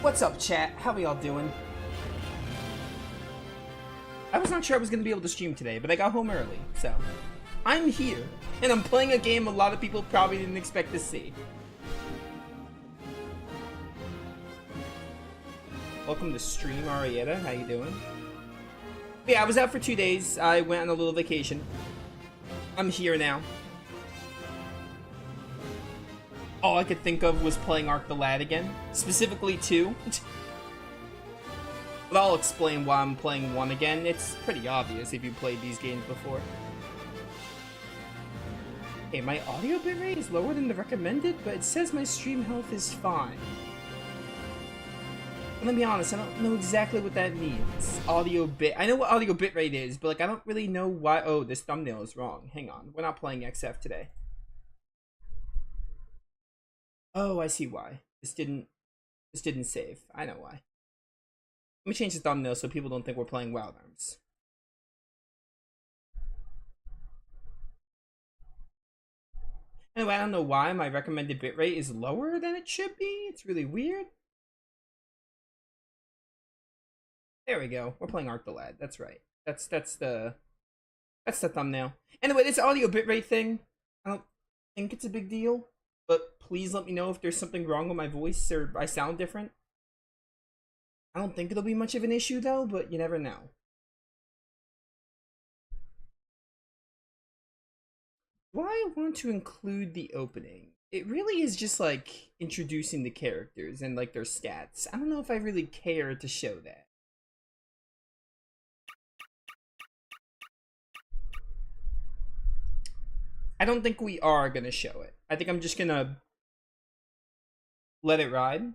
What's up, chat? How are y'all doing? I was not sure I was going to be able to stream today, but I got home early, so I'm here, and I'm playing a game a lot of people probably didn't expect to see. Welcome to stream, Arietta. How you doing? Yeah, I was out for 2 days. I went on a little vacation. I'm here now. All I could think of was playing Ark the Lad again. Specifically 2. But I'll explain why I'm playing 1 again. It's pretty obvious if you played these games before. Okay, my audio bitrate is lower than the recommended, but it says my stream health is fine. And let me be honest, I don't know exactly what that means. Audio bit. I know what audio bitrate is, but like I don't really know why. Oh, this thumbnail is wrong. Hang on. We're not playing XF today. Oh, I see why. This didn't save. I know why. Let me change the thumbnail so people don't think we're playing Wild Arms. Anyway, I don't know why my recommended bitrate is lower than it should be. It's really weird. There we go. We're playing Ark the Lad. That's right. That's the thumbnail. Anyway, this audio bitrate thing, I don't think it's a big deal. But please let me know if there's something wrong with my voice or I sound different. I don't think it'll be much of an issue though, but you never know. Do I want to include the opening? It really is just like introducing the characters and like their stats. I don't know if I really care to show that. I don't think we are gonna show it. I think I'm just gonna let it ride.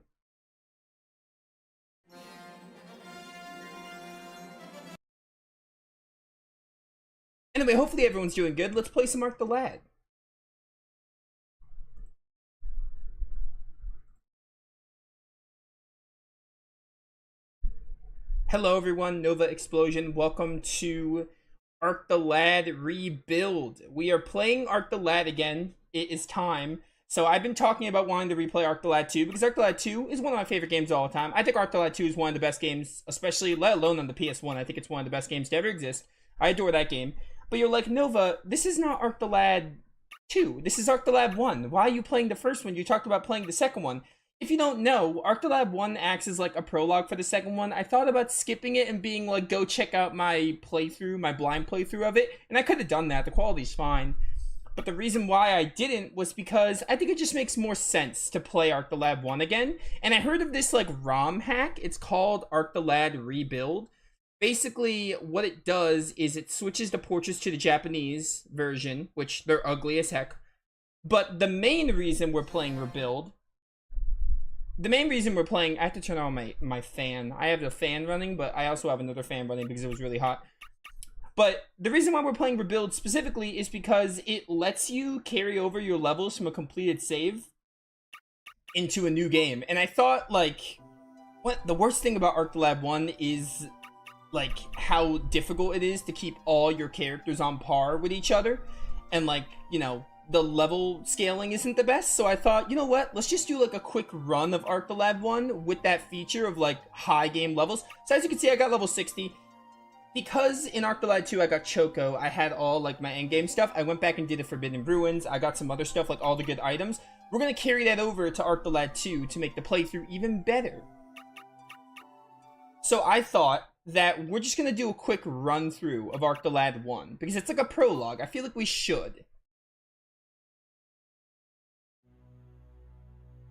Anyway, hopefully everyone's doing good. Let's play some Ark the Lad. Hello everyone, NovaExplosion. Welcome to Ark the Lad Rebuild. We are playing Ark the Lad again. It is time. So I've been talking about wanting to replay Ark the Lad 2 because Ark the Lad 2 is one of my favorite games of all time. I think Ark the Lad 2 is one of the best games, especially let alone on the PS1. I think it's one of the best games to ever exist. I adore that game. But you're like, Nova, this is not Ark the Lad 2. This is Ark the Lad 1. Why are you playing the first one? You talked about playing the second one. If you don't know, Ark the Lad 1 acts as like a prologue for the second one. I thought about skipping it and being like, go check out my playthrough, my blind playthrough of it. And I could have done that. The quality's fine. But the reason why I didn't was because I think it just makes more sense to play Ark the Lad 1 again. And I heard of this like ROM hack. It's called Ark the Lad Rebuild. Basically, what it does is it switches the portraits to the Japanese version, which they're ugly as heck. But the main reason we're playing Rebuild... I have to turn on my fan. I have the fan running, but I also have another fan running because it was really hot. But the reason why we're playing Rebuild specifically is because it lets you carry over your levels from a completed save into a new game. And I thought, like, what the worst thing about Ark the Lad 1 is, like, how difficult it is to keep all your characters on par with each other. And, like, you know, the level scaling isn't the best, so I thought, you know what, let's just do like a quick run of Ark the Lad 1 with that feature of like high game levels. So as you can see, I got level 60. Because in Ark the Lad 2 I got Choco, I had all like my endgame stuff. I went back and did the Forbidden Ruins. I got some other stuff, like all the good items. We're gonna carry that over to Ark the Lad 2 to make the playthrough even better. So I thought that we're just gonna do a quick run through of Ark the Lad 1 because it's like a prologue. I feel like we should.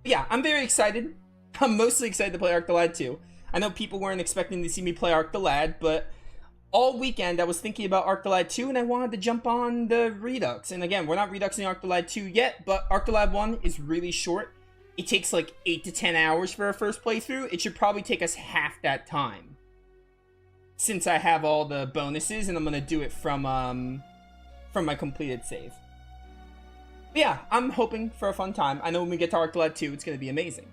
Yeah, I'm very excited. I'm mostly excited to play Ark the Lad 2. I know people weren't expecting to see me play Ark the Lad, but all weekend I was thinking about Ark the Lad 2 and I wanted to jump on the Redux. And again, we're not Reduxing Ark the Lad 2 yet, but Ark the Lad 1 is really short. It takes like 8 to 10 hours for our first playthrough. It should probably take us half that time, since I have all the bonuses and I'm gonna do it from my completed save. But yeah, I'm hoping for a fun time. I know when we get to Ark the Lad 2, it's going to be amazing.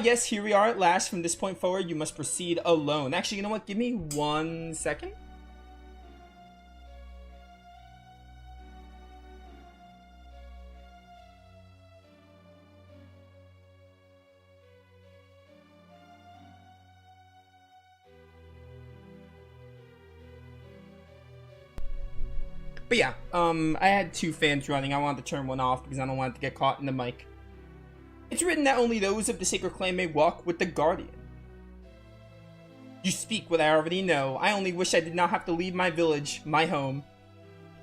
Yes, here we are at last. From this point forward, you must proceed alone. Actually, you know what? Give me 1 second. But yeah, I had two fans running. I wanted to turn one off because I don't want it to get caught in the mic. It's written that only those of the Sacred Clan may walk with the Guardian. You speak what I already know. I only wish I did not have to leave my village, my home.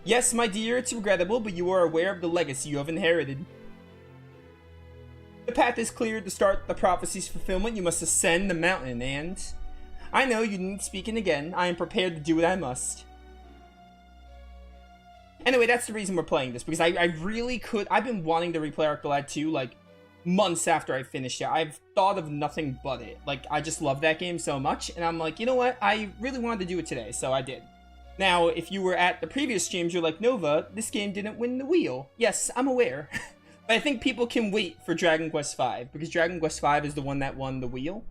Yes, my dear, it's regrettable, but you are aware of the legacy you have inherited. The path is clear. To start the prophecy's fulfillment, you must ascend the mountain, and... I know you need speaking again. I am prepared to do what I must. Anyway, that's the reason we're playing this, because I really could... I've been wanting to replay Arc the Lad 2, like, months after I finished it. I've thought of nothing but it. Like, I just love that game so much, and I'm like, you know what? I really wanted to do it today, so I did. Now, if you were at the previous streams, you're like, Nova, this game didn't win the wheel. Yes, I'm aware. But I think people can wait for Dragon Quest V, because Dragon Quest V is the one that won the wheel.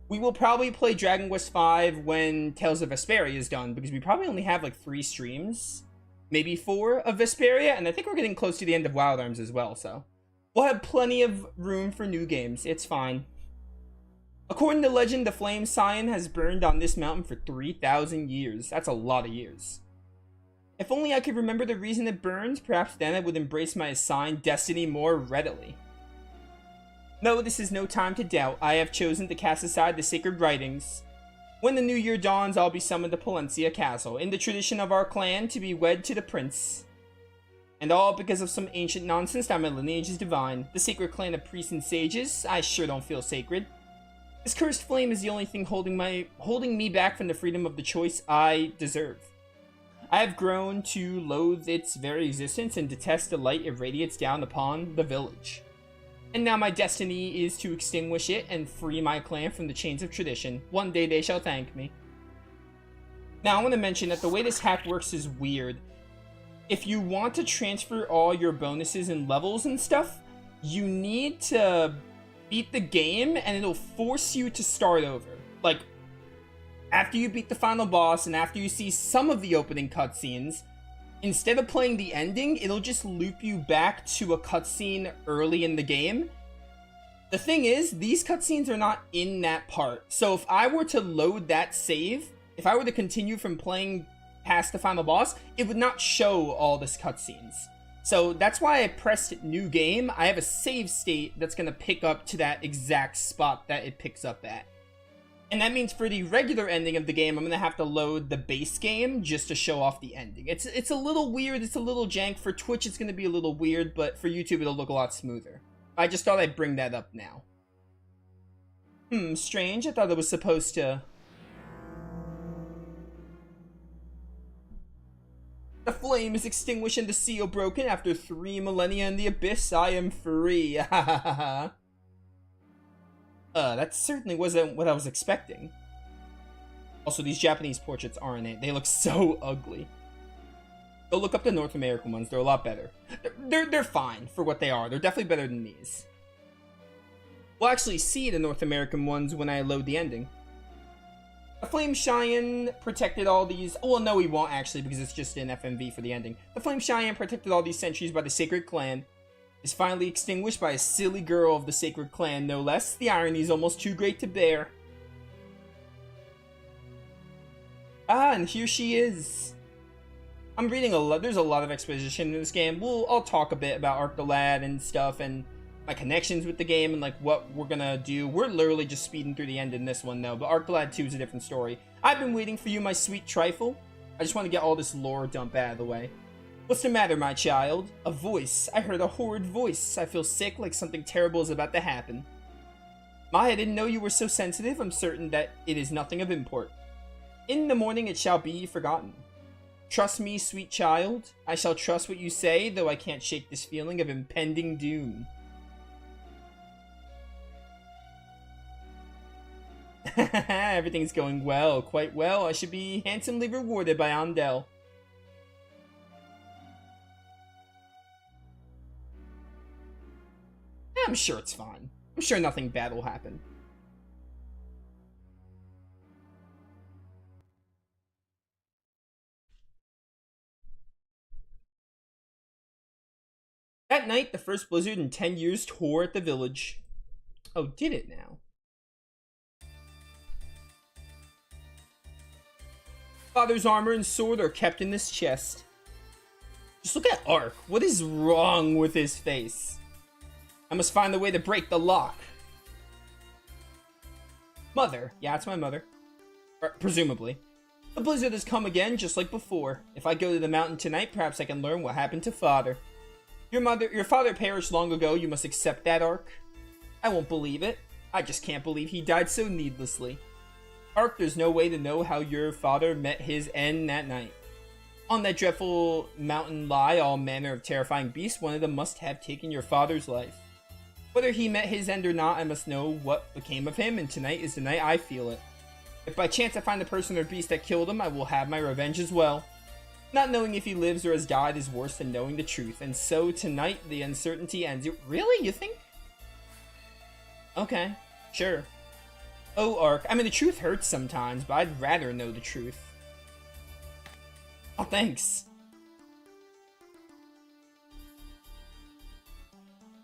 We will probably play Dragon Quest V when Tales of Vesperia is done, because we probably only have like 3 streams, maybe 4 of Vesperia, and I think we're getting close to the end of Wild Arms as well, so we'll have plenty of room for new games. It's fine. According to legend, the flame scion has burned on this mountain for 3,000 years. That's a lot of years. If only I could remember the reason it burns, perhaps then I would embrace my assigned destiny more readily. No, this is no time to doubt. I have chosen to cast aside the sacred writings. When the new year dawns, I'll be summoned to Palencia Castle, in the tradition of our clan, to be wed to the prince. And all because of some ancient nonsense that my lineage is divine. The sacred clan of priests and sages, I sure don't feel sacred. This cursed flame is the only thing holding me back from the freedom of the choice I deserve. I have grown to loathe its very existence and detest the light it radiates down upon the village. And now my destiny is to extinguish it and free my clan from the chains of tradition. One day they shall thank me. Now I want to mention that the way this hack works is weird. If you want to transfer all your bonuses and levels and stuff, you need to beat the game and it'll force you to start over. Like, after you beat the final boss and after you see some of the opening cutscenes, instead of playing the ending, it'll just loop you back to a cutscene early in the game. The thing is, these cutscenes are not in that part. So if I were to load that save, if I were to continue from playing past the final boss, it would not show all this cutscenes. So that's why I pressed new game. I have a save state that's going to pick up to that exact spot that it picks up at. And that means for the regular ending of the game, I'm going to have to load the base game just to show off the ending. It's a little weird, it's a little jank. For Twitch, it's going to be a little weird, but for YouTube, it'll look a lot smoother. I just thought I'd bring that up now. Strange. I thought it was supposed to... The flame is extinguished and the seal broken. After 3 millennia in the abyss, I am free. Ha ha ha ha. That certainly wasn't what I was expecting. Also, these Japanese portraits aren't it. They look so ugly. Go look up the North American ones. They're a lot better. They're fine for what they are. They're definitely better than these. We'll actually see the North American ones when I load the ending. The Flame Cheyenne protected all these... Well, no, he won't actually, because it's just an FMV for the ending. The Flame Cheyenne protected all these centuries by the Sacred Clan is finally extinguished by a silly girl of the Sacred Clan, no less. The irony is almost too great to bear. Ah, and here she is. I'm reading a lot. There's a lot of exposition in this game. I'll talk a bit about Arc the Lad and stuff, and my connections with the game, and like what we're gonna do. We're literally just speeding through the end in this one, though. But Arc the Lad 2 is a different story. I've been waiting for you, my sweet trifle. I just want to get all this lore dump out of the way. What's the matter, my child? A voice. I heard a horrid voice. I feel sick, like something terrible is about to happen. My, I didn't know you were so sensitive. I'm certain that it is nothing of import. In the morning it shall be forgotten. Trust me, sweet child. I shall trust what you say, though I can't shake this feeling of impending doom. Everything's going well, quite well. I should be handsomely rewarded by Andel. I'm sure it's fine. I'm sure nothing bad will happen. That night, the first blizzard in 10 years tore at the village. Oh, did it now? Father's armor and sword are kept in this chest. Just look at Ark. What is wrong with his face? I must find a way to break the lock. Mother. Yeah, it's my mother. Presumably. The blizzard has come again, just like before. If I go to the mountain tonight, perhaps I can learn what happened to father. Your father perished long ago. You must accept that, Ark. I won't believe it. I just can't believe he died so needlessly. Ark, there's no way to know how your father met his end that night. On that dreadful mountain lie all manner of terrifying beasts. One of them must have taken your father's life. Whether he met his end or not, I must know what became of him, and tonight is the night I feel it. If by chance I find the person or beast that killed him, I will have my revenge as well. Not knowing if he lives or has died is worse than knowing the truth, and so tonight the uncertainty ends. Really? You think? Okay, sure. Oh, Ark. I mean, the truth hurts sometimes, but I'd rather know the truth. Oh, thanks.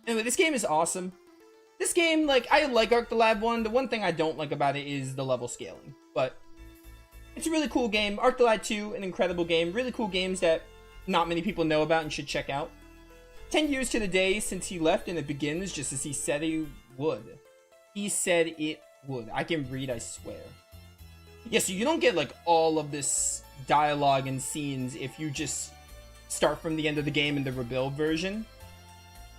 Anyway, this game is awesome. This game, like, I like Ark the Lad 1. The one thing I don't like about it is the level scaling. But it's a really cool game. Ark the Lad 2, an incredible game. Really cool games that not many people know about and should check out. 10 years to the day since he left, and it begins just as he said he would. He said it would. I can read, I swear. Yeah, so you don't get, like, all of this dialogue and scenes if you just start from the end of the game in the rebuild version.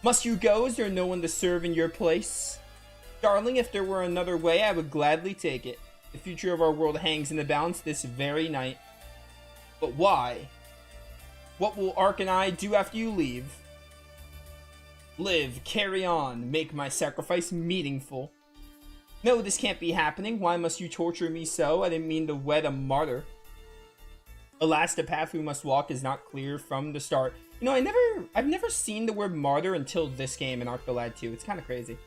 Must you go? Is there no one to serve in your place? Darling, if there were another way, I would gladly take it. The future of our world hangs in the balance this very night. But why? What will Ark and I do after you leave? Live, carry on, make my sacrifice meaningful. No, this can't be happening. Why must you torture me so? I didn't mean to wed a martyr. Alas, the path we must walk is not clear from the start. You know, I've never seen the word martyr until this game in Ark the Lad 2. It's kind of crazy.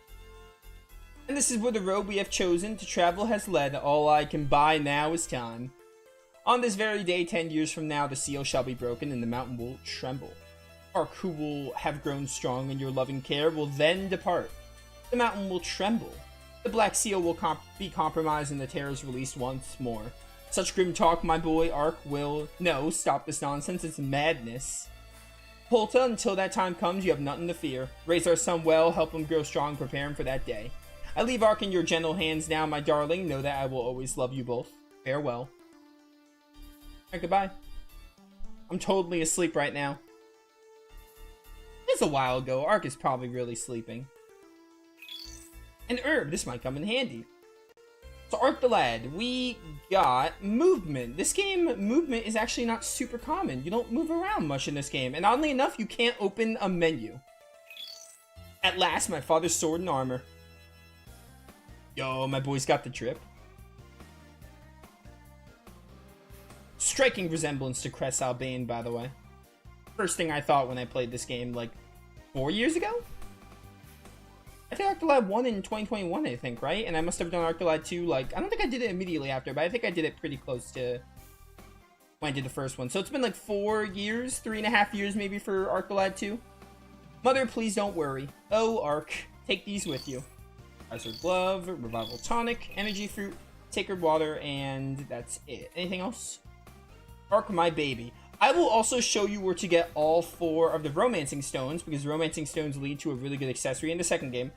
And this is where the road we have chosen to travel has led. All I can buy now is time. On this very day, 10 years from now, the seal shall be broken and the mountain will tremble. Ark, who will have grown strong in your loving care, will then depart. The mountain will tremble. The Black Seal will be compromised and the terrors released once more. Such grim talk, my boy. Ark will... No, stop this nonsense. It's madness. Polta, until that time comes, you have nothing to fear. Raise our son well, help him grow strong, prepare him for that day. I leave Ark in your gentle hands now, my darling. Know that I will always love you both. Farewell. Alright, goodbye. I'm totally asleep right now. It's a while ago. Ark is probably really sleeping. An herb. This might come in handy. So Ark the Lad, we got movement. This game, movement is actually not super common. You don't move around much in this game. And oddly enough, you can't open a menu. At last, my father's sword and armor. Yo, my boy's got the drip. Striking resemblance to Cress Albane, by the way. First thing I thought when I played this game, like, 4 years ago? I did Ark the Lad 1 in 2021, I think, right? And I must have done Ark the Lad 2, like, I don't think I did it immediately after, but I think I did it pretty close to when I did the first one. So it's been like 4 years, 3.5 years maybe for Ark the Lad 2. Mother, please don't worry. Oh, Ark, take these with you. Icer Glove, Revival Tonic, Energy Fruit, Sacred Water, and that's it. Anything else? Ark, my baby. I will also show you where to get all 4 of the Romancing Stones, because Romancing Stones lead to a really good accessory in the second game.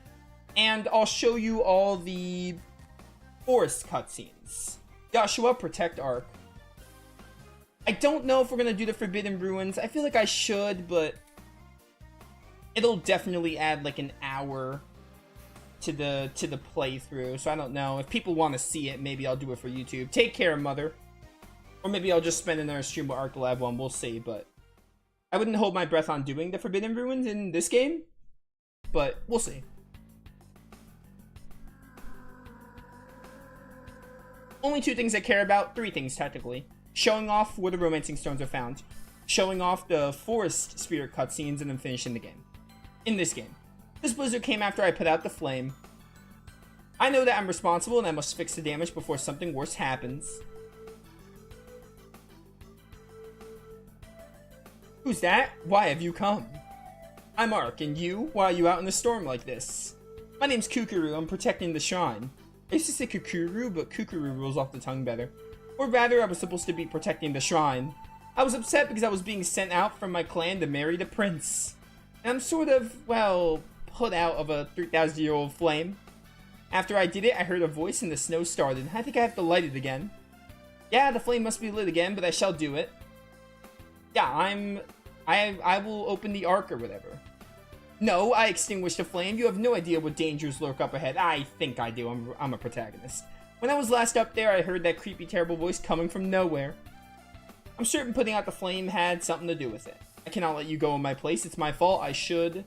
And I'll show you all the forest cutscenes. Joshua, protect Ark. I don't know if we're going to do the Forbidden Ruins. I feel like I should, but it'll definitely add like an hour to the playthrough. So I don't know. If people want to see it, maybe I'll do it for YouTube. Take care, Mother. Or maybe I'll just spend another stream with Ark the Lad 1, we'll see, but I wouldn't hold my breath on doing the Forbidden Ruins in this game, but we'll see. Only 2 things I care about, 3 things technically. Showing off where the Romancing Stones are found, showing off the Forest Spirit cutscenes, and then finishing the game. In this game. This blizzard came after I put out the flame. I know that I'm responsible and I must fix the damage before something worse happens. Who's that? Why have you come? I'm Ark, and you? Why are you out in the storm like this? My name's Kukuru, I'm protecting the shrine. I used to say Kukuru, but Kukuru rolls off the tongue better. Or rather, I was supposed to be protecting the shrine. I was upset because I was being sent out from my clan to marry the prince. And I'm sort of, well, put out of a 3,000-year-old flame. After I did it, I heard a voice and the snow started. I think I have to light it again. Yeah, the flame must be lit again, but I shall do it. Yeah, I will open the ark or whatever. No, I extinguished the flame. You have no idea what dangers lurk up ahead. I think I do. I'm a protagonist. When I was last up there, I heard that creepy, terrible voice coming from nowhere. I'm certain putting out the flame had something to do with it. I cannot let you go in my place. It's my fault. I should.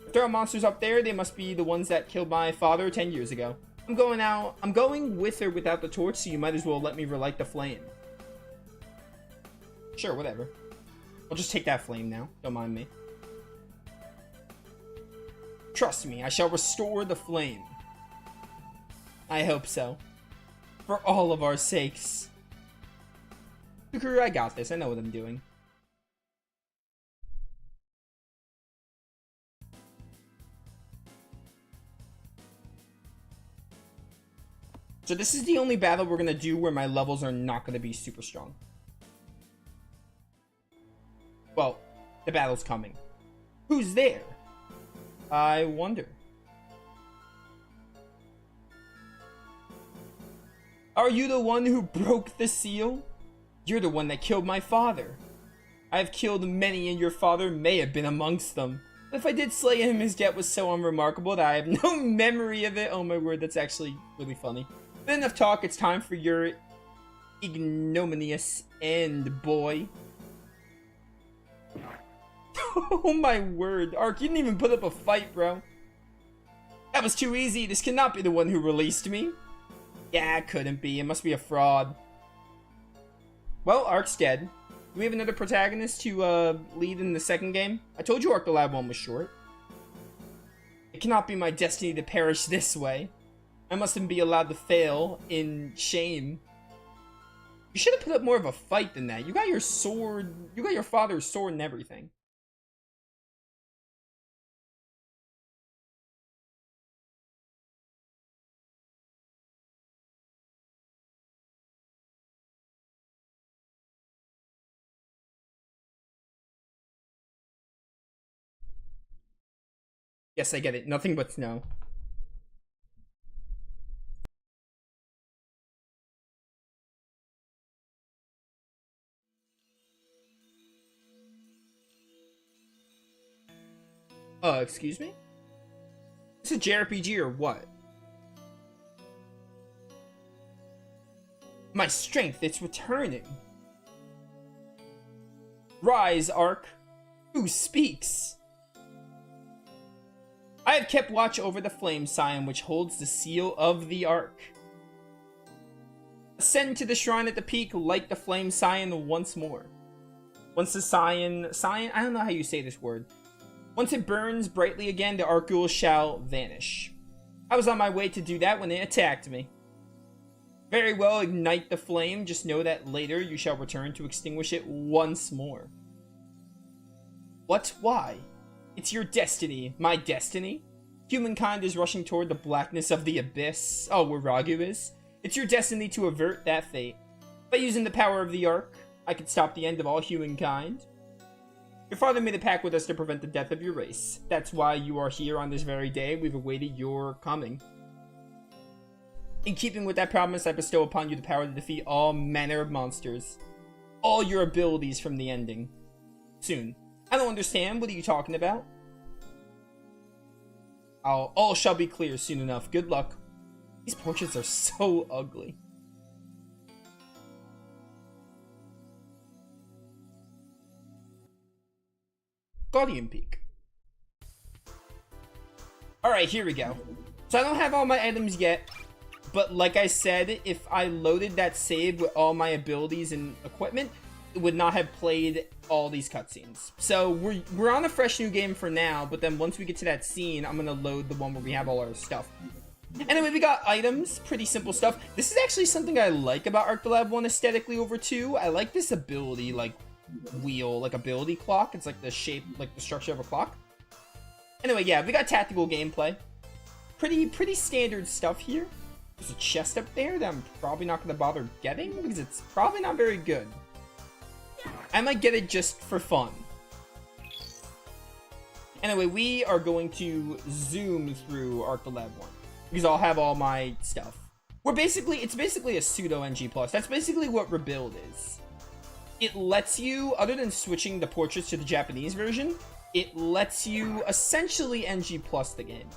If there are monsters up there, they must be the ones that killed my father 10 years ago. I'm going with or without the torch, so you might as well let me relight the flame. Sure, whatever. I'll just take that flame now. Don't mind me. Trust me, I shall restore the flame. I hope so. For all of our sakes. Kukuru, I got this. I know what I'm doing. So this is the only battle we're going to do where my levels are not going to be super strong. Well, the battle's coming. Who's there? I wonder. Are you the one who broke the seal? You're the one that killed my father. I have killed many and your father may have been amongst them. If I did slay him, his death was so unremarkable that I have no memory of it. Oh my word, that's actually really funny. But enough talk, it's time for your ignominious end, boy. Oh my word, Ark, you didn't even put up a fight, bro. That was too easy. This cannot be the one who released me. Yeah, it couldn't be. It must be a fraud. Well, Ark's dead. Do we have another protagonist to lead in the second game? I told you Ark the Lab 1 was short. It cannot be my destiny to perish this way. I mustn't be allowed to fail in shame. You should have put up more of a fight than that. You got your sword. You got your father's sword and everything. Yes, I get it. Nothing but snow. Excuse me? Is it a JRPG or what? My strength, it's returning. Rise, Ark. Who speaks? I have kept watch over the flame sign which holds the seal of the Ark. Ascend to the shrine at the peak, light the flame sign once more. Once the sign, I don't know how you say this word. Once it burns brightly again, the Arkul shall vanish. I was on my way to do that when it attacked me. Very well, ignite the flame. Just know that later you shall return to extinguish it once more. What? Why? It's your destiny. My destiny? Humankind is rushing toward the blackness of the abyss. Oh, where Ragu is? It's your destiny to avert that fate. By using the power of the Ark, I could stop the end of all humankind. Your father made a pact with us to prevent the death of your race. That's why you are here on this very day. We've awaited your coming. In keeping with that promise, I bestow upon you the power to defeat all manner of monsters. All your abilities from the ending. Soon. I don't understand. What are you talking about? All shall be clear soon enough. Good luck. These portraits are so ugly. Guardian Peak. Alright, here we go. So I don't have all my items yet, but like I said, if I loaded that save with all my abilities and equipment, it would not have played all these cutscenes. So we're on a fresh new game for now, but then once we get to that scene, I'm gonna load the one where we have all our stuff. Anyway, we got items, pretty simple stuff. This is actually something I like about Ark the Lab 1 aesthetically over 2. I like this ability, like, wheel, like ability clock. It's like the shape, like the structure of a clock. Anyway, yeah, we got tactical gameplay. Pretty standard stuff here. There's a chest up there that I'm probably not going to bother getting because it's probably not very good. I might get it just for fun. Anyway, we are going to zoom through Arc the Lab 1 because I'll have all my stuff. It's basically a pseudo NG+. That's basically what Rebuild is. It lets you, other than switching the portraits to the Japanese version, it lets you essentially NG+ the game.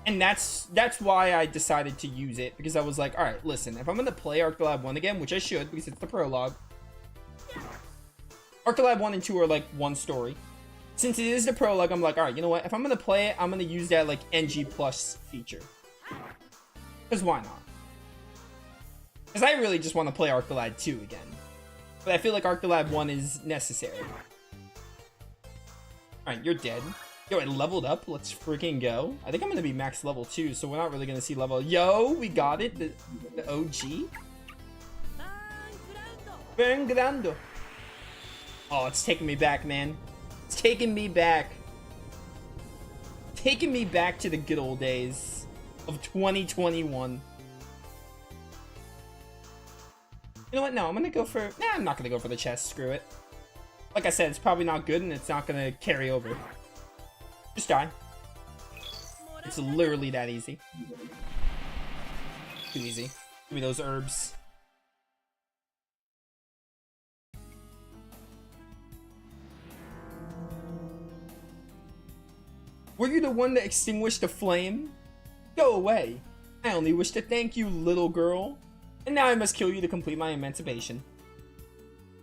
And that's why I decided to use it, because I was like, alright, listen, if I'm going to play Arc the Lab 1 again, which I should because it's the prologue, Arc the Lab 1 and 2 are like one story. Since it is the prologue, I'm like, alright, you know what? If I'm going to play it, I'm going to use that like NG+ feature. Because why not? Because I really just want to play Arc the Lab 2 again. But I feel like Arc the Lab 1 is necessary. Alright, you're dead. Yo, I leveled up. Let's freaking go. I think I'm going to be max level 2, so we're not really going to see level. Yo, we got it. The OG. Ben Grando. Oh, it's taking me back, man. It's taking me back. Taking me back to the good old days of 2021. You know what? No, I'm going to go for... Nah, I'm not going to go for the chest. Screw it. Like I said, it's probably not good, and it's not going to carry over. Just die. It's literally that easy. Too easy. Give me those herbs. Were you the one that extinguished the flame? Go away. I only wish to thank you, little girl. And now I must kill you to complete my emancipation.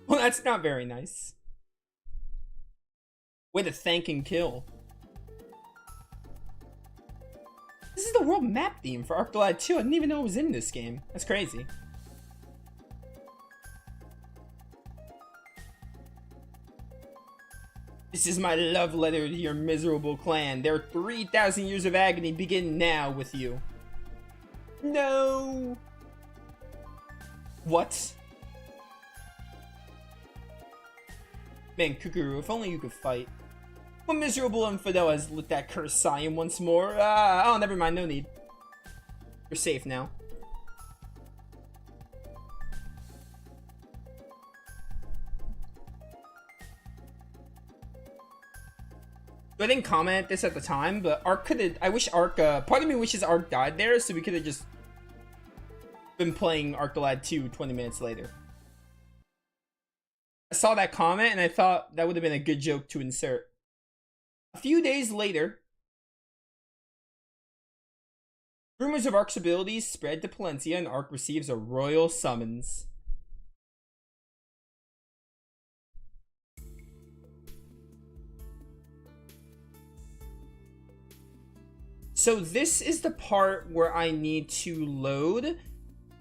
Well, that's not very nice. Way to thank and kill. This is the world map theme for Arc the Lab 2. I didn't even know it was in this game. That's crazy. This is my love letter to your miserable clan. Their 3,000 years of agony begin now with you. No. What? Man, Kukuru, if only you could fight. What miserable infidel has lit that cursed Saiyan once more? Oh, never mind, no need. You're safe now. I didn't comment this at the time, but Arc could've... I wish Arc... part of me wishes Arc died there, so we could've just been playing Arc the Lad 2 20 minutes later. I saw that comment, and I thought that would have been a good joke to insert. A few days later, rumors of Arc's abilities spread to Palencia, and Arc receives a royal summons. So this is the part where I need to load.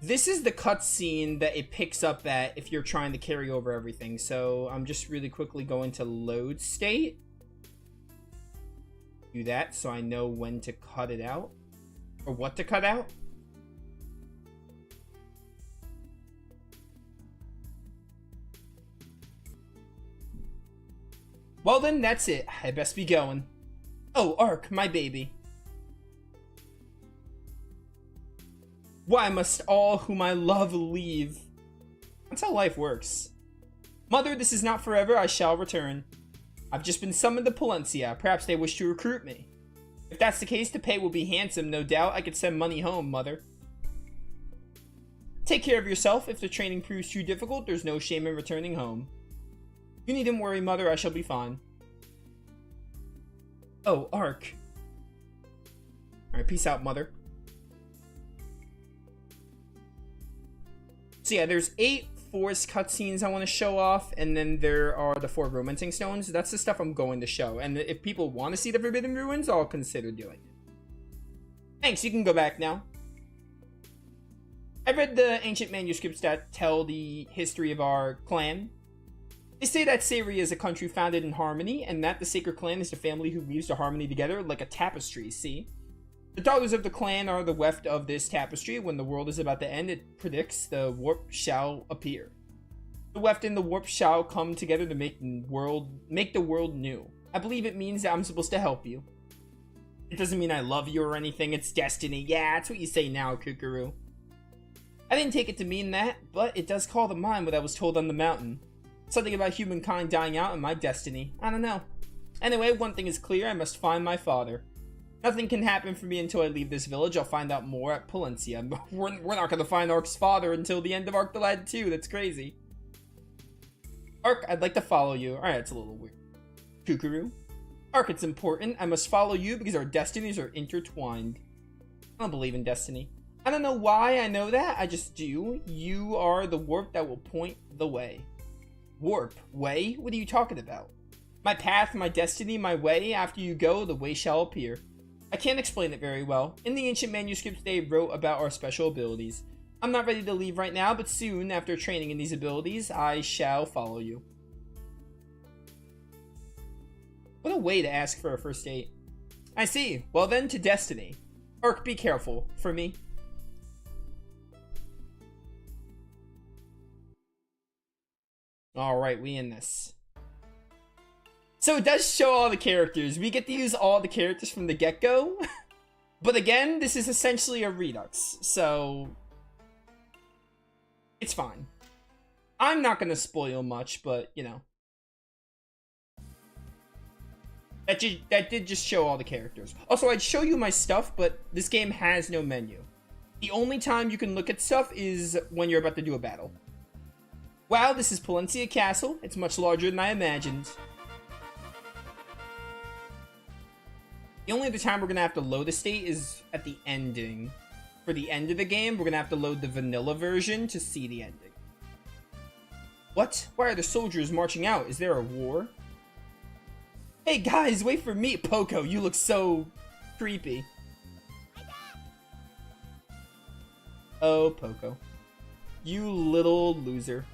This is the cutscene that it picks up at if you're trying to carry over everything. So I'm just really quickly going to load state. Do that so I know when to cut it out. Or what to cut out. Well then, that's it. I best be going. Oh, Arc, my baby. Why must all whom I love leave? That's how life works. Mother, this is not forever. I shall return. I've just been summoned to Palencia. Perhaps they wish to recruit me. If that's the case, the pay will be handsome, no doubt. I could send money home, Mother. Take care of yourself. If the training proves too difficult, there's no shame in returning home. You needn't worry, Mother. I shall be fine. Oh, Arc. Alright, peace out, Mother. So yeah, there's 8 forest cutscenes I want to show off, and then there are the 4 romancing stones. That's the stuff I'm going to show, and if people want to see the Forbidden Ruins, I'll consider doing it. Thanks, you can go back now. I read the ancient manuscripts that tell the history of our clan. They say that Sari is a country founded in harmony, and that the Sacred Clan is the family who weaves the harmony together like a tapestry, see? The daughters of the clan are the weft of this tapestry. When the world is about to end, it predicts the warp shall appear. The weft and the warp shall come together to make the world new. I believe it means that I'm supposed to help you. It doesn't mean I love you or anything, it's destiny. Yeah, that's what you say now, Kukuru. I didn't take it to mean that, but it does call to mind what I was told on the mountain. Something about humankind dying out and my destiny. I don't know. Anyway, one thing is clear, I must find my father. Nothing can happen for me until I leave this village. I'll find out more at Palencia. We're not going to find Ark's father until the end of Ark the Lad 2. That's crazy. Ark, I'd like to follow you. Alright, it's a little weird. Kukuru. Ark, it's important. I must follow you because our destinies are intertwined. I don't believe in destiny. I don't know why I know that. I just do. You are the warp that will point the way. Warp? Way? What are you talking about? My path, my destiny, my way. After you go, the way shall appear. I can't explain it very well. In the ancient manuscripts, they wrote about our special abilities. I'm not ready to leave right now, but soon, after training in these abilities, I shall follow you. What a way to ask for a first date. I see. Well then, to destiny. Ark, be careful. For me. Alright, we in this. So it does show all the characters. We get to use all the characters from the get-go. But again, this is essentially a Redux, so it's fine. I'm not going to spoil much, but, you know. That did just show all the characters. Also, I'd show you my stuff, but this game has no menu. The only time you can look at stuff is when you're about to do a battle. Wow, this is Palencia Castle. It's much larger than I imagined. The only other time we're going to have to load a state is at the ending. For the end of the game, we're going to have to load the vanilla version to see the ending. What? Why are the soldiers marching out? Is there a war? Hey guys, wait for me! Poco, you look so creepy. Oh, Poco. You little loser.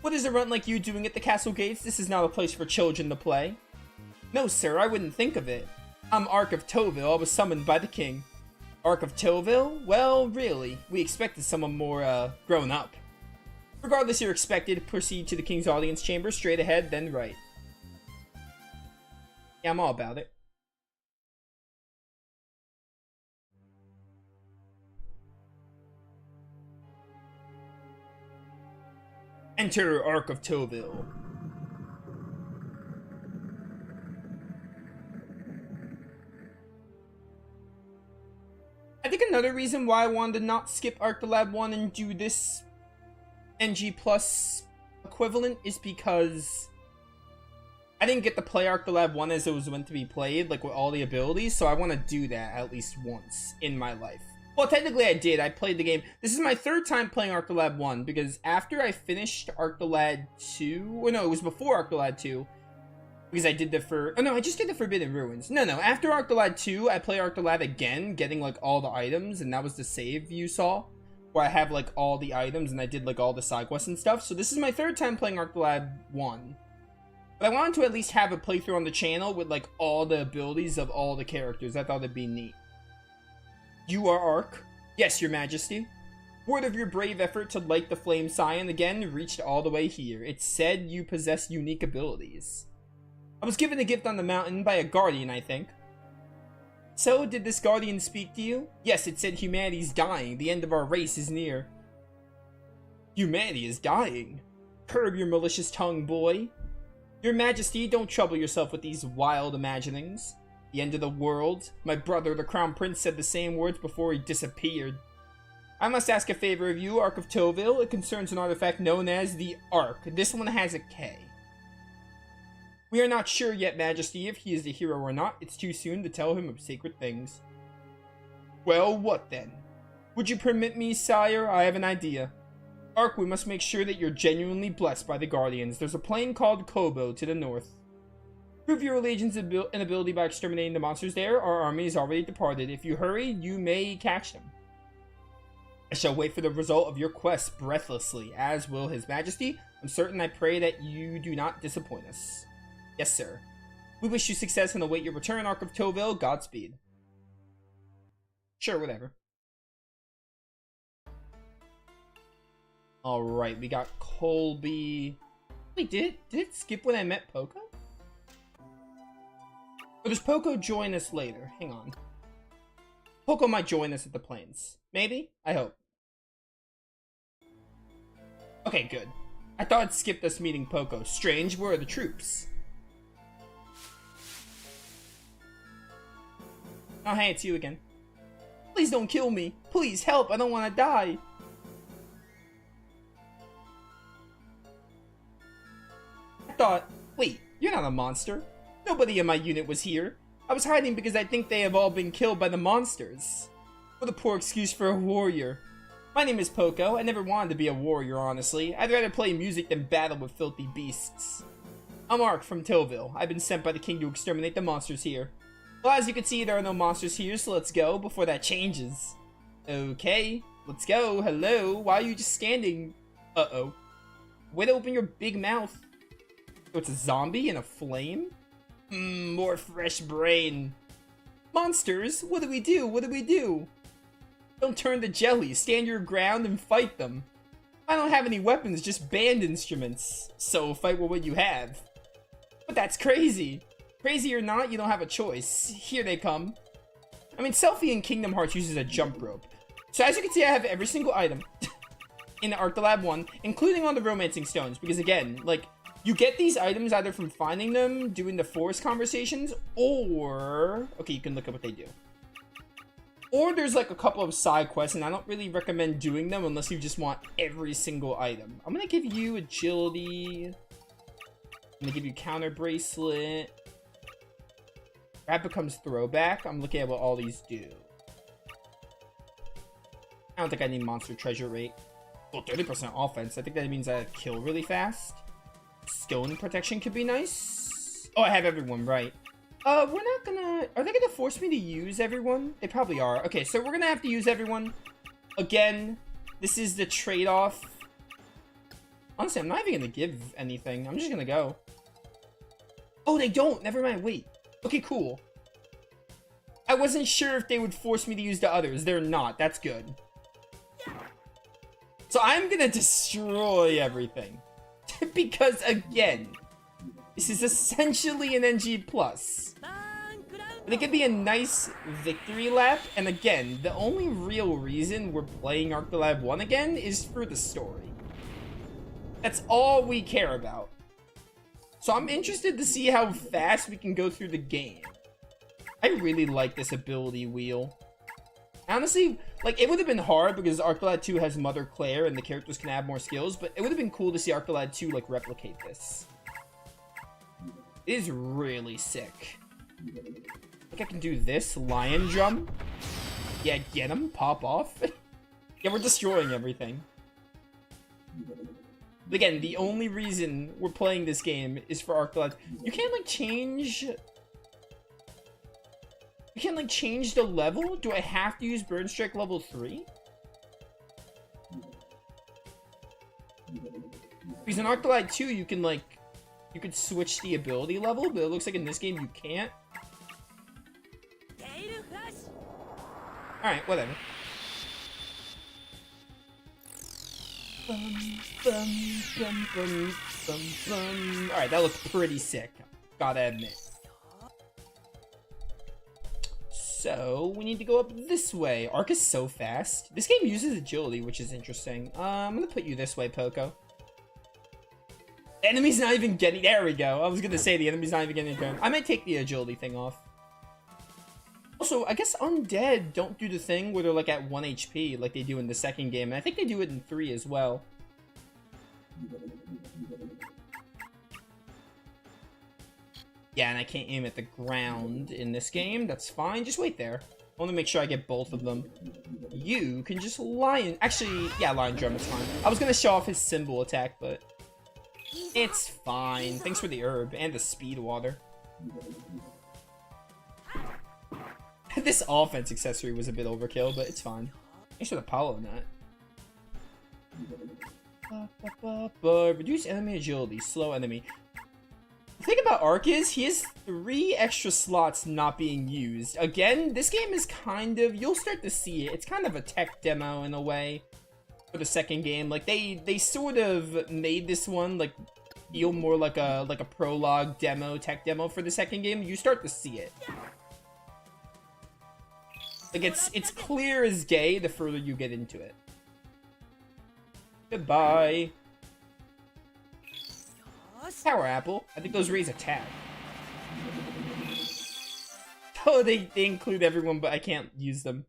What is a runt like you doing at the castle gates? This is not a place for children to play. No, sir, I wouldn't think of it. I'm Ark of Toville. I was summoned by the king. Ark of Toville? Well, really. We expected someone more, grown up. Regardless, you're expected. Proceed to the king's audience chamber, straight ahead, then right. Yeah, I'm all about it. Enter Ark of Toville. I think another reason why I wanted to not skip Ark the Lad 1 and do this NG Plus equivalent is because I didn't get to play Ark the Lad 1 as it was meant to be played, like with all the abilities, so I want to do that at least once in my life. Well, technically I did. I played the game. This is my third time playing Ark the Lad 1, because after I finished Ark the Lad 2, or no, it was before Ark the Lad 2, because I did the I just did the Forbidden Ruins. No, after Ark the Lad 2, I play Ark the Lad again, getting like all the items, and that was the save you saw, where I have like all the items, and I did like all the side quests and stuff. So this is my third time playing Ark the Lad 1. But I wanted to at least have a playthrough on the channel with like all the abilities of all the characters. I thought it'd be neat. You are Ark? Yes, your majesty. Word of your brave effort to light the flame scion again reached all the way here. It said you possess unique abilities. I was given a gift on the mountain by a guardian, I think. So, did this guardian speak to you? Yes, it said humanity's dying. The end of our race is near. Humanity is dying? Curb your malicious tongue, boy. Your majesty, don't trouble yourself with these wild imaginings. The end of the world? My brother, the crown prince, said the same words before he disappeared. I must ask a favor of you, Ark of Toville. It concerns an artifact known as the Ark. This one has a K. We are not sure yet, Majesty, if he is the hero or not. It's too soon to tell him of sacred things. Well, what then? Would you permit me, sire? I have an idea. Ark, we must make sure that you're genuinely blessed by the Guardians. There's a plane called Kobo to the north. Prove your allegiance and ability by exterminating the monsters there. Our army is already departed. If you hurry, you may catch them. I shall wait for the result of your quest breathlessly, as will His Majesty. I'm certain I pray that you do not disappoint us. Yes, sir. We wish you success and await your return, Ark of Toville. Godspeed. Sure, whatever. Alright, we got Colby. Wait, did it skip when I met Poco? Or does Poco join us later? Hang on. Poco might join us at the plains. Maybe? I hope. Okay, good. I thought it skipped us meeting Poco. Strange, where are the troops? Oh, hey, it's you again. Please don't kill me. Please help, I don't want to die. I thought, wait, you're not a monster. Nobody in my unit was here. I was hiding because I think they have all been killed by the monsters. What a poor excuse for a warrior. My name is Poco. I never wanted to be a warrior, honestly. I'd rather play music than battle with filthy beasts. I'm Ark from Tillville. I've been sent by the king to exterminate the monsters here. Well, as you can see, there are no monsters here, so let's go before that changes. Okay, let's go. Hello, why are you just standing? Uh-oh. Way to open your big mouth. Oh, it's a zombie in a flame? More fresh brain. Monsters, what do we do? What do we do? Don't turn to jelly. Stand your ground and fight them. I don't have any weapons, just band instruments. So fight with what you have. But that's crazy. Crazy or not, you don't have a choice. Here they come. I mean, Selphie in Kingdom Hearts uses a jump rope. So as you can see, I have every single item in Arc the Lab 1, including on the romancing stones. Because again, like, you get these items either from finding them, doing the forest conversations, or... Okay, you can look up what they do. Or there's like a couple of side quests, and I don't really recommend doing them unless you just want every single item. I'm gonna give you agility. I'm gonna give you counter bracelet. That becomes throwback. I'm looking at what all these do. I don't think I need monster treasure rate. Well, 30% offense. I think that means I kill really fast. Stone protection could be nice. Oh, I have everyone, right. We're not gonna... Are they gonna force me to use everyone? They probably are. Okay, so we're gonna have to use everyone. Again, this is the trade-off. Honestly, I'm not even gonna give anything. I'm just gonna go. Oh, they don't! Never mind, wait. Okay, cool. I wasn't sure if they would force me to use the others. They're not. That's good. So I'm gonna destroy everything. Because, again, this is essentially an NG+. But it could be a nice victory lap, and again, the only real reason we're playing Arc the Lab 1 again is for the story. That's all we care about. So I'm interested to see how fast we can go through the game. I really like this ability wheel. Honestly, like, it would have been hard because Arc the Lad 2 has Mother Claire and the characters can have more skills, but it would have been cool to see Arc the Lad 2, like, replicate this. It is really sick. I think I can do this. Lion Drum. Yeah, get him. Pop off. Yeah, we're destroying everything. But again, the only reason we're playing this game is for Arc the Lad. You can't, like, change... You can't, like, change the level? Do I have to use Burn Strike level 3? Because in Arc the Lad 2, you can, like... You could switch the ability level, but it looks like in this game you can't. Alright, whatever. Alright, that looks pretty sick. Gotta admit. So, we need to go up this way. Arc is so fast. This game uses agility, which is interesting. I'm gonna put you this way, Poco. The enemy's not even getting... There we go. I was gonna say the enemy's not even getting a turn. I might take the agility thing off. Also, I guess undead don't do the thing where they're like at 1 HP like they do in the second game. And I think they do it in 3 as well. Yeah, and I can't aim at the ground in this game. That's fine. Just wait there. I want to make sure I get both of them. You can just lion... Actually, yeah, lion drum is fine. I was gonna show off his symbol attack, but... It's fine. Thanks for the herb and the speed water. This offense accessory was a bit overkill, but it's fine. Thanks for the Apollo nut. Reduce enemy agility. Slow enemy. The thing about Arc is, he has 3 extra slots not being used. Again, this game is kind of... You'll start to see it. It's kind of a tech demo in a way. For the second game, like they sort of made this one like feel more like a prologue demo, tech demo for the second game. You start to see it. Like it's clear as day the further you get into it. Goodbye. Power Apple. I think those raise attack. Oh, they include everyone, but I can't use them.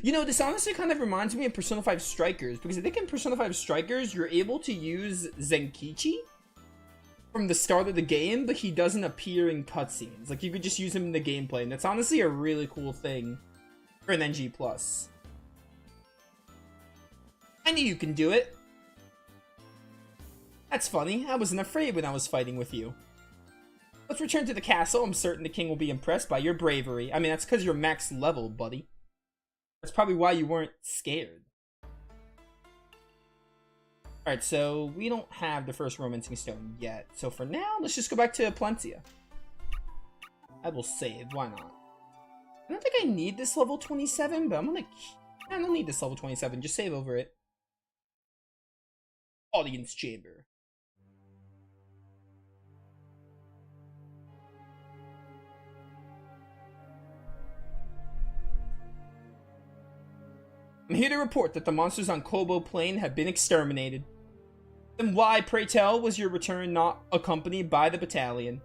You know, this honestly kind of reminds me of Persona 5 Strikers, because I think in Persona 5 Strikers, you're able to use Zenkichi from the start of the game, but he doesn't appear in cutscenes. Like, you could just use him in the gameplay, and that's honestly a really cool thing for an NG+. I knew you can do it. That's funny. I wasn't afraid when I was fighting with you. Let's return to the castle. I'm certain the king will be impressed by your bravery. I mean, that's because you're max level, buddy. That's probably why you weren't scared. Alright, so we don't have the first romancing stone yet. So for now, let's just go back to Palencia. I will save. Why not? I don't think I need this level 27, but I'm gonna... I don't need this level 27. Just save over it. Audience chamber. I'm here to report that the monsters on Kobo Plain have been exterminated. Then why, pray tell, was your return not accompanied by the battalion?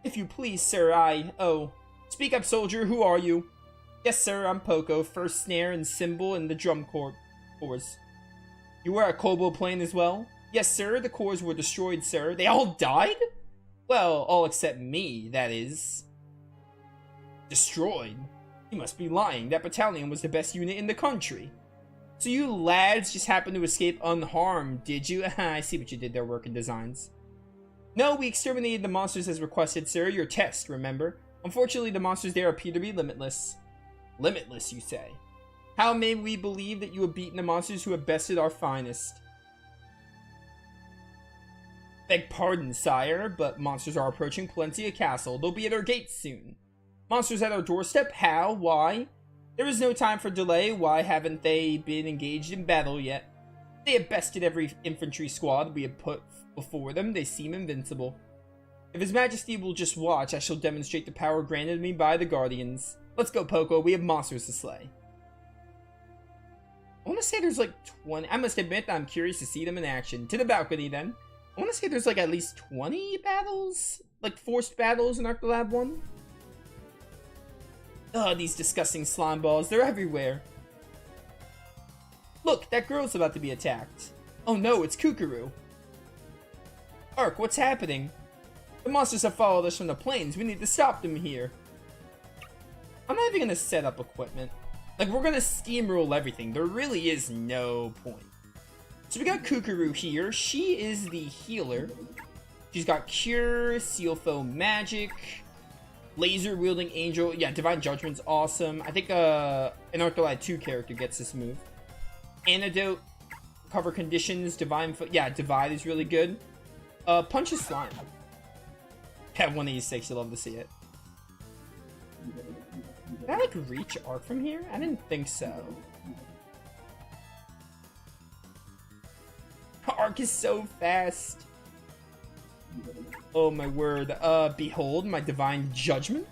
If you please, sir, Oh. Speak up, soldier, who are you? Yes, sir, I'm Poco, first snare and cymbal in the drum corps. You were at Kobo Plain as well? Yes, sir, the corps were destroyed, sir. They all died? Well, all except me, that is. Destroyed? You must be lying. That battalion was the best unit in the country. So you lads just happened to escape unharmed, did you? I see what you did there, working designs. No, we exterminated the monsters as requested, sir. Your test, remember? Unfortunately, the monsters there appear to be limitless. Limitless, you say? How may we believe that you have beaten the monsters who have bested our finest? Beg pardon, sire, but monsters are approaching Palencia Castle. They'll be at our gates soon. Monsters at our doorstep? How? Why? There is no time for delay. Why haven't they been engaged in battle yet? They have bested every infantry squad we have put before them. They seem invincible. If His Majesty will just watch, I shall demonstrate the power granted me by the Guardians. Let's go, Poco. We have monsters to slay. I want to say there's like 20. I must admit that I'm curious to see them in action. To the balcony, then. I want to say there's like at least 20 battles? Like forced battles in Arc the Lab 1? Ugh, these disgusting slime balls. They're everywhere. Look, that girl's about to be attacked. Oh no, it's Kukuru. Ark, what's happening? The monsters have followed us from the plains. We need to stop them here. I'm not even gonna set up equipment. Like, we're gonna steamroll everything. There really is no point. So we got Kukuru here. She is the healer. She's got Cure, Seal Foam Magic, Laser Wielding Angel. Yeah, Divine Judgment's awesome. I think an Arc the Lad 2 character gets this move. Antidote, Cover Conditions, Divine Foot. Yeah, Divide is really good. Punch is Slime. At 186, you'll love to see it. Did I, like, reach Arc from here? I didn't think so. Arc is so fast. Oh my word. Behold my divine judgment?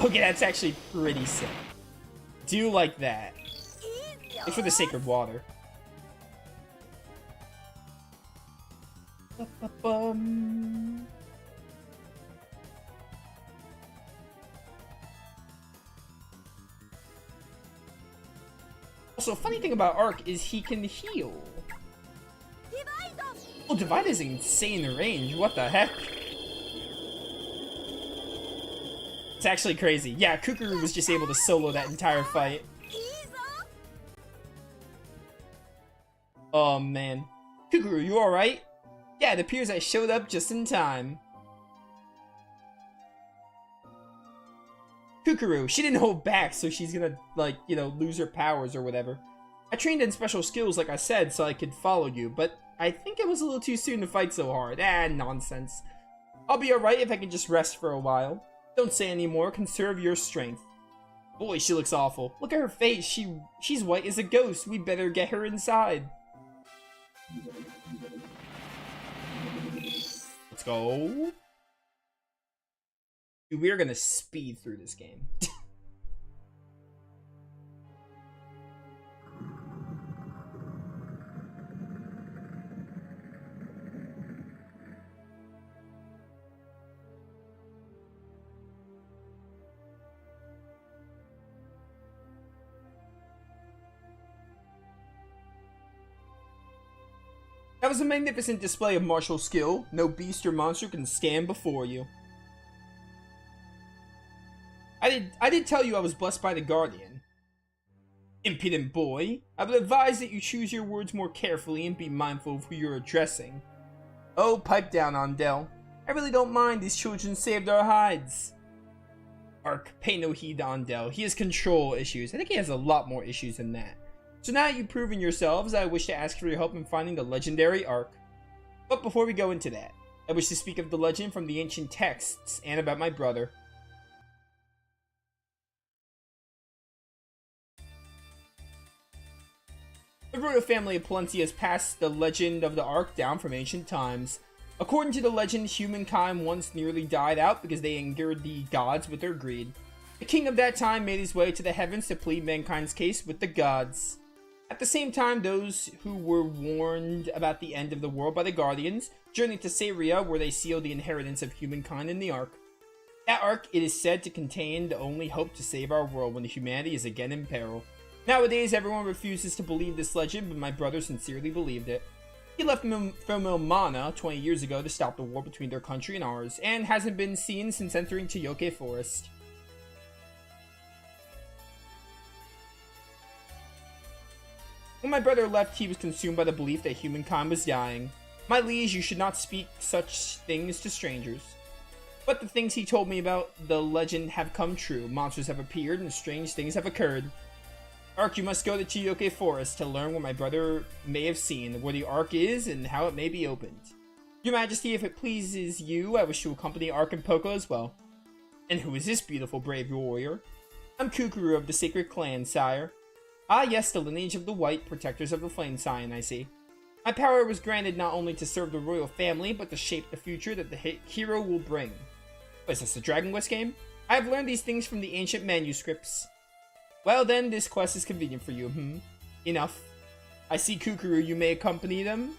Okay, that's actually pretty sick. Do like that. It's for the sacred water. Also, funny thing about Arc is he can heal. Oh, Divide is insane range. What the heck? It's actually crazy. Yeah, Kukuru was just able to solo that entire fight. Oh, man. Kukuru, you alright? Yeah, it appears I showed up just in time. Kukuru, she didn't hold back, so she's gonna, like, you know, lose her powers or whatever. I trained in special skills, like I said, so I could follow you, but I think it was a little too soon to fight so hard. Ah, nonsense. I'll be alright if I can just rest for a while. Don't say any more, conserve your strength. Boy, she looks awful. Look at her face, she's white as a ghost. We better get her inside. Let's go. Dude, we're gonna speed through this game. That was a magnificent display of martial skill. No beast or monster can stand before you. I did tell you I was blessed by the Guardian. Impudent boy. I would advise that you choose your words more carefully and be mindful of who you're addressing. Oh, pipe down, Ondel. I really don't mind. These children saved our hides. Ark, pay no heed to Ondel. He has control issues. I think he has a lot more issues than that. So now that you've proven yourselves, I wish to ask for your help in finding the legendary Ark. But before we go into that, I wish to speak of the legend from the ancient texts and about my brother. The royal family of Palencia has passed the legend of the Ark down from ancient times. According to the legend, humankind once nearly died out because they angered the gods with their greed. The king of that time made his way to the heavens to plead mankind's case with the gods. At the same time, those who were warned about the end of the world by the Guardians journeyed to Saria, where they sealed the inheritance of humankind in the Ark. That Ark, it is said to contain the only hope to save our world when humanity is again in peril. Nowadays, everyone refuses to believe this legend, but my brother sincerely believed it. He left from Milmana 20 years ago to stop the war between their country and ours, and hasn't been seen since entering Teyoke Forest. When my brother left, he was consumed by the belief that humankind was dying. My liege, you should not speak such things to strangers. But the things he told me about the legend have come true. Monsters have appeared and strange things have occurred. Ark, you must go to Teyoke Forest to learn what my brother may have seen, where the Ark is, and how it may be opened. Your Majesty, if it pleases you, I wish to accompany Ark and Poco as well. And who is this beautiful brave warrior? I'm Kukuru of the Sacred Clan, sire. Ah yes, the lineage of the White, protectors of the Flame Scion, I see. My power was granted not only to serve the royal family, but to shape the future that the hero will bring. What, is this a Dragon Quest game? I have learned these things from the ancient manuscripts. Well then, this quest is convenient for you, Enough. I see Kukuru, you may accompany them.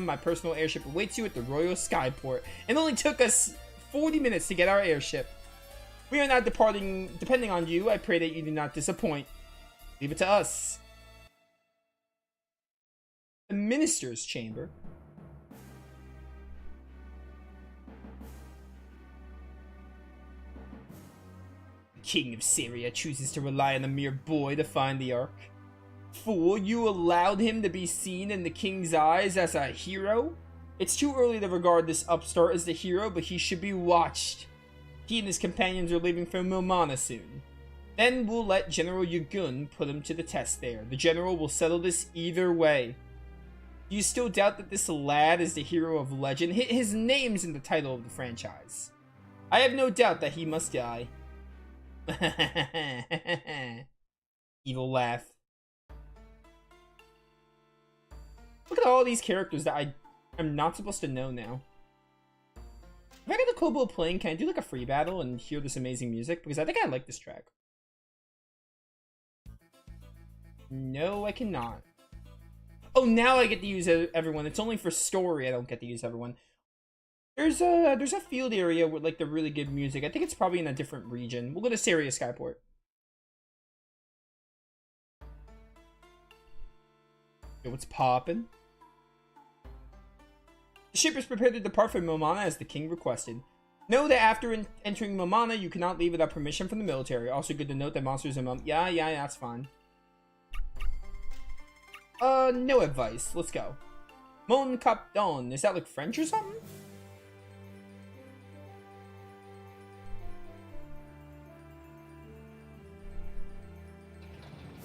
My personal airship awaits you at the Royal Skyport. It only took us 40 minutes to get our airship. We are not departing, depending on you. I pray that you do not disappoint. Leave it to us. The Minister's Chamber. The King of Syria chooses to rely on a mere boy to find the Ark. Fool, you allowed him to be seen in the king's eyes as a hero? It's too early to regard this upstart as the hero, but he should be watched. He and his companions are leaving for Milmana soon. Then we'll let General Yagun put him to the test there. The general will settle this either way. Do you still doubt that this lad is the hero of legend? His name's in the title of the franchise. I have no doubt that he must die. Evil laugh. Look at all these characters that I am not supposed to know now. If I get the Kobo playing, can I do like a free battle and hear this amazing music? Because I think I like this track. No, I cannot. Oh, now I get to use everyone. It's only for story I don't get to use everyone. There's a field area with like the really good music. I think it's probably in a different region. We'll go to Saria Skyport. Yo, what's poppin'? The ship is prepared to depart from Milmana as the king requested. Know that after entering Milmana, you cannot leave without permission from the military. Also good to note that monsters in Yeah, that's fine. No advice. Let's go. Mon Cap Don. Is that like French or something?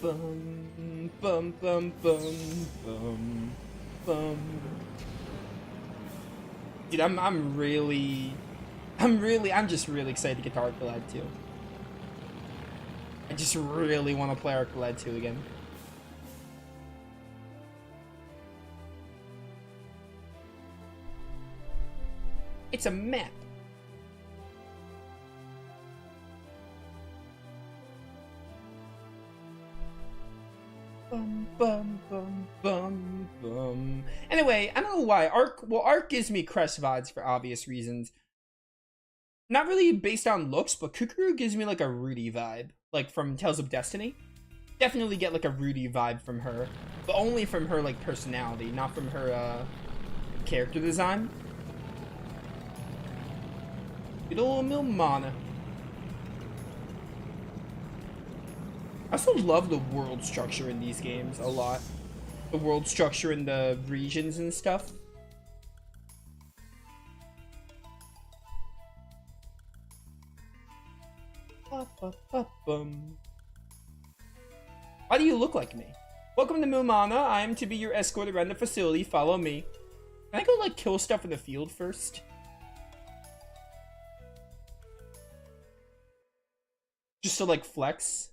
Bum, bum, bum, bum, bum, bum. Dude, I'm just really excited to get to Arc the Lad 2. I just really want to play Arc the Lad 2 again. It's a map. Bum, bum, bum, bum, bum. Anyway, I don't know why. Arc gives me Crest vibes for obvious reasons. Not really based on looks, but Kukuru gives me like a Rudy vibe. Like from Tales of Destiny. Definitely get like a Rudy vibe from her, but only from her like personality, not from her character design. Good old Milmana. I also love the world structure in these games a lot. The world structure in the regions and stuff. Why do you look like me? Welcome to Milmana. I am to be your escort around the facility. Follow me. Can I go like kill stuff in the field first? Just to like flex.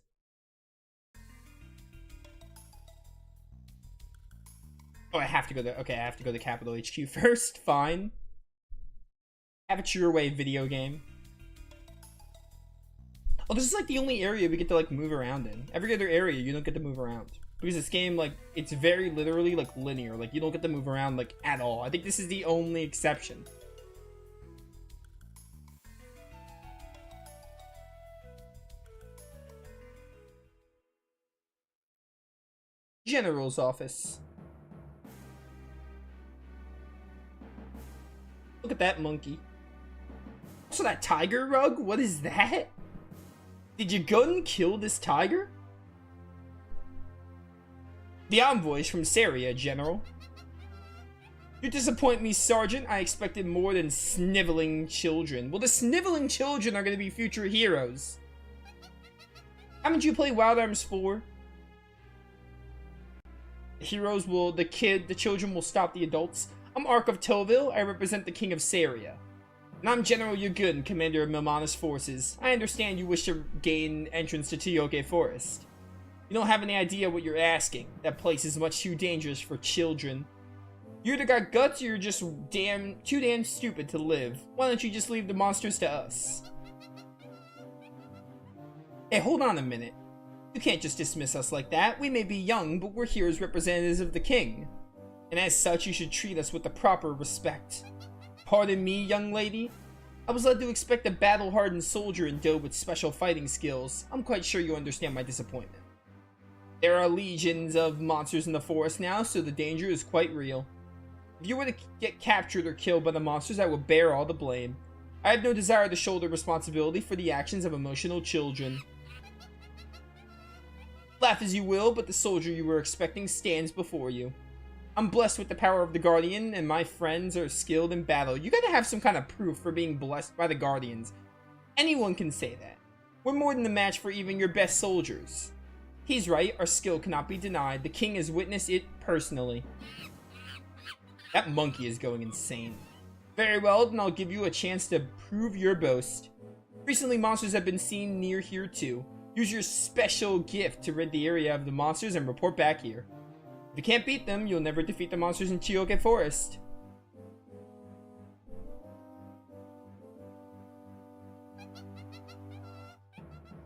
Oh, I have to go to, okay, I have to go to Capital HQ first. Fine. Have it your way, video game. Oh, this is like the only area we get to like move around in. Every other area you don't get to move around. Because this game, like, it's very literally like linear. Like, you don't get to move around like at all. I think this is the only exception. General's office. Look at that monkey. Also, that tiger rug? What is that? Did you go and kill this tiger? The envoys from Saria, General. You disappoint me, Sergeant. I expected more than sniveling children. Well, the sniveling children are going to be future heroes. Haven't you played Wild Arms 4? The heroes will, the children will stop the adults. I'm Ark of Toville. I represent the King of Saria. And I'm General Yugun, commander of Milmana's forces. I understand you wish to gain entrance to Tioke Forest. You don't have any idea what you're asking. That place is much too dangerous for children. You either got guts or you're just too damn stupid to live. Why don't you just leave the monsters to us? Hey, hold on a minute. You can't just dismiss us like that. We may be young, but we're here as representatives of the king. And as such, you should treat us with the proper respect. Pardon me, young lady. I was led to expect a battle-hardened soldier endowed with special fighting skills. I'm quite sure you understand my disappointment. There are legions of monsters in the forest now, so the danger is quite real. If you were to get captured or killed by the monsters, I will bear all the blame. I have no desire to shoulder responsibility for the actions of emotional children. Laugh as you will, but the soldier you were expecting stands before you. I'm blessed with the power of the Guardian, and my friends are skilled in battle. You gotta have some kind of proof for being blessed by the Guardians. Anyone can say that. We're more than a match for even your best soldiers. He's right, our skill cannot be denied. The king has witnessed it personally. That monkey is going insane. Very well, then I'll give you a chance to prove your boast. Recently, monsters have been seen near here too. Use your special gift to rid the area of the monsters and report back here. If you can't beat them, you'll never defeat the monsters in Tioke Forest.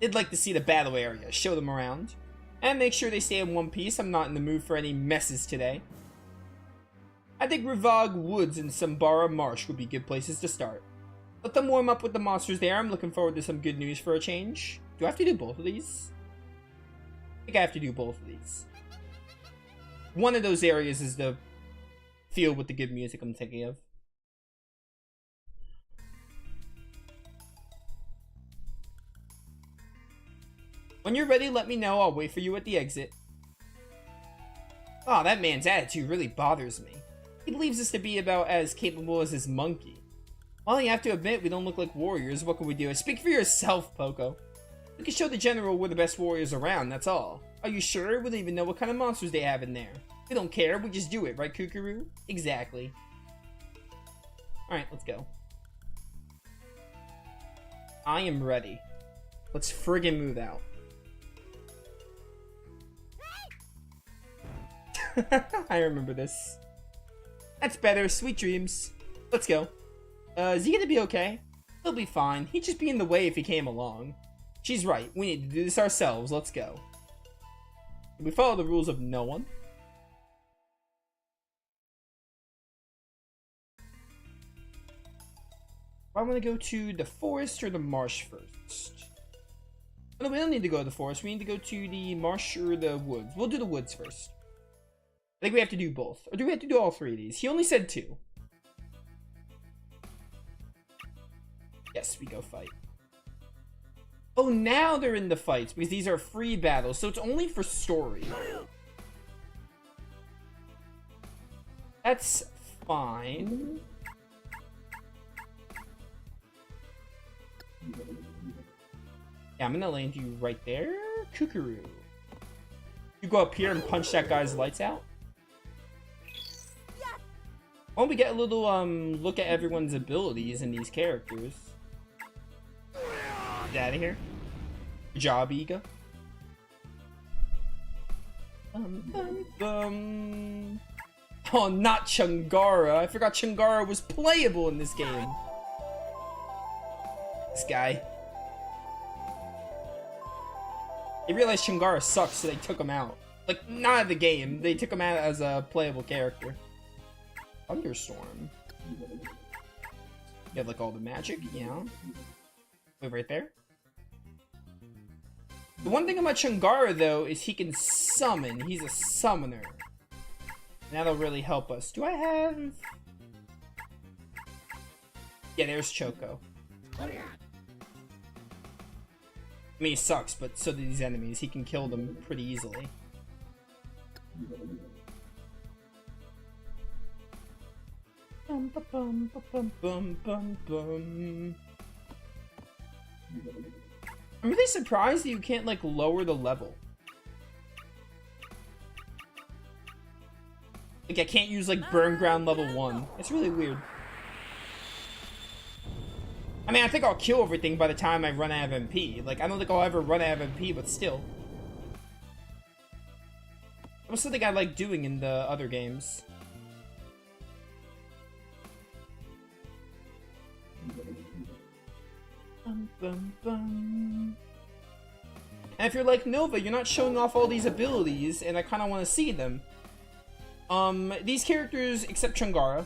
They'd like to see the battle area, show them around. And make sure they stay in one piece. I'm not in the mood for any messes today. I think Rivag Woods and Sambara Marsh would be good places to start. Let them warm up with the monsters there. I'm looking forward to some good news for a change. Do I have to do both of these? I think I have to do both of these. One of those areas is the field with the good music I'm thinking of. When you're ready, let me know. I'll wait for you at the exit. Oh, that man's attitude really bothers me. He believes us to be about as capable as his monkey. Well, you have to admit, we don't look like warriors. What can we do? Speak for yourself, Poco. We can show the general we're the best warriors around, that's all. Are you sure? We don't even know what kind of monsters they have in there. We don't care, we just do it, right, Kukuru? Exactly. Alright, let's go. I am ready. Let's friggin' move out. I remember this. That's better. Sweet dreams. Let's go. Is he gonna be okay? He'll be fine. He'd just be in the way if he came along. She's right. We need to do this ourselves. Let's go. We follow the rules of no one. I'm gonna go to the forest or the marsh first. Oh, no, we don't need to go to the forest. We need to go to the marsh or the woods. We'll do the woods first. I think we have to do both. Or do we have to do all 3 of these? He only said 2. Yes, we go fight. Oh, now they're in the fights because these are free battles, so it's only for story. That's fine. Yeah, I'm gonna land you right there. Kookaroo. You go up here and punch that guy's lights out. Why don't we get a little look at everyone's abilities in these characters? Get out of here. Good job, Iga. Oh, not Chungara. I forgot Chungara was playable in this game. This guy. They realized Chungara sucks, so they took him out. Like, not out of the game. They took him out as a playable character. Thunderstorm. You have, like, all the magic? Yeah. Wait, right there? The one thing about Chungara, though, is he can summon. He's a summoner. That'll really help us. Do I have... Yeah, there's Choco. I mean, he sucks, but so do these enemies. He can kill them pretty easily. Bum, ba, bum, ba, bum, bum, bum, bum. I'm really surprised that you can't, like, lower the level. Like, I can't use, like, Burn Ground level 1. It's really weird. I mean, I think I'll kill everything by the time I run out of MP. Like, I don't think I'll ever run out of MP, but still. That was something I like doing in the other games. Bum, bum, bum. And if you're like, Nova, you're not showing off all these abilities, and I kind of want to see them. These characters, except Chungara,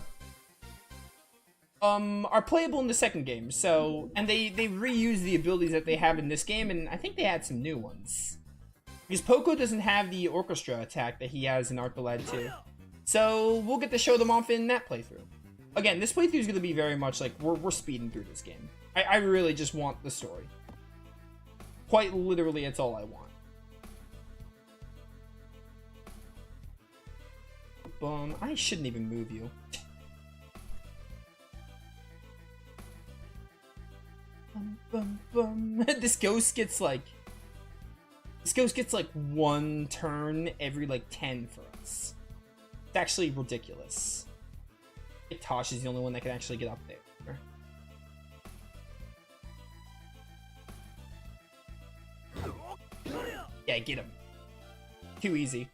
are playable in the second game, so, and they reuse the abilities that they have in this game, and I think they had some new ones. Because Poco doesn't have the orchestra attack that he has in Arc the Lad 2. So, we'll get to show them off in that playthrough. Again, this playthrough is going to be very much like, we're speeding through this game. I really just want the story. Quite literally, it's all I want. I shouldn't even move you. This ghost gets like 1 turn every like 10 for us. It's actually ridiculous. Tosh is the only one that can actually get up there. Yeah, get him. Too easy.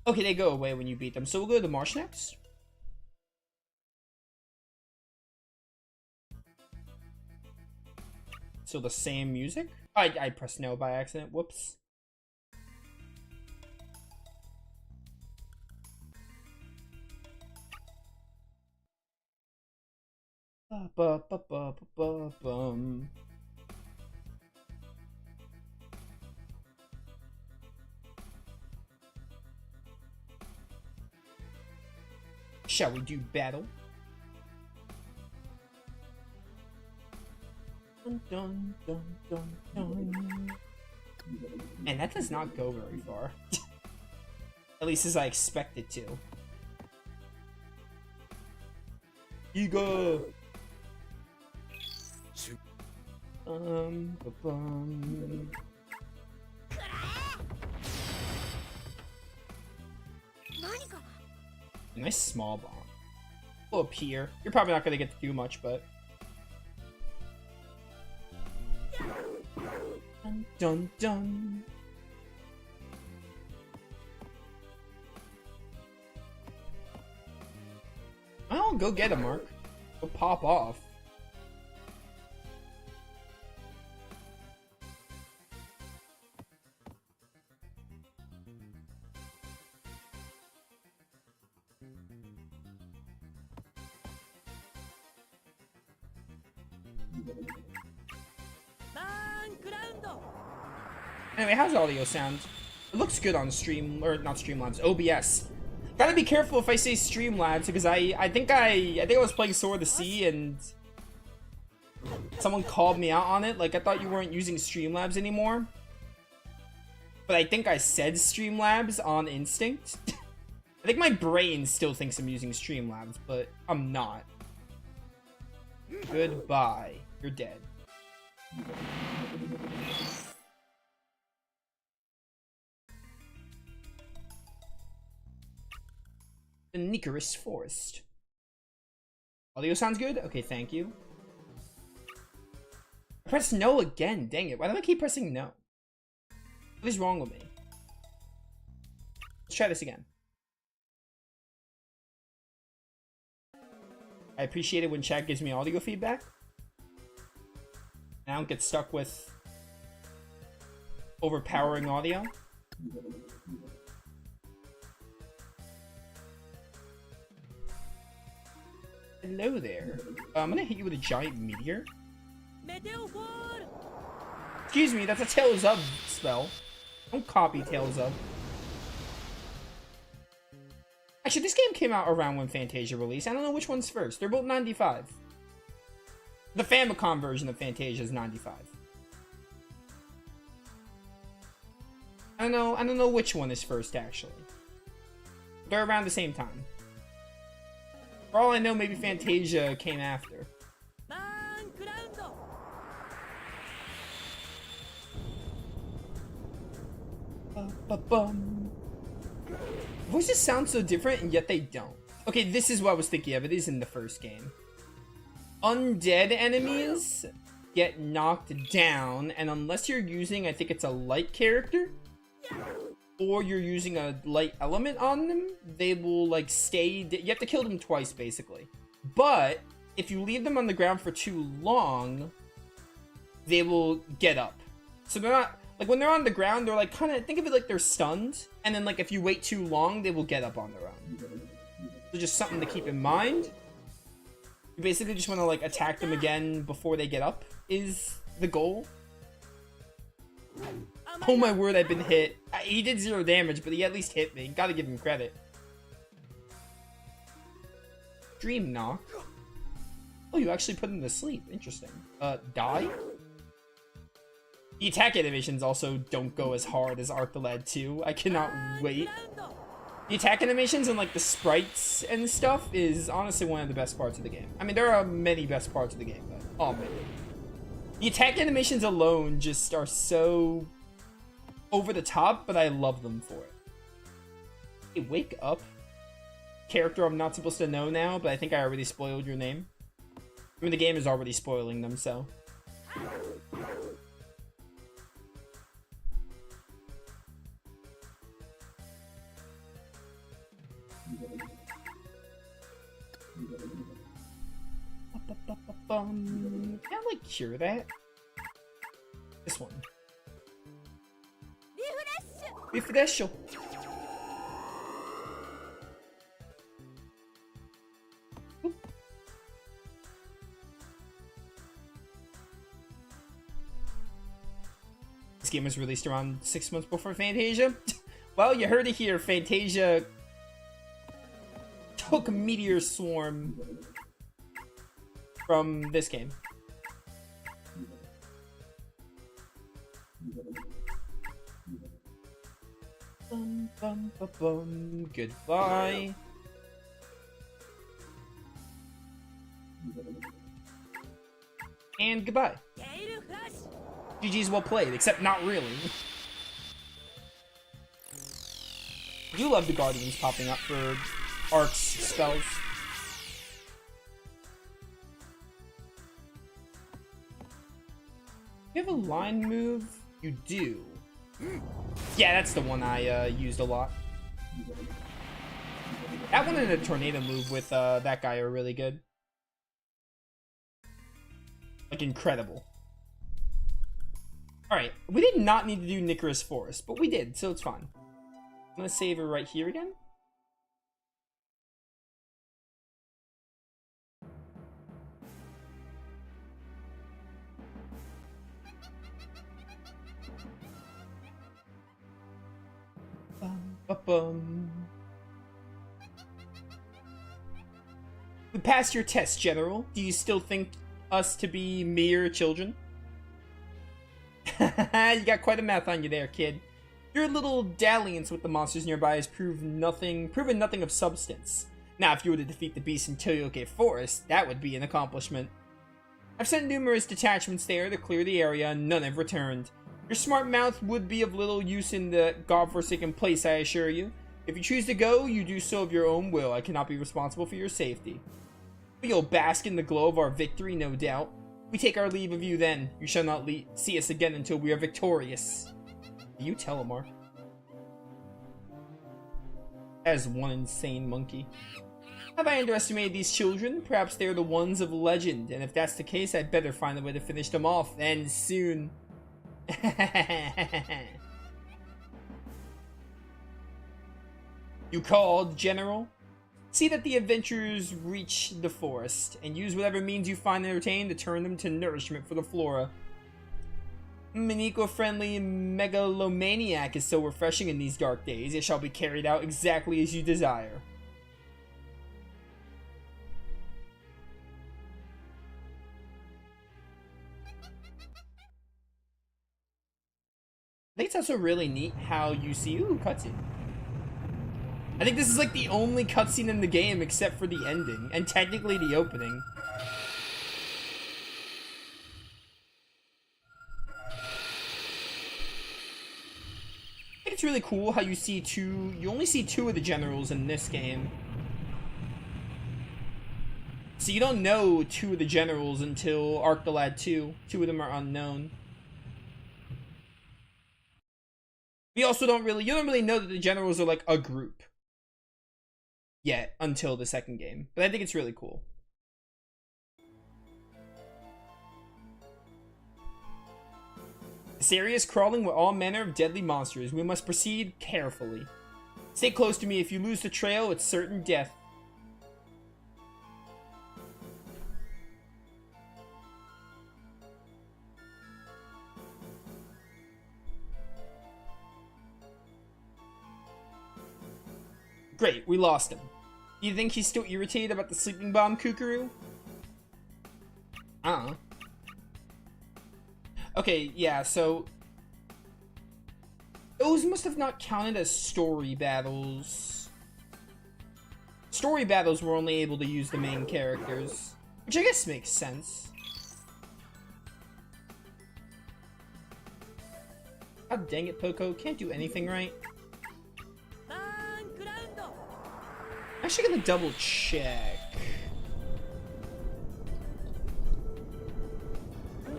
Okay, they go away when you beat them. So we'll go to the marsh next. So the same music? I pressed no by accident. Whoops. Bum. Shall we do battle? Dun, dun, dun, dun, dun. And that does not go very far. At least as I expect it to. Iga! Ba-bum. Nice small bomb. Go up here. You're probably not gonna get to do much, but. Dun dun dun. Well, go get him, Mark. Go pop off. Anyway, how's the audio sound? It looks good on stream, or not Streamlabs, OBS. Gotta be careful if I say Streamlabs, because I think I was playing Sword of the Sea and someone called me out on it. Like, I thought you weren't using Streamlabs anymore. But I think I said Streamlabs on instinct. I think my brain still thinks I'm using Streamlabs, but I'm not. Goodbye. You're dead. The Nicorous Forest. Audio sounds good? Okay, thank you. I pressed no again. Dang it. Why do I keep pressing no? What is wrong with me? Let's try this again. I appreciate it when chat gives me audio feedback. And I don't get stuck with overpowering audio. Hello there. I'm gonna hit you with a giant meteor. Excuse me, that's a Tales of spell. Don't copy Tales of. Actually, this game came out around when Fantasia released. I don't know which one's first. They're both 95. The Famicom version of Fantasia is 95. I don't know which one is first, actually. They're around the same time. For all I know, maybe Fantasia came after. Voices sound so different, and yet they don't. Okay, this is what I was thinking of. It is in the first game. Undead enemies get knocked down, and unless you're using, I think it's a light character, or you're using a light element on them, they will, like, stay... You have to kill them twice, basically. But, if you leave them on the ground for too long, they will get up. So they're not... Like, when they're on the ground, they're, like, kind of... Think of it like they're stunned. And then, like, if you wait too long, they will get up on their own. So just something to keep in mind. You basically just want to, like, attack them again before they get up, is the goal. Oh my word, I've been hit. He did 0 damage, but he at least hit me. Gotta give him credit. Dream knock. Oh, you actually put him to sleep. Interesting. Die? The attack animations also don't go as hard as Arc the Lad 2. I cannot wait. The attack animations and, like, the sprites and stuff is honestly one of the best parts of the game. I mean, there are many best parts of the game, but oh man. The attack animations alone just are so over the top, but I love them for it. Hey, wake up. Character I'm not supposed to know now, but I think I already spoiled your name. I mean, the game is already spoiling them, so. Can I, like, cure that? This one. Refresh. This game was released around 6 months before Fantasia. Well, you heard it here. Fantasia took Meteor Swarm from this game. Bum, bum, bum, bum. Goodbye. And goodbye. GG's well played, except not really. I do love the Guardians popping up for Arc's spells. You have a line move? You do. Yeah, that's the one I used a lot. That one and a tornado move with that guy are really good. Like, incredible. Alright, we did not need to do Nicorous Forest, but we did, so it's fine. I'm gonna save her right here again. Ba-bum. We passed your test, General. Do you still think us to be mere children? You got quite a mouth on you there, kid. Your little dalliance with the monsters nearby has proven nothing of substance. Now, if you were to defeat the beast in Toyoke Forest, that would be an accomplishment. I've sent numerous detachments there to clear the area, and none have returned. Your smart mouth would be of little use in the godforsaken place, I assure you. If you choose to go, you do so of your own will. I cannot be responsible for your safety. But you'll bask in the glow of our victory, no doubt. We take our leave of you then. You shall not see us again until we are victorious. You tell Mark. As one insane monkey. Have I underestimated these children? Perhaps they're the ones of legend, and if that's the case, I'd better find a way to finish them off, and soon. You called, General? See that the adventurers reach the forest, and use whatever means you find entertaining to turn them to nourishment for the flora. An eco-friendly megalomaniac is so refreshing in these dark days. It shall be carried out exactly as you desire. I think it's also really neat how you see... Ooh, cutscene. I think this is like the only cutscene in the game except for the ending, and technically the opening. I think it's really cool how you see you only see two of the generals in this game. So you don't know two of the generals until Arc the Lad 2. Two of them are unknown. You don't really know that the generals are like a group yet until the second game. But I think it's really cool. This area is crawling with all manner of deadly monsters. We must proceed carefully. Stay close to me. If you lose the trail, it's certain death. Great, we lost him. Do you think he's still irritated about the sleeping bomb, Kukuru? Okay, yeah, so... those must have not counted as story battles. Story battles were only able to use the main characters. Which I guess makes sense. God dang it, Poco. Can't do anything right. I'm actually gonna double check. How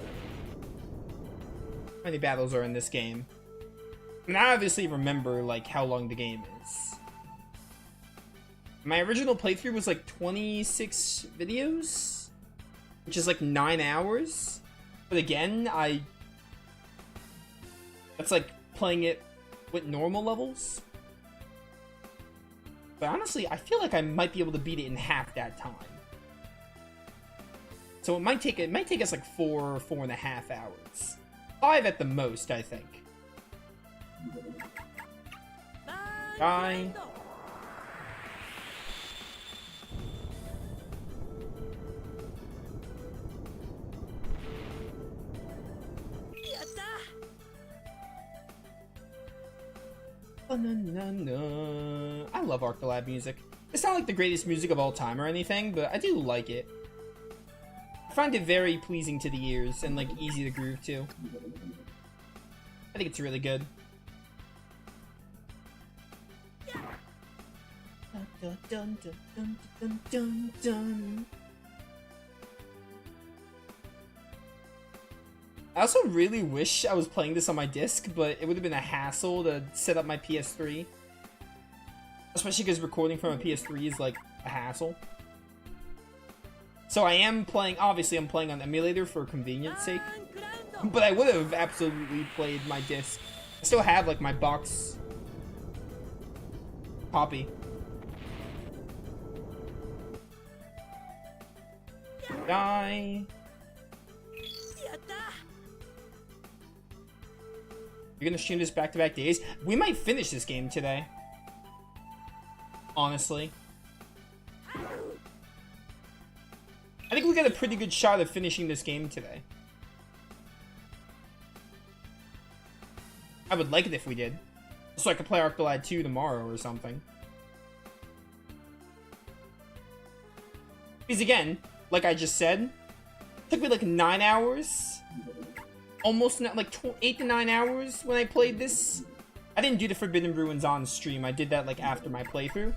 many battles are in this game? I mean, I obviously remember, like, how long the game is. My original playthrough was, like, 26 videos? Which is, like, 9 hours? But again, that's, like, playing it with normal levels. But honestly, I feel like I might be able to beat it in half that time. So it might take us like 4.5 hours. 5 at the most, I think. Die. I love Arc the Lad music. It's not like the greatest music of all time or anything, but I do like it. I find it very pleasing to the ears and like easy to groove to. I think it's really good. Dun, dun, dun, dun, dun, dun, dun. I also really wish I was playing this on my disc, but it would have been a hassle to set up my PS3. Especially because recording from a PS3 is like a hassle. So I am playing, obviously I'm playing on emulator for convenience sake. But I would have absolutely played my disc. I still have like my box copy. Die. You're gonna stream this back-to-back days? We might finish this game today. Honestly. I think we got a pretty good shot of finishing this game today. I would like it if we did. So I could play Arc the Lad 2 tomorrow or something. Because again, like I just said, it took me like 9 hours. Almost not like 8 to 9 hours when I played this. I didn't do the Forbidden Ruins on stream. I did that like after my playthrough.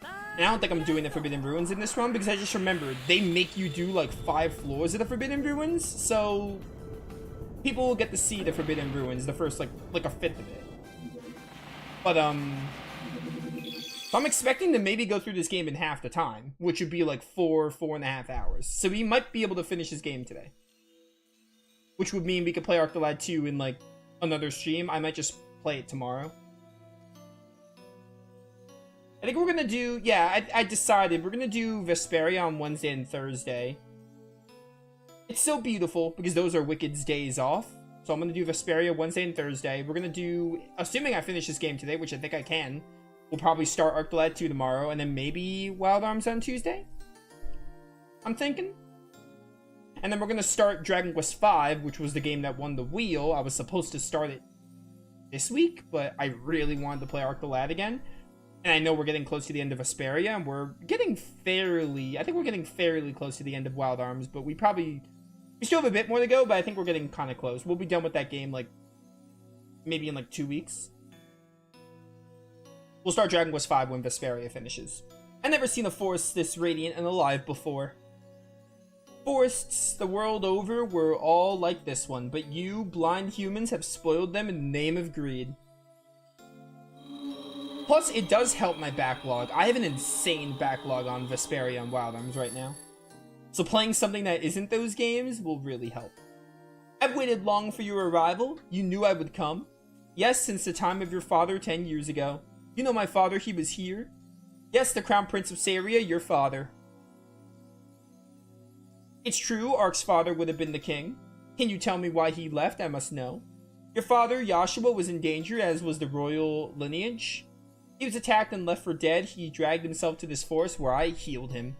And I don't think I'm doing the Forbidden Ruins in this run because I just remembered they make you do like 5 floors of the Forbidden Ruins. So people will get to see the Forbidden Ruins, the first like a fifth of it. But so I'm expecting to maybe go through this game in half the time, which would be like 4.5 hours. So we might be able to finish this game today. Which would mean we could play Arc the Lad 2 in like another stream. I might just play it tomorrow. I think we're gonna do, yeah, I decided we're gonna do Vesperia on Wednesday and Thursday. It's so beautiful because those are Wicked's days off. So I'm gonna do Vesperia Wednesday and Thursday. We're gonna do, assuming I finish this game today, which I think I can, we'll probably start Arc the Lad 2 tomorrow, and then maybe Wild Arms on Tuesday? I'm thinking. And then we're gonna start Dragon Quest V, which was the game that won the wheel. I was supposed to start it this week, but I really wanted to play Arc the Lad again. And I know we're getting close to the end of Vesperia, and we're getting fairly, I think we're getting fairly close to the end of Wild Arms, but we still have a bit more to go, but I think we're getting kind of close. We'll be done with that game, like, maybe in, like, 2 weeks. We'll start Dragon Quest V when Vesperia finishes. I've never seen a forest this radiant and alive before. Forests the world over were all like this one, but you, blind humans, have spoiled them in the name of greed. Plus, it does help my backlog. I have an insane backlog on Vesperia and Wild Arms right now. So playing something that isn't those games will really help. I've waited long for your arrival. You knew I would come. Yes, since the time of your father 10 years ago. You know my father, he was here. Yes, the Crown Prince of Saria, your father. It's true, Ark's father would have been the king. Can you tell me why he left? I must know. Your father, Joshua, was in danger, as was the royal lineage. He was attacked and left for dead. He dragged himself to this forest where I healed him.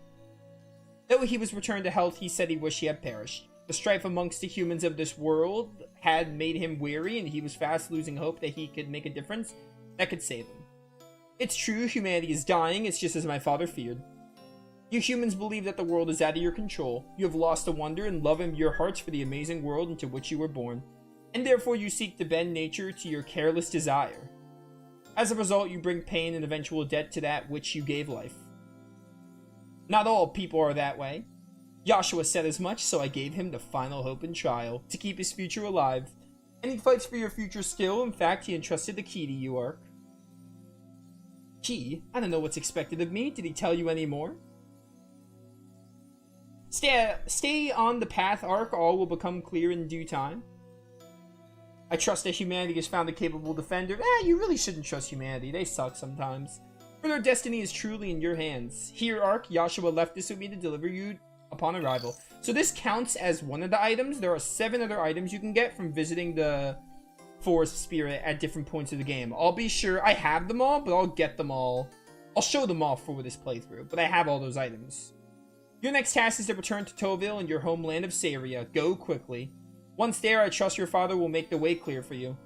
Though he was returned to health, he said he wished he had perished. The strife amongst the humans of this world had made him weary, and he was fast losing hope that he could make a difference that could save him. It's true, humanity is dying. It's just as my father feared. You humans believe that the world is out of your control. You have lost the wonder and love in your hearts for the amazing world into which you were born, and therefore you seek to bend nature to your careless desire. As a result, you bring pain and eventual death to that which you gave life. Not all people are that way. Joshua said as much, so I gave him the final hope and trial, to keep his future alive. And he fights for your future still. In fact, he entrusted the key to you, Ark. Key? I don't know what's expected of me. Did he tell you any more? Stay on the path, Ark. All will become clear in due time. I trust that humanity has found a capable defender. You really shouldn't trust humanity. They suck sometimes. For their destiny is truly in your hands. Here, Ark, Joshua left this with me to deliver you upon arrival. So this counts as one of the items. There are 7 other items you can get from visiting the Forest Spirit at different points of the game. I'll be sure I have them all, but I'll get them all. I'll show them all for this playthrough, but I have all those items. Your next task is to return to Toville and your homeland of Saria. Go quickly. Once there, I trust your father will make the way clear for you.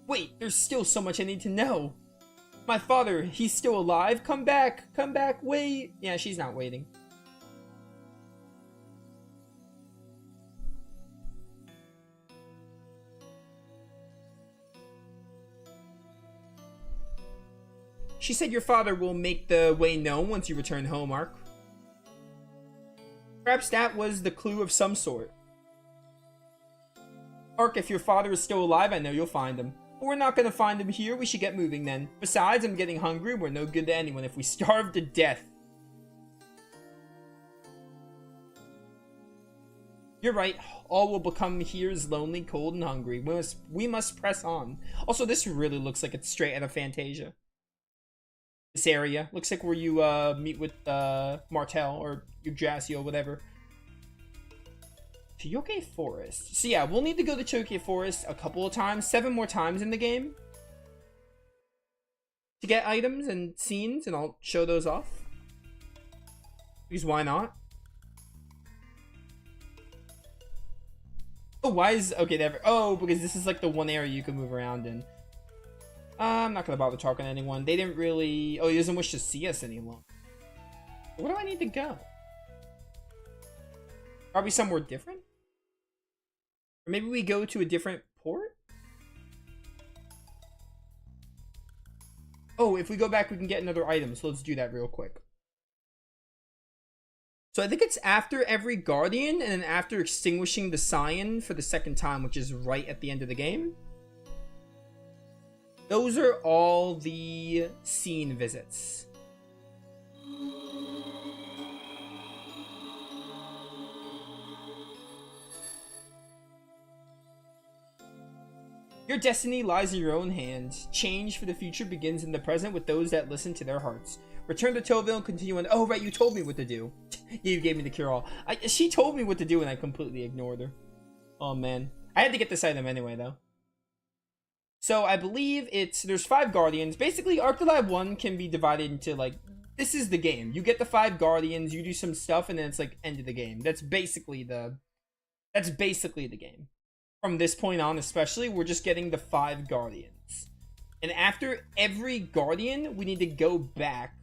Wait, there's still so much I need to know. My father, he's still alive? Come back, wait. Yeah, she's not waiting. She said your father will make the way known once you return home, Ark. Perhaps that was the clue of some sort. Ark, if your father is still alive, I know you'll find him. But we're not gonna find him here. We should get moving then. Besides, I'm getting hungry. We're no good to anyone if we starve to death. You're right. All will become here is lonely, cold, and hungry. We must press on. Also, this really looks like it's straight out of Fantasia. This area looks like where you meet with Martel or Yggdrasil, whatever. Choyoke Forest. So yeah, we'll need to go to Choyoke Forest a couple of times, 7 more times in the game, to get items and scenes, and I'll show those off. Because why not? Oh, why is... Okay, oh, because this is like the one area you can move around in. I'm not gonna bother talking to anyone. They didn't really... Oh, he doesn't wish to see us any longer. Where do I need to go? Probably somewhere different? Or maybe we go to a different port? Oh, if we go back, we can get another item. So let's do that real quick. So I think it's after every Guardian and then after extinguishing the Scion for the second time, which is right at the end of the game. Those are all the scene visits. Your destiny lies in your own hands. Change for the future begins in the present with those that listen to their hearts. Return to Toville and continue on. Oh, right, you told me what to do. You gave me the cure-all. She told me what to do and I completely ignored her. Oh, man. I had to get this item anyway, though. So, I believe there's 5 Guardians. Basically, Arc the Lab 1 can be divided into, like, this is the game. You get the 5 Guardians, you do some stuff, and then it's, like, end of the game. That's basically the game. From this point on, especially, we're just getting the 5 Guardians. And after every Guardian, we need to go back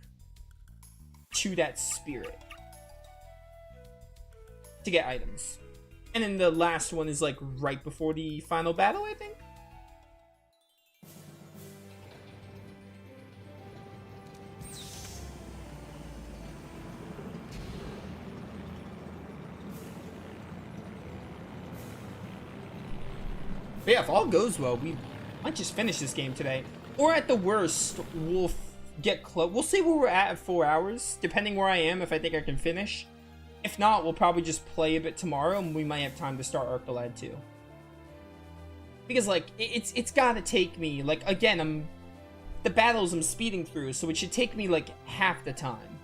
to that spirit to get items. And then the last one is, like, right before the final battle, I think? But yeah, if all goes well, we might just finish this game today. Or at the worst, we'll get close. We'll see where we're at 4 hours, depending where I am, if I think I can finish. If not, we'll probably just play a bit tomorrow, and we might have time to start Arc the Lad 2. Because, like, it's gotta take me, like, again, the battles I'm speeding through, so it should take me, like, half the time.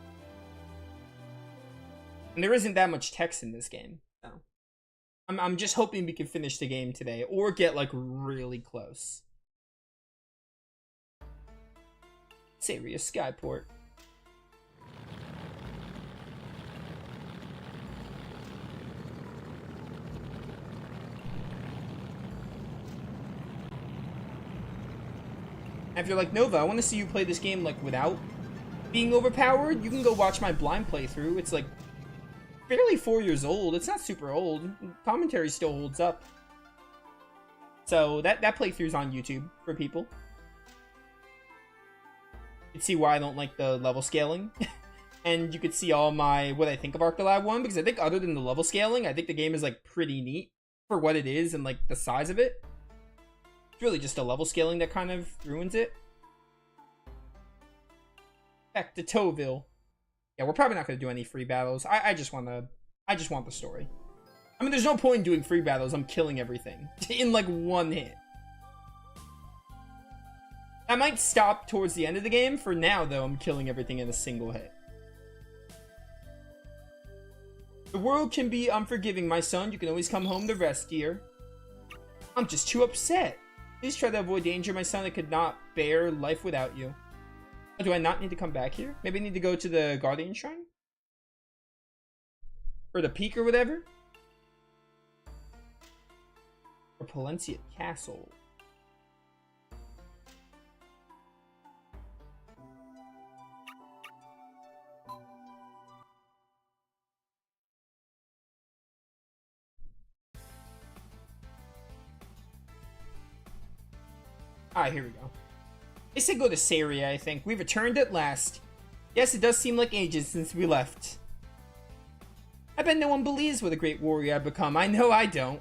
And there isn't that much text in this game. I'm just hoping we can finish the game today, or get, like, really close. Saria Skyport. If you're like, Nova, I want to see you play this game, like, without being overpowered, you can go watch my blind playthrough. It's, like, barely 4 years old. It's not super old. Commentary still holds up. So that playthrough's on YouTube for people. You can see why I don't like the level scaling. And you could see all what I think of Arc the Lab 1, because I think other than the level scaling, I think the game is, like, pretty neat for what it is and, like, the size of it. It's really just the level scaling that kind of ruins it. Back to Toville. Yeah, we're probably not going to do any free battles. I just want the story. I mean, there's no point in doing free battles. I'm killing everything in, like, one hit. I might stop towards the end of the game. For now, though, I'm killing everything in a single hit. The world can be unforgiving, my son. You can always come home to rest, dear. I'm just too upset. Please try to avoid danger, my son. I could not bear life without you. Oh, do I not need to come back here? Maybe I need to go to the Guardian Shrine? Or the Peak or whatever? Or Palencia Castle. Alright, here we go. They said go to Saria, I think. We returned at last. Yes, it does seem like ages since we left. I bet no one believes what a great warrior I've become. I know I don't.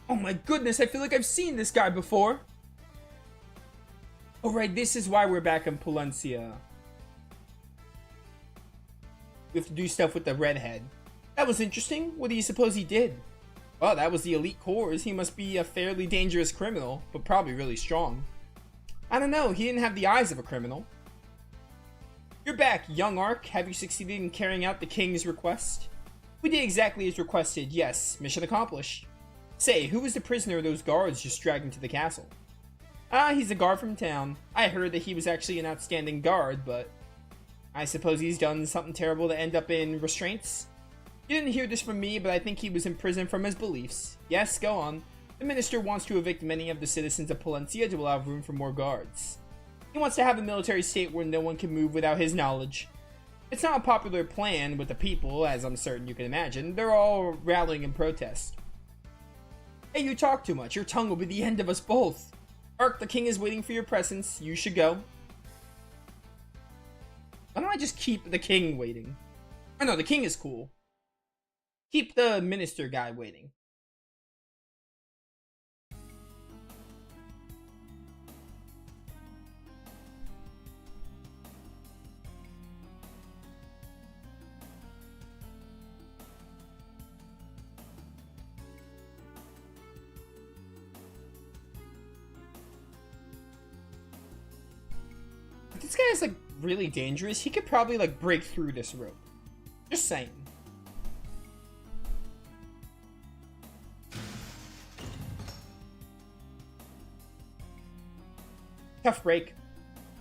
Oh my goodness, I feel like I've seen this guy before. Oh right, this is why we're back in Palencia. We have to do stuff with the redhead. That was interesting. What do you suppose he did? Well, that was the elite corps. He must be a fairly dangerous criminal, but probably really strong. I don't know, he didn't have the eyes of a criminal. You're back, young Ark. Have you succeeded in carrying out the king's request? We did exactly as requested, yes. Mission accomplished. Say, who was the prisoner those guards just dragged into the castle? He's a guard from town. I heard that he was actually an outstanding guard, but I suppose he's done something terrible to end up in restraints? You didn't hear this from me, but I think he was in prison from his beliefs. Yes, go on. The minister wants to evict many of the citizens of Palencia to allow room for more guards. He wants to have a military state where no one can move without his knowledge. It's not a popular plan with the people, as I'm certain you can imagine. They're all rallying in protest. Hey, you talk too much. Your tongue will be the end of us both. Ark, the king is waiting for your presence. You should go. Why don't I just keep the king waiting? Oh no, the king is cool. Keep the minister guy waiting. This guy is like really dangerous. He could probably like break through this rope. Just saying. Tough break.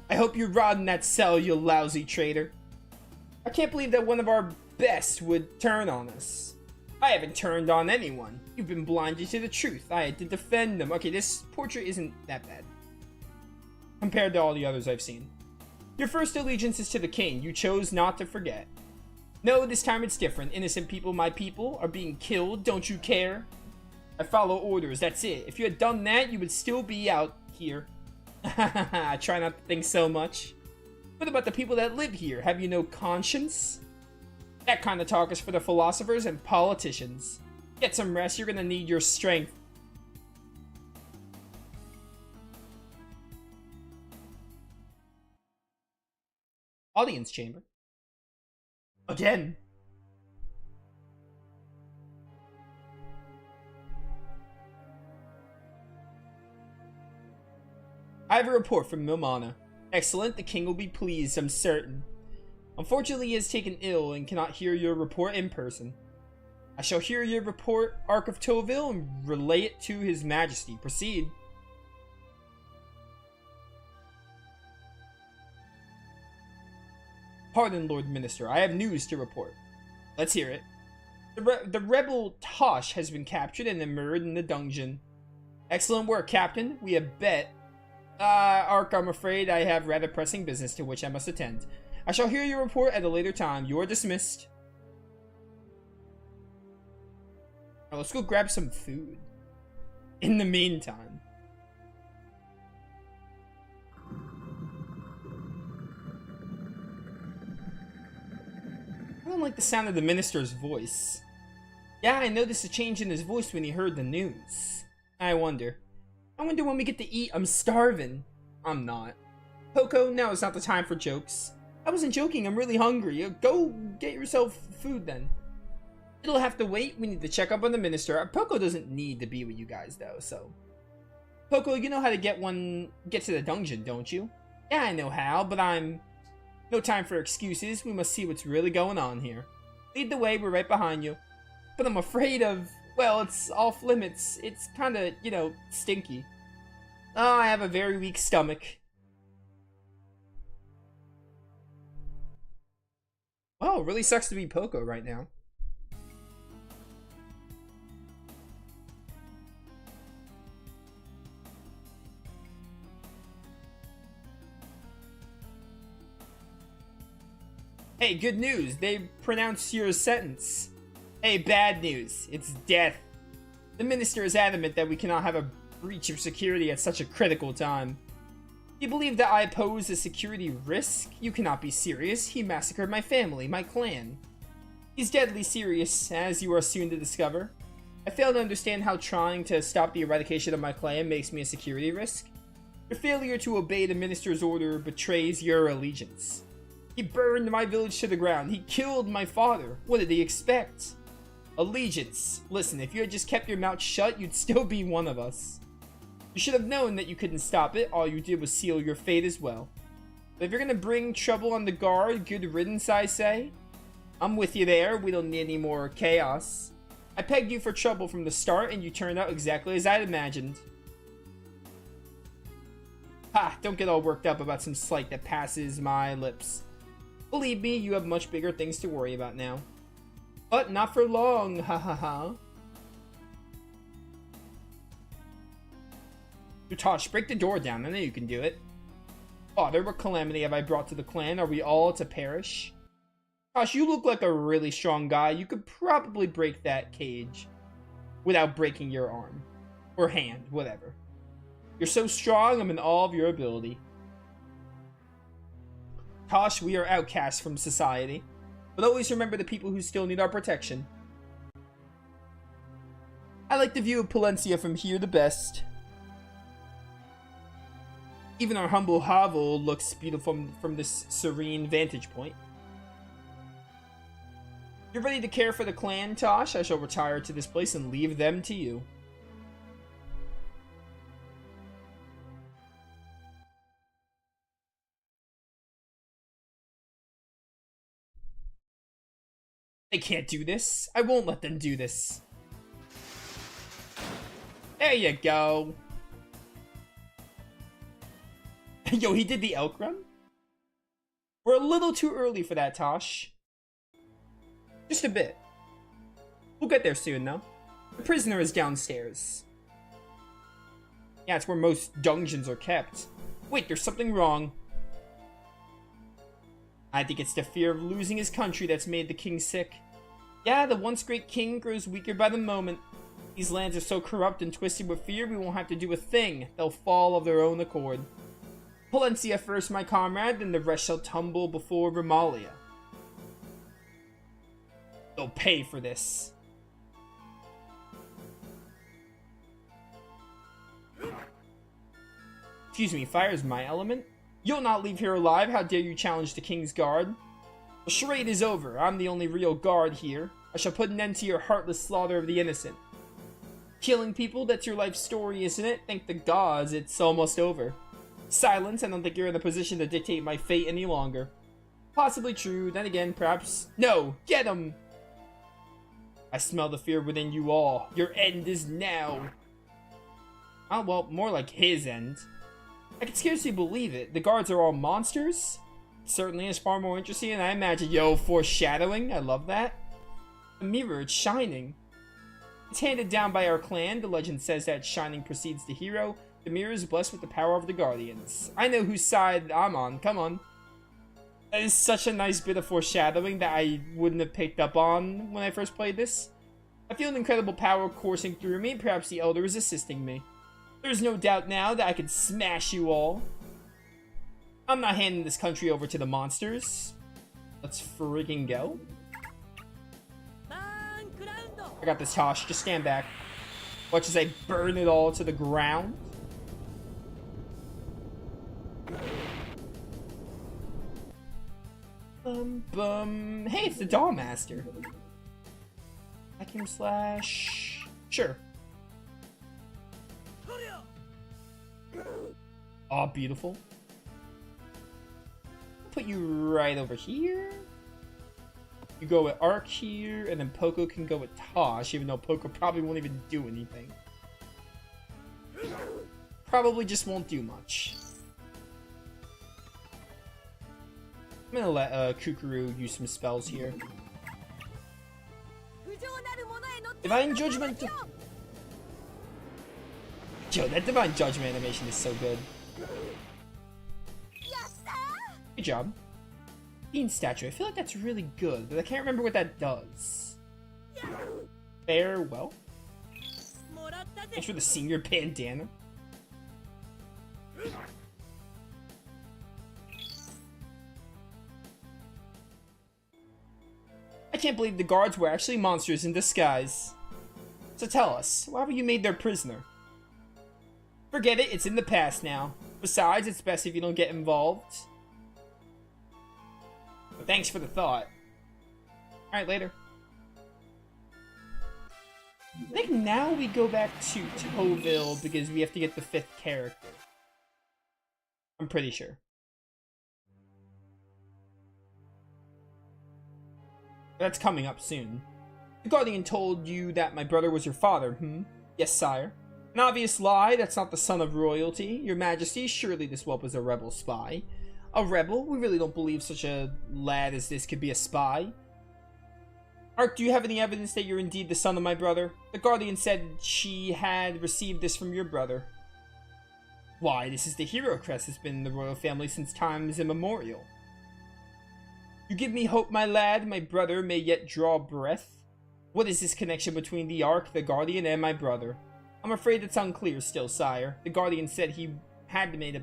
I hope you rot in that cell, you lousy traitor. I can't believe that one of our best would turn on us. I haven't turned on anyone. You've been blinded to the truth. I had to defend them. Okay, this portrait isn't that bad compared to all the others I've seen. Your first allegiance is to the king. You chose not to forget. No, this time it's different. Innocent people, my people, are being killed. Don't you care? I follow orders. That's it. If you had done that, you would still be out here. I try not to think so much. What about the people that live here? Have you no conscience? That kind of talk is for the philosophers and politicians. Get some rest. You're gonna need your strength. Audience chamber. Again. I have a report from Milmana. Excellent, the king will be pleased, I'm certain. Unfortunately, he has taken ill and cannot hear your report in person. I shall hear your report, Ark of Toville, and relay it to his majesty. Proceed. Pardon, Lord Minister, I have news to report. Let's hear it. The rebel Tosh has been captured and immured in the dungeon. Excellent work, Captain. We have bet. Ark, I'm afraid I have rather pressing business to which I must attend. I shall hear your report at a later time. You are dismissed. Now, let's go grab some food. In the meantime. I don't like the sound of the minister's voice. Yeah, I noticed a change in his voice when he heard the news. I wonder when we get to eat. I'm starving. I'm not. Poco, now is not the time for jokes. I wasn't joking, I'm really hungry. Go get yourself food then. It'll have to wait, we need to check up on the minister. Poco doesn't need to be with you guys though, so. Poco, you know how to get to the dungeon, don't you? Yeah, I know how, but no time for excuses. We must see what's really going on here. Lead the way, we're right behind you. But I'm afraid of, well, it's off limits. It's kinda, you know, stinky. Oh, I have a very weak stomach. Well, it really sucks to be Poco right now. Hey, good news. They pronounced your sentence. Hey, bad news. It's death. The minister is adamant that we cannot have a breach of security at such a critical time. You believe that I pose a security risk? You cannot be serious. He massacred my family, my clan. He's deadly serious, as you are soon to discover. I fail to understand how trying to stop the eradication of my clan makes me a security risk. Your failure to obey the minister's order betrays your allegiance. He burned my village to the ground. He killed my father. What did he expect? Allegiance. Listen, if you had just kept your mouth shut, you'd still be one of us. You should have known that you couldn't stop it. All you did was seal your fate as well. But if you're gonna bring trouble on the guard, good riddance, I say. I'm with you there. We don't need any more chaos. I pegged you for trouble from the start, and you turned out exactly as I'd imagined. Ha! Don't get all worked up about some slight that passes my lips. Believe me, you have much bigger things to worry about now. But not for long, ha ha ha. Tosh, break the door down. I know you can do it. Father, what calamity have I brought to the clan? Are we all to perish? Tosh, you look like a really strong guy. You could probably break that cage without breaking your arm. Or hand, whatever. You're so strong, I'm in awe of your ability. Tosh, we are outcasts from society. But always remember the people who still need our protection. I like the view of Palencia from here the best. Even our humble hovel looks beautiful from this serene vantage point. You're ready to care for the clan, Tosh? I shall retire to this place and leave them to you. They can't do this. I won't let them do this. There you go. Yo, he did the elk run? We're a little too early for that, Tosh. Just a bit. We'll get there soon, though. The prisoner is downstairs. Yeah, it's where most dungeons are kept. Wait, there's something wrong. I think it's the fear of losing his country that's made the king sick. Yeah, the once great king grows weaker by the moment. These lands are so corrupt and twisted with fear, we won't have to do a thing. They'll fall of their own accord. Palencia first, my comrade, then the rest shall tumble before Romalia. They'll pay for this. Excuse me, fire's my element? You'll not leave here alive, how dare you challenge the king's guard? The charade is over, I'm the only real guard here. I shall put an end to your heartless slaughter of the innocent. Killing people, that's your life story, isn't it? Thank the gods, it's almost over. Silence, I don't think you're in a position to dictate my fate any longer. Possibly true, then again, perhaps... No! Get him! I smell the fear within you all. Your end is now. Oh, well, more like his end. I can scarcely believe it. The guards are all monsters? It certainly is far more interesting than I imagined. Yo, foreshadowing. I love that. The mirror, it's shining. It's handed down by our clan. The legend says that shining precedes the hero. The mirror is blessed with the power of the guardians. I know whose side I'm on. Come on. That is such a nice bit of foreshadowing that I wouldn't have picked up on when I first played this. I feel an incredible power coursing through me. Perhaps the Elder is assisting me. There's no doubt now that I can smash you all. I'm not handing this country over to the monsters. Let's friggin' go. I got this, Tosh. Just stand back. Watch as I burn it all to the ground. Hey, it's the Doll Master. Vacuum slash... Sure. Oh, beautiful. Put you right over here. You go with Ark here, and then Poco can go with Tosh, even though Poco probably won't even do anything. Probably just won't do much. I'm gonna let Kukuru use some spells here. Divine Judgment! Yo, that Divine Judgment animation is so good. Good job. Bean statue. I feel like that's really good, but I can't remember what that does. Farewell. Thanks for the senior bandana. I can't believe the guards were actually monsters in disguise. So tell us, why were you made their prisoner? Forget it, it's in the past now. Besides, it's best if you don't get involved. But thanks for the thought. Alright, later. I think now we go back to Toville because we have to get the 5th character. I'm pretty sure. That's coming up soon. The Guardian told you that my brother was your father, Yes, sire. An obvious lie, that's not the son of royalty. Your Majesty, surely this whelp is a rebel spy. A rebel? We really don't believe such a lad as this could be a spy. Ark, do you have any evidence that you're indeed the son of my brother? The Guardian said she had received this from your brother. Why, this is the hero crest that's been in the royal family since times immemorial. You give me hope, my lad, my brother may yet draw breath. What is this connection between the Ark, the Guardian, and my brother? I'm afraid it's unclear still, sire. The Guardian said he had made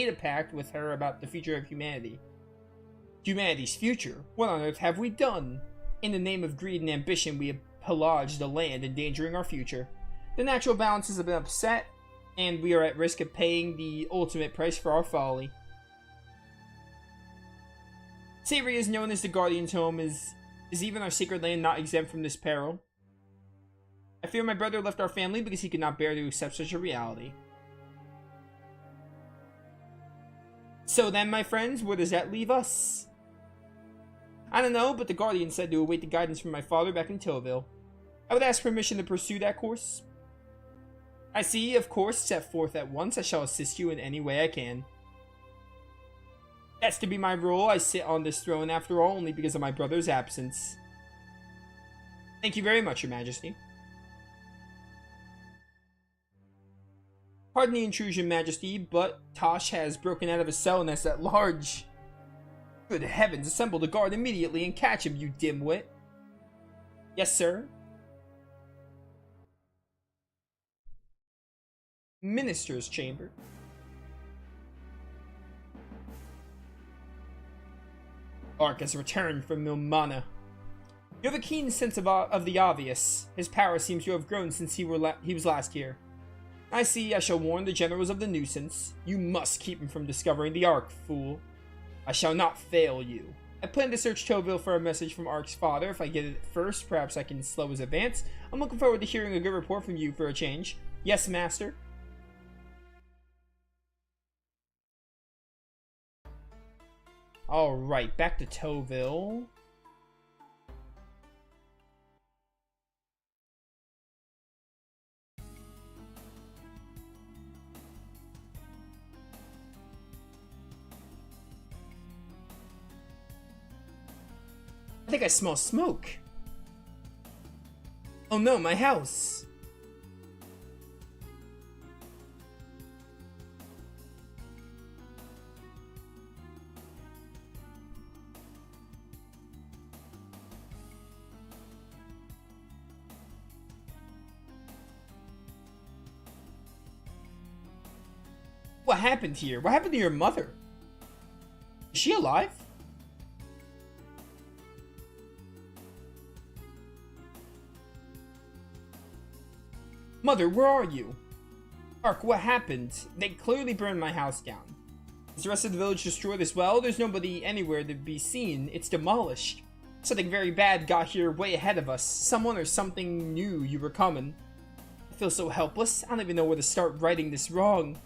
a pact with her about the future of humanity. Humanity's future? What on earth have we done? In the name of greed and ambition, we have pillaged the land, endangering our future. The natural balances have been upset, and we are at risk of paying the ultimate price for our folly. Savory is known as the Guardian's home. Is even our sacred land not exempt from this peril? I fear my brother left our family because he could not bear to accept such a reality. So then, my friends, where does that leave us? I don't know, but the Guardian said to await the guidance from my father back in Toville. I would ask permission to pursue that course. I see, of course, set forth at once. I shall assist you in any way I can. That's to be my role. I sit on this throne, after all, only because of my brother's absence. Thank you very much, Your Majesty. Pardon the intrusion, Majesty, but Tosh has broken out of his cell and is at large. Good heavens, assemble the guard immediately and catch him, you dimwit. Yes, sir. Minister's chamber. Ark has returned from Milmana. You have a keen sense of the obvious. His power seems to have grown since he was last here. I see. I shall warn the generals of the nuisance. You must keep him from discovering the Ark, fool. I shall not fail you. I plan to search Toville for a message from Ark's father. If I get it first, perhaps I can slow his advance. I'm looking forward to hearing a good report from you for a change. Yes, master. Alright, back to Toville. I think I smell smoke. Oh no, my house. What happened here? What happened to your mother? Is she alive? Mother, where are you? Ark, what happened? They clearly burned my house down. Is the rest of the village destroyed as well? There's nobody anywhere to be seen. It's demolished. Something very bad got here way ahead of us. Someone or something knew you were coming. I feel so helpless. I don't even know where to start righting this wrong.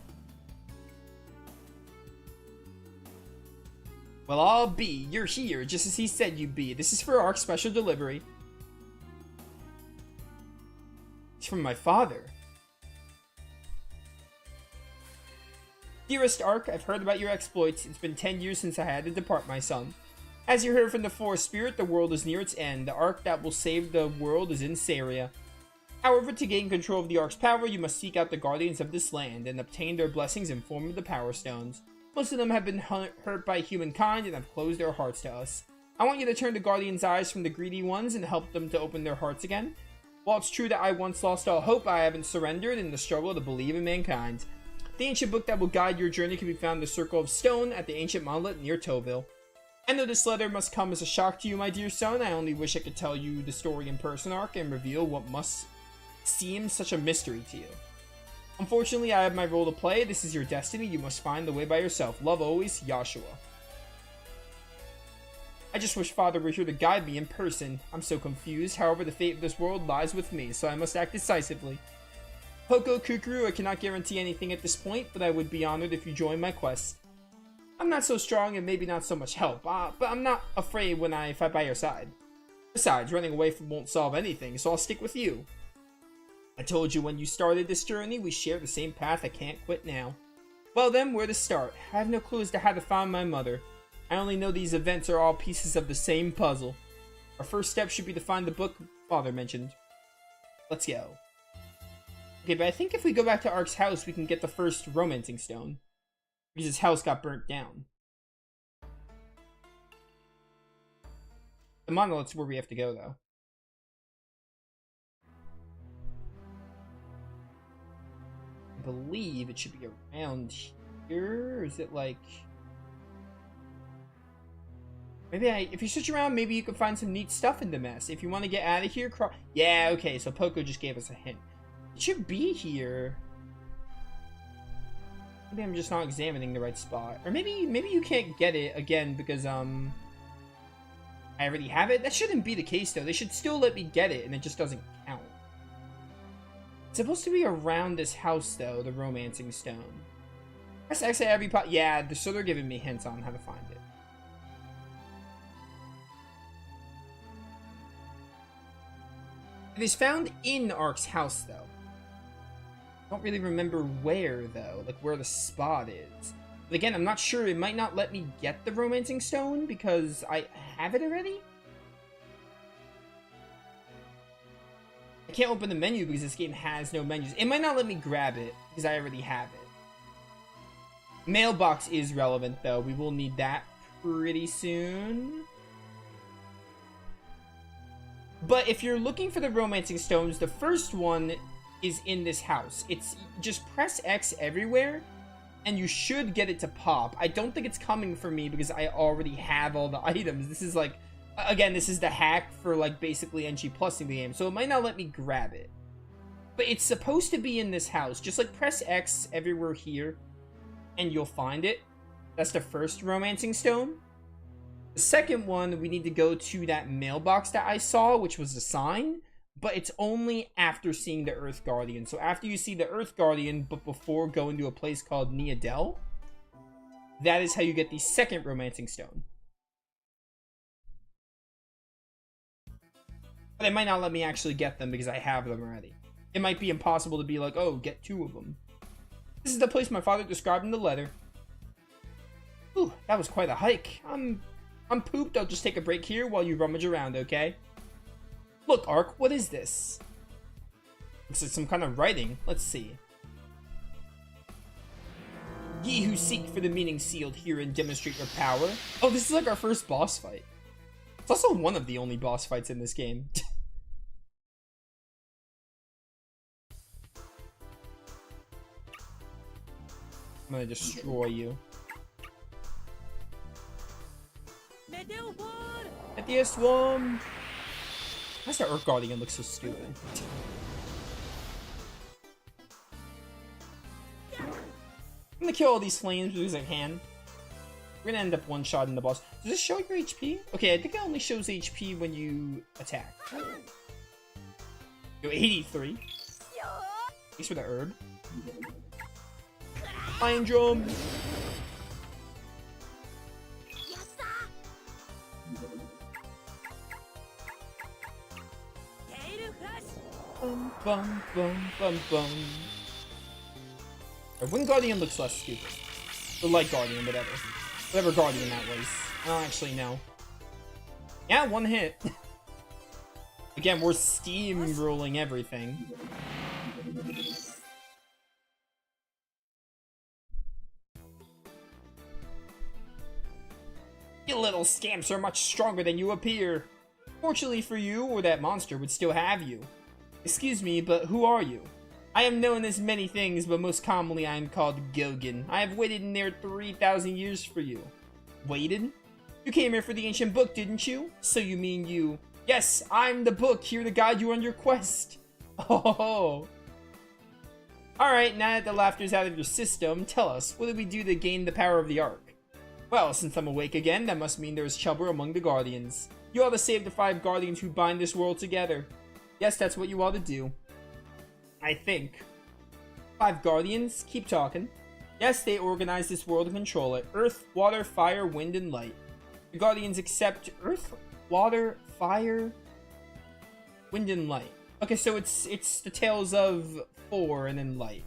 Well, I'll be. You're here, just as he said you'd be. This is for Ark's special delivery. It's from my father. Dearest Ark, I've heard about your exploits. It's been 10 years since I had to depart, my son. As you heard from the Forest Spirit, the world is near its end. The Ark that will save the world is in Saria. However, to gain control of the Ark's power, you must seek out the guardians of this land and obtain their blessings in form of the Power Stones. Most of them have been hurt by humankind and have closed their hearts to us. I want you to turn the guardians' eyes from the greedy ones and help them to open their hearts again. While it's true that I once lost all hope, I haven't surrendered in the struggle to believe in mankind. The ancient book that will guide your journey can be found in the Circle of Stone at the ancient monolith near Toville. I know this letter must come as a shock to you, my dear son. I only wish I could tell you the story in person, Ark, and reveal what must seem such a mystery to you. Unfortunately, I have my role to play. This is your destiny. You must find the way by yourself. Love always, Joshua. I just wish Father were here to guide me in person. I'm so confused. However, the fate of this world lies with me, so I must act decisively. Poco Kukuru, I cannot guarantee anything at this point, but I would be honored if you join my quest. I'm not so strong and maybe not so much help, but I'm not afraid when I fight by your side. Besides, running away won't solve anything, so I'll stick with you. I told you when you started this journey, we share the same path. I can't quit now. Well then, where to start? I have no clue as to how to find my mother. I only know these events are all pieces of the same puzzle. Our first step should be to find the book Father mentioned. Let's go. Okay, but I think if we go back to Ark's house, we can get the first romancing stone. Because his house got burnt down. The monolith's where we have to go, though. I believe it should be around here. Or is it like... Maybe if you switch around, maybe you can find some neat stuff in the mess. If you want to get out of here, yeah, okay, so Poco just gave us a hint. It should be here. Maybe I'm just not examining the right spot. Or maybe you can't get it again because, I already have it? That shouldn't be the case, though. They should still let me get it, and it just doesn't count. It's supposed to be around this house, though, the romancing stone. Press X at every pot. Yeah, so they're giving me hints on how to find it. It is found in Ark's house, though. I don't really remember where, though. Like, where the spot is. But again, I'm not sure. It might not let me get the romancing stone because I have it already? I can't open the menu because this game has no menus. It might not let me grab it because I already have it. Mailbox is relevant, though. We will need that pretty soon. But if you're looking for the romancing stones, the first one is in this house. It's just press X everywhere, and you should get it to pop. I don't think it's coming for me because I already have all the items. This is like, again, this is the hack for like basically NG plusing the game, so it might not let me grab it. But it's supposed to be in this house. Just like press X everywhere here, and you'll find it. That's the first romancing stone. The second one, we need to go to that mailbox that I saw, which was a sign, but it's only after seeing the Earth Guardian. So after you see the Earth Guardian, but before going to a place called Niadel, that is how you get the second romancing stone. But it might not let me actually get them because I have them already. It might be impossible to be like, oh, get 2 of them. This is the place my father described in the letter. Ooh, that was quite a hike. I'm pooped. I'll just take a break here while you rummage around, okay? Look, Ark, what is this? Looks like some kind of writing. Let's see. Ye who seek for the meaning sealed here and demonstrate your power. Oh, this is like our first boss fight. It's also one of the only boss fights in this game. I'm gonna destroy you. Meteor Swarm! Why does the Earth Guardian look so stupid? I'm gonna kill all these flames because I can. We're gonna end up one-shotting the boss. Does this show your HP? Okay, I think it only shows HP when you attack. Yo, 83. Thanks for the herb. Iron Drum! Bum, bum, bum, bum, bum. Our Wind Guardian looks less stupid. The Light Guardian, whatever. Whatever Guardian that was. I don't actually know. Yeah, 1 hit. Again, we're steamrolling everything. You little scamps are much stronger than you appear. Fortunately for you, or that monster would still have you. Excuse me, but who are you? I am known as many things, but most commonly I am called Gilgan. I have waited in there 3,000 years for you. Waited? You came here for the ancient book, didn't you? So you mean you... Yes, I'm the book, here to guide you on your quest. Oh. Alright, now that the laughter's out of your system, tell us, what did we do to gain the power of the Ark? Well, since I'm awake again, that must mean there is trouble among the Guardians. You ought to save the 5 Guardians who bind this world together. Yes, that's what you ought to do. I think. 5 Guardians? Keep talking. Yes, they organize this world and control it. Earth, water, fire, wind, and light. The Guardians accept Earth, water, fire, wind, and light. Okay, so it's the tales of 4 and then light.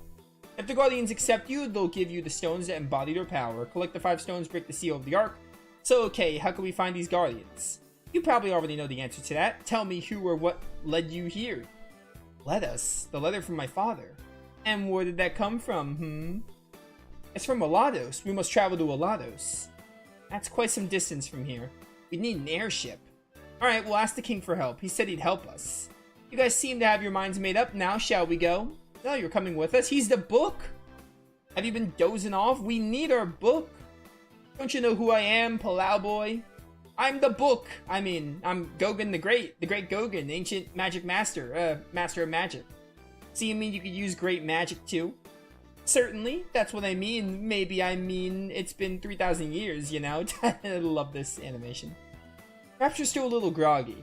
If the Guardians accept you, they'll give you the stones that embody their power. Collect the 5 stones, break the seal of the Ark. So, okay, how can we find these Guardians? You probably already know the answer to that. Tell me who or what led you here. Led us? The letter from my father. And where did that come from, It's from Alados. We must travel to Alados. That's quite some distance from here. We need an airship. Alright, we'll ask the king for help. He said he'd help us. You guys seem to have your minds made up. Now, shall we go? No, you're coming with us. He's the book. Have you been dozing off? We need our book. Don't you know who I am, Palau boy? I'm the book. I mean, I'm Gogan the Great Gogan, ancient magic master, master of magic. So you mean you could use great magic too? Certainly, that's what I mean. Maybe I mean it's been 3,000 years, you know? I love this animation. Perhaps you're still a little groggy.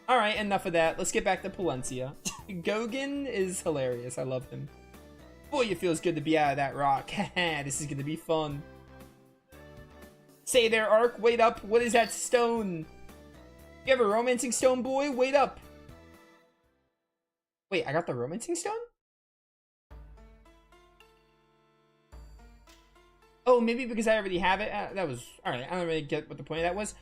Alright, enough of that. Let's get back to Palencia. Gogan is hilarious. I love him. Boy, it feels good to be out of that rock. This is gonna be fun. Say there, Ark. Wait up. What is that stone? You have a romancing stone, boy? Wait up. Wait, I got the romancing stone? Oh, maybe because I already have it? That was... Alright, I don't really get what the point of that was.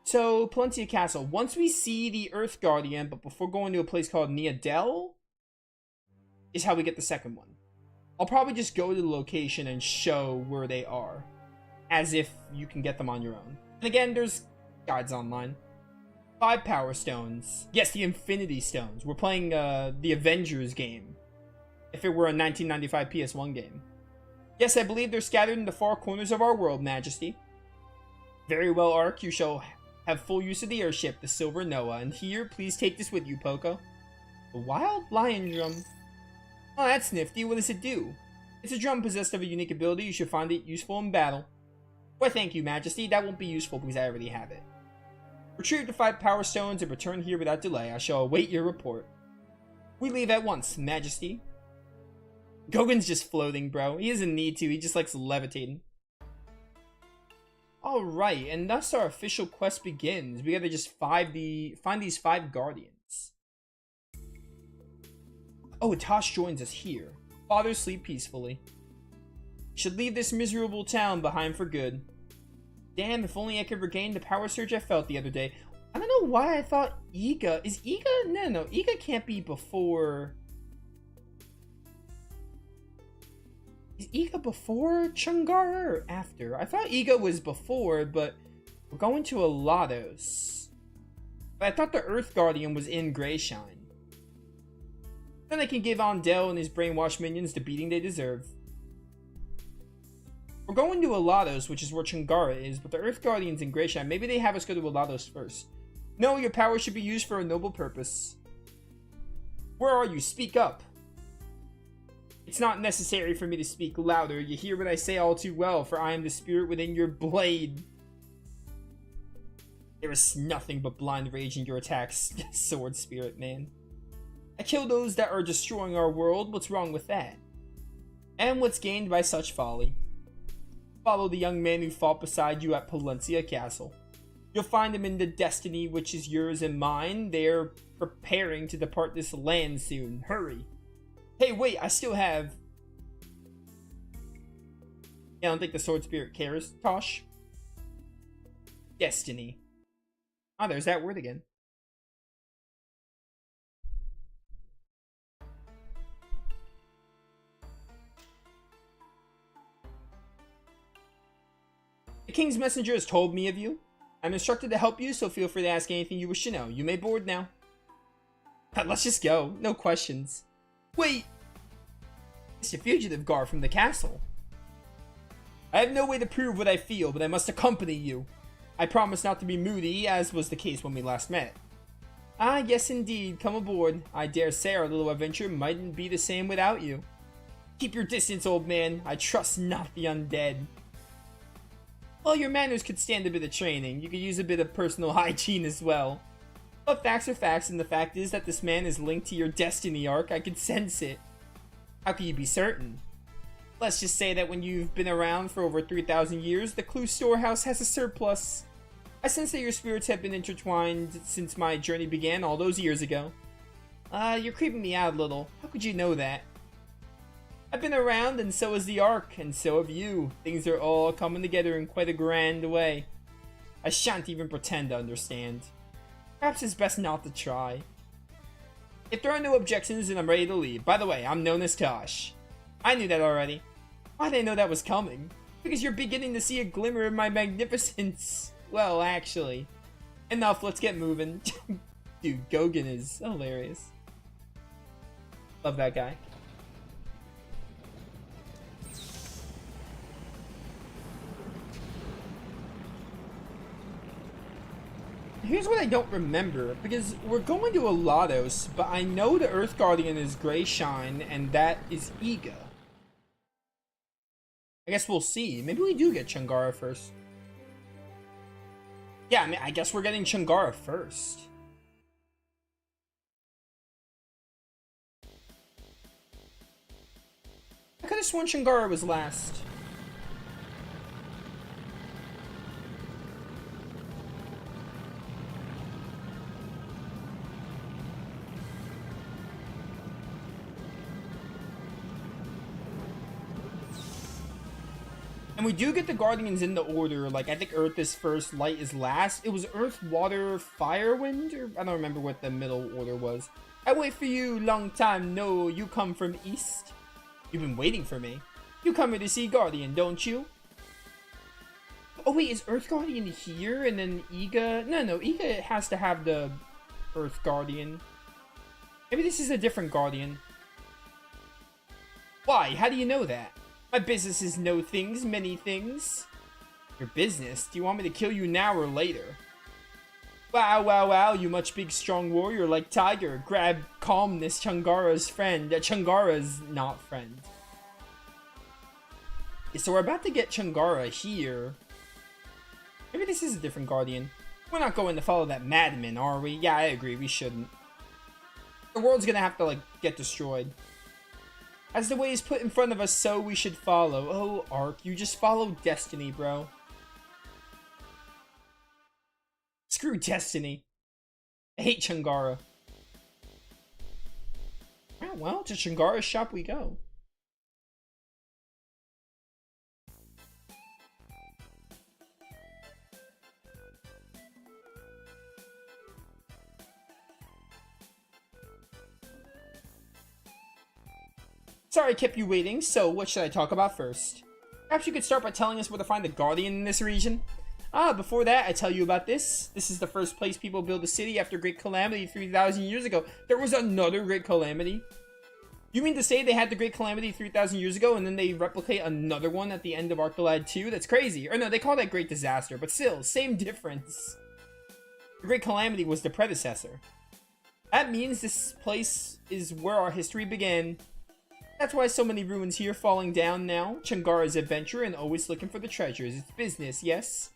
So, Palencia Castle. Once we see the Earth Guardian, but before going to a place called Neadel, is how we get the second one. I'll probably just go to the location and show where they are, as if you can get them on your own. And again, there's guides online. 5 Power Stones. Yes, the Infinity Stones. We're playing the Avengers game. If it were a 1995 PS1 game. Yes, I believe they're scattered in the far corners of our world, Majesty. Very well, Ark. You shall have full use of the airship, the Silver Noah. And here, please take this with you, Poco. The Wild Lion Drum. Oh, that's nifty. What does it do? It's a drum possessed of a unique ability. You should find it useful in battle. Why, thank you, Majesty. That won't be useful because I already have it. Retrieve the 5 Power Stones and return here without delay. I shall await your report. We leave at once, Majesty. Gogan's just floating, bro. He doesn't need to. He just likes levitating. Alright, and thus our official quest begins. We gotta just find these 5 Guardians. Oh, Tosh joins us here. Father, sleep peacefully. Should leave this miserable town behind for good. Damn, if only I could regain the power surge I felt the other day. I don't know why I thought Iga... Is Iga... No. Iga can't be before... Is Iga before Chungara or after? I thought Iga was before, but we're going to Alados. But I thought the Earth Guardian was in Greyshine. Then I can give Ondel and his brainwashed minions the beating they deserve. We're going to Alados, which is where Chungara is, but the Earth Guardian's in Greyshine. Maybe they have us go to Alados first. No, your power should be used for a noble purpose. Where are you? Speak up. It's not necessary for me to speak louder. You hear what I say all too well, for I am the spirit within your blade. There is nothing but blind rage in your attacks, sword spirit man. I kill those that are destroying our world. What's wrong with that? And what's gained by such folly? Follow the young man who fought beside you at Palencia Castle. You'll find him in the destiny which is yours and mine. They are preparing to depart this land soon. Hurry. Hey, wait, I still have... Yeah, I don't think the sword spirit cares, Tosh. Destiny. Ah, there's that word again. The king's messenger has told me of you. I'm instructed to help you, so feel free to ask anything you wish to know. You may board now. Let's just go. No questions. Wait! It's a fugitive guard from the castle. I have no way to prove what I feel, but I must accompany you. I promise not to be moody, as was the case when we last met. Ah, yes indeed. Come aboard. I dare say our little adventure mightn't be the same without you. Keep your distance, old man. I trust not the undead. Well, your manners could stand a bit of training. You could use a bit of personal hygiene as well. But facts are facts, and the fact is that this man is linked to your destiny arc. I can sense it. How can you be certain? Let's just say that when you've been around for over 3,000 years, the clue storehouse has a surplus. I sense that your spirits have been intertwined since my journey began all those years ago. You're creeping me out a little. How could you know that? I've been around, and so has the Ark, and so have you. Things are all coming together in quite a grand way. I shan't even pretend to understand. Perhaps it's best not to try. If there are no objections, then I'm ready to leave. By the way, I'm known as Tosh. I knew that already. Why did I know that was coming? Because you're beginning to see a glimmer of my magnificence. Well, actually. Enough, let's get moving. Dude, Gogan is hilarious. Love that guy. Here's what I don't remember, because we're going to Alados, but I know the Earth Guardian is Grey Shine, and that is Iga. I guess we'll see. Maybe we do get Chungara first. Yeah, I mean, I guess we're getting Chungara first. I could have sworn Chungara was last. And we do get the Guardians in the order, like, I think Earth is first, Light is last. It was Earth, Water, Fire, Wind, or I don't remember what the middle order was. I wait for you, long time, no, you come from East. You've been waiting for me. You come here to see Guardian, don't you? Oh wait, is Earth Guardian here, and then Iga? No, Iga has to have the Earth Guardian. Maybe this is a different Guardian. Why? How do you know that? My business is know things, many things. Your business? Do you want me to kill you now or later? Wow, wow, wow, you much big strong warrior like Tiger. Grab calmness, Chungara's friend. Chungara's not friend. So we're about to get Chungara here. Maybe this is a different Guardian. We're not going to follow that madman, are we? Yeah, I agree, we shouldn't. The world's gonna have to, like, get destroyed. As the way is put in front of us, so we should follow. Oh, Ark, you just follow destiny, bro. Screw destiny. I hate Chungara. Oh, well, to Chungara's shop we go. Sorry I kept you waiting, so what should I talk about first? Perhaps you could start by telling us where to find the Guardian in this region? Before that, I tell you about this. This is the first place people build a city after Great Calamity 3,000 years ago. There was another Great Calamity? You mean to say they had the Great Calamity 3,000 years ago and then they replicate another one at the end of Arc the Lad 2? That's crazy. Or no, they call that Great Disaster, but still, same difference. The Great Calamity was the predecessor. That means this place is where our history began. That's why so many ruins here falling down now. Chungara's adventure and always looking for the treasures. It's business, yes?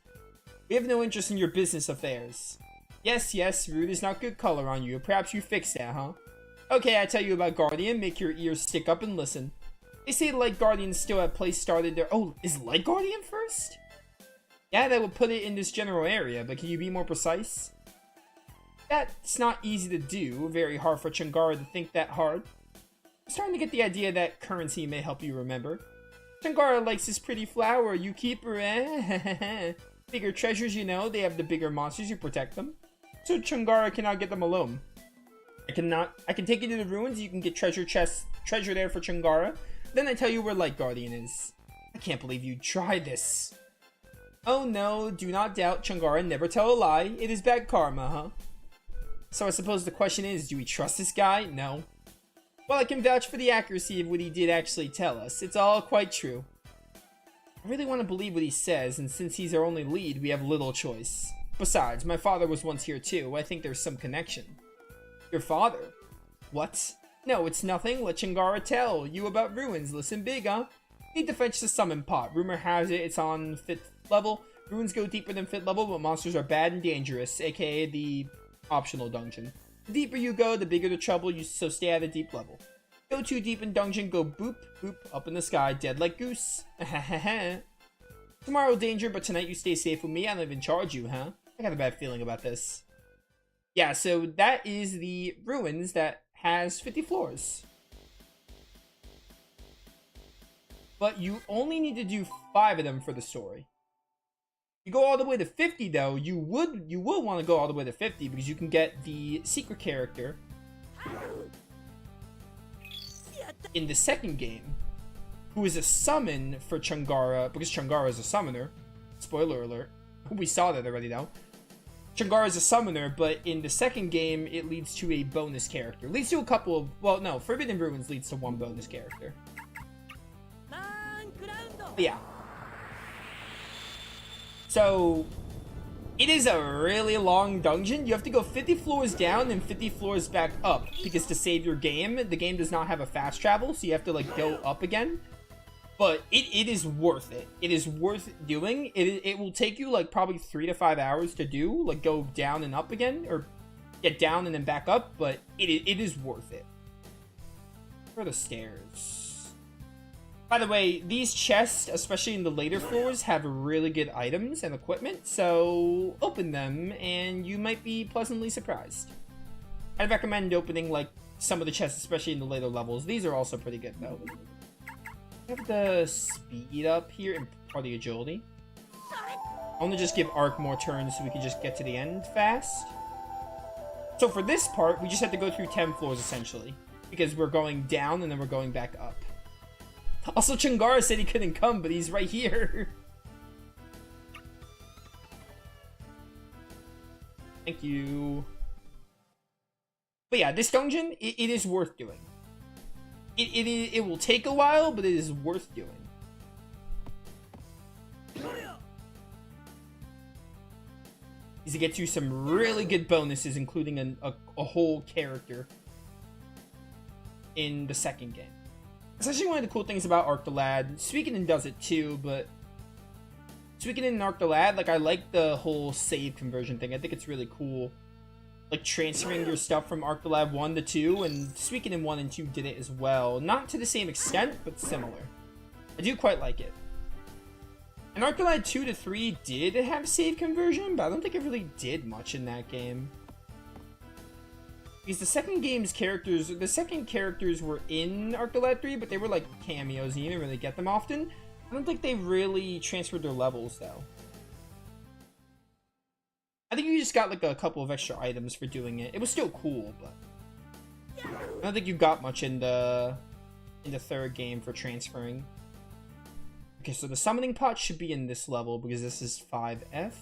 We have no interest in your business affairs. Yes, rude is not good color on you. Perhaps you fix that, huh? Okay, I tell you about Guardian. Make your ears stick up and listen. They say Light Guardian's still at place started there. Oh, is Light Guardian first? Yeah, that would put it in this general area, but can you be more precise? That's not easy to do. Very hard for Chungara to think that hard. I'm starting to get the idea that currency may help you remember. Chungara likes this pretty flower. You keep her, eh? Bigger treasures, you know. They have the bigger monsters. You protect them. So Chungara cannot get them alone. I can take you to the ruins. You can get treasure there for Chungara. Then I tell you where Light Guardian is. I can't believe you tried this. Oh no, do not doubt. Chungara never tell a lie. It is bad karma, huh? So I suppose the question is, do we trust this guy? No. Well, I can vouch for the accuracy of what he did actually tell us. It's all quite true. I really want to believe what he says, and since he's our only lead, we have little choice. Besides, my father was once here too. I think there's some connection. Your father? What? No, it's nothing. Let Chungara tell you about ruins. Listen big, huh? Need to fetch the summon pot. Rumor has it it's on 5th level. Ruins go deeper than fit level, but monsters are bad and dangerous, aka the optional dungeon. The deeper you go, the bigger the trouble, so stay at a deep level. Go too deep in dungeon, go boop, boop, up in the sky, dead like goose. Tomorrow danger, but tonight you stay safe with me, I don't even charge you, huh? I got a bad feeling about this. Yeah, so that is the Ruins that has 50 floors. But you only need to do 5 of them for the story. You go all the way to 50 though, you will want to go all the way to 50 because you can get the secret character in the second game, who is a summon for Chungara, because Chungara is a summoner. Spoiler alert. We saw that already though. Chungara is a summoner, but in the second game, it leads to a bonus character. It leads to a couple of, well, no, Forbidden Ruins leads to one bonus character. But yeah. So, it is a really long dungeon. You have to go 50 floors down and 50 floors back up, because to save your game, the game does not have a fast travel, so you have to, like, go up again. But it is worth it. It is worth doing. It will take you, like, probably 3 to 5 hours to do, like, go down and up again, or get down and then back up, but it is worth it. Where are the stairs? By the way, these chests, especially in the later floors, have really good items and equipment, so open them and you might be pleasantly surprised. I'd recommend opening, like, some of the chests, especially in the later levels. These are also pretty good, though. I have the speed up here and part of the agility. I want to just give Ark more turns so we can just get to the end fast. So for this part, we just have to go through 10 floors, essentially, because we're going down and then we're going back up. Also, Chungara said he couldn't come, but he's right here. Thank you. But yeah, this dungeon, it is worth doing. It will take a while, but it is worth doing. To get you some really good bonuses, including a whole character in the second game. It's actually one of the cool things about Ark the Lad. Suikoden does it too, but Suikoden and Ark the Lad, like, I like the whole save conversion thing. I think it's really cool. Like, transferring your stuff from Ark the Lad 1 to 2, and Suikoden 1 and 2 did it as well. Not to the same extent, but similar. I do quite like it. And Ark the Lad 2 to 3 did have save conversion, but I don't think it really did much in that game. Because the second characters were in Ark the Lad 3, but they were like cameos, and you didn't really get them often. I don't think they really transferred their levels, though. I think you just got like a couple of extra items for doing it. It was still cool, but I don't think you got much in the third game for transferring. Okay, so the summoning pot should be in this level because this is 5F.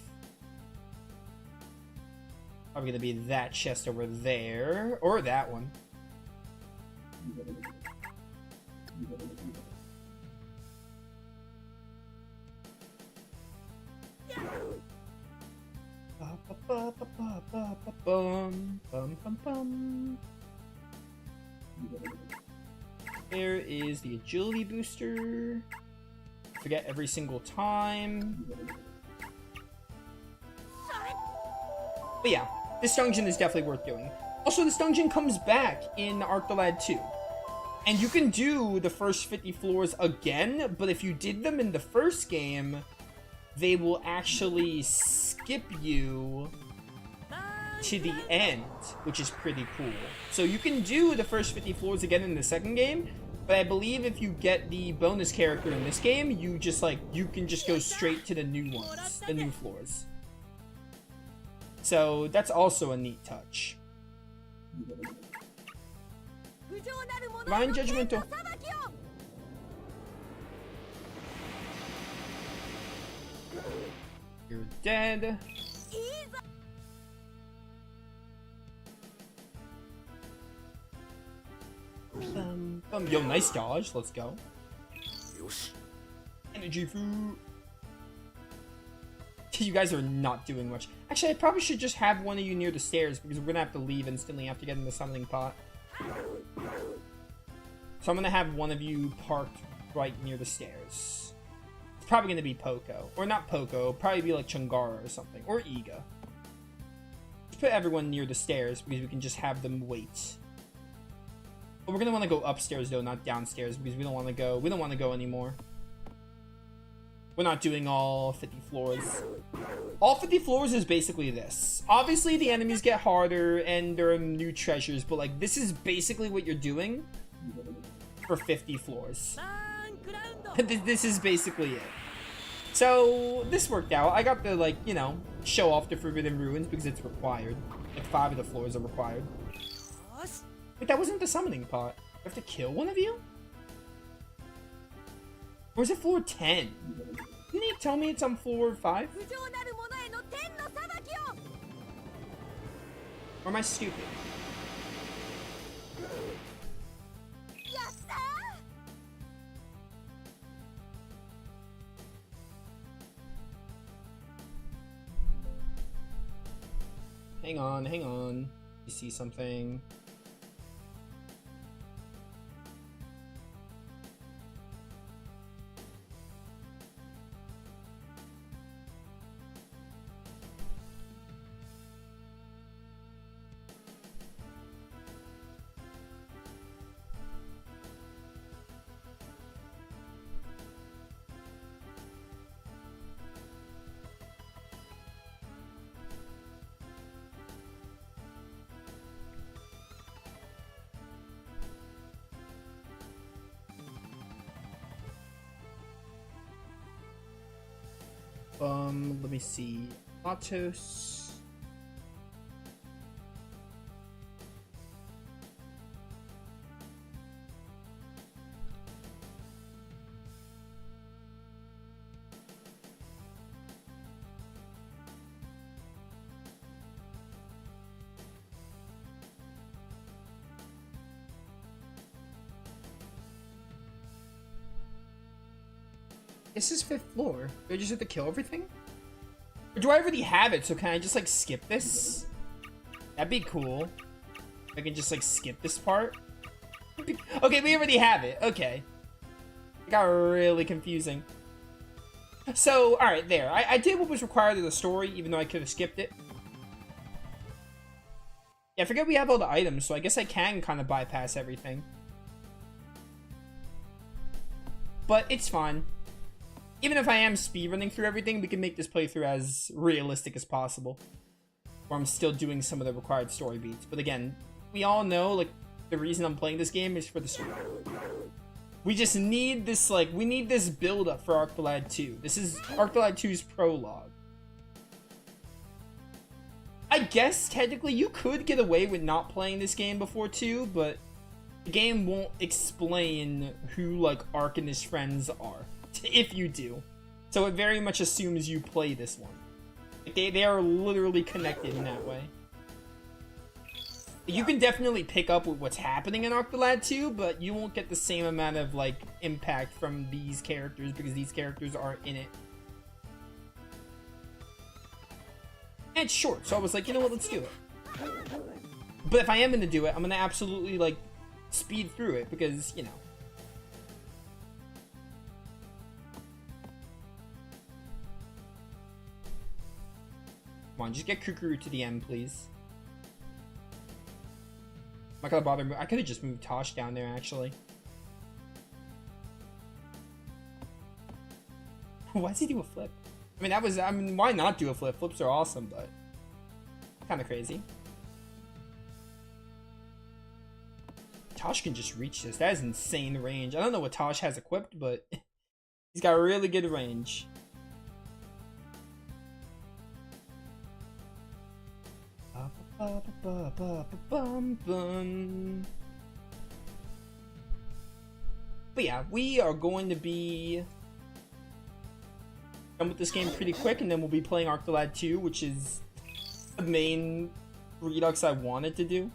Probably gonna be that chest over there, or that one. There is the agility booster. Forget every single time. But yeah, this dungeon is definitely worth doing. Also, this dungeon comes back in Ark the Lad 2. And you can do the first 50 floors again, but if you did them in the first game, they will actually skip you to the end, which is pretty cool. So you can do the first 50 floors again in the second game, but I believe if you get the bonus character in this game, you just you can just go straight to the new ones, the new floors. So that's also a neat touch. Divine Judgmental. You're dead. Yo, nice dodge. Let's go. Energy food. You guys are not doing much. Actually, I probably should just have one of you near the stairs because we're gonna have to leave instantly after getting the summoning pot. So I'm gonna have one of you parked right near the stairs. It's probably going to be Poco. Or not Poco. Probably be like Chungara or something. Or Iga. Let's put everyone near the stairs because we can just have them wait. But we're going to want to go upstairs though, not downstairs, because we don't want to go anymore. We're not doing all 50 floors. All 50 floors is basically this. Obviously, the enemies get harder and there are new treasures, but like this is basically what you're doing for 50 floors. This is basically it. So this worked out. I got to, like, you know, show off the Forbidden Ruins because it's required. Like 5 of the floors are required. Wait, that wasn't the summoning pot. I have to kill one of you? Or is it floor 10? Didn't he tell me it's on floor 5? Or am I stupid? Hang on, hang on. You see something? Let me see. Matos. This is 5th floor. Do I just have to kill everything? Or do I already have it, so can I just, like, skip this? That'd be cool. I can just, like, skip this part. Okay, we already have it. Okay. It got really confusing. So, alright, there. I did what was required of the story, even though I could have skipped it. Yeah, I forget we have all the items, so I guess I can kind of bypass everything. But it's fine. Even if I am speedrunning through everything, we can make this playthrough as realistic as possible. Where I'm still doing some of the required story beats. But again, we all know, like, the reason I'm playing this game is for the story. We just need this, like, we need this build-up for Arc the Lad 2. This is Arc the Lad 2's prologue. I guess, technically, you could get away with not playing this game before 2, but the game won't explain who, like, Arc and his friends are. If you do. So it very much assumes you play this one. Like they are literally connected in that way. You can definitely pick up with what's happening in Arc the Lad 2, but you won't get the same amount of, like, impact from these characters because these characters aren't in it. And it's short, so I was like, you know what, let's do it. But if I am gonna do it, I'm gonna absolutely, like, speed through it because, you know. Come on, just get Kukuru to the end, please. I'm not gonna bother. I could have just moved Tosh down there, actually. Why does he do a flip? I mean, why not do a flip? Flips are awesome, but kind of crazy. Tosh can just reach this. That is insane range. I don't know what Tosh has equipped, but he's got really good range. But yeah, we are going to be done with this game pretty quick, and then we'll be playing Arc the Lad 2, which is the main redux I wanted to do.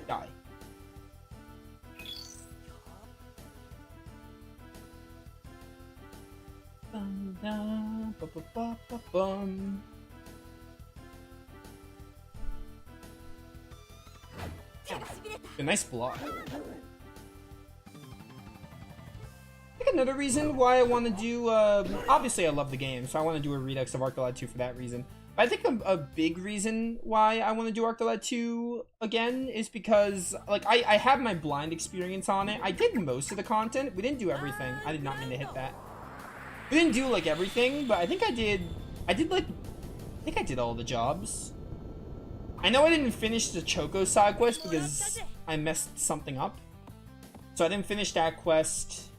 Die. A nice block. I think another reason why I want to do, obviously I love the game, so I want to do a redux of Arc the Lad 2 for that reason. But I think a big reason why I want to do Arc the Lad 2 again is because, like, I have my blind experience on it. I did most of the content. We didn't do everything. I did not mean to hit that. We didn't do, like, everything, but I think I did, like, I think I did all the jobs. I know I didn't finish the Choco side quest because I messed something up. So I didn't finish that quest.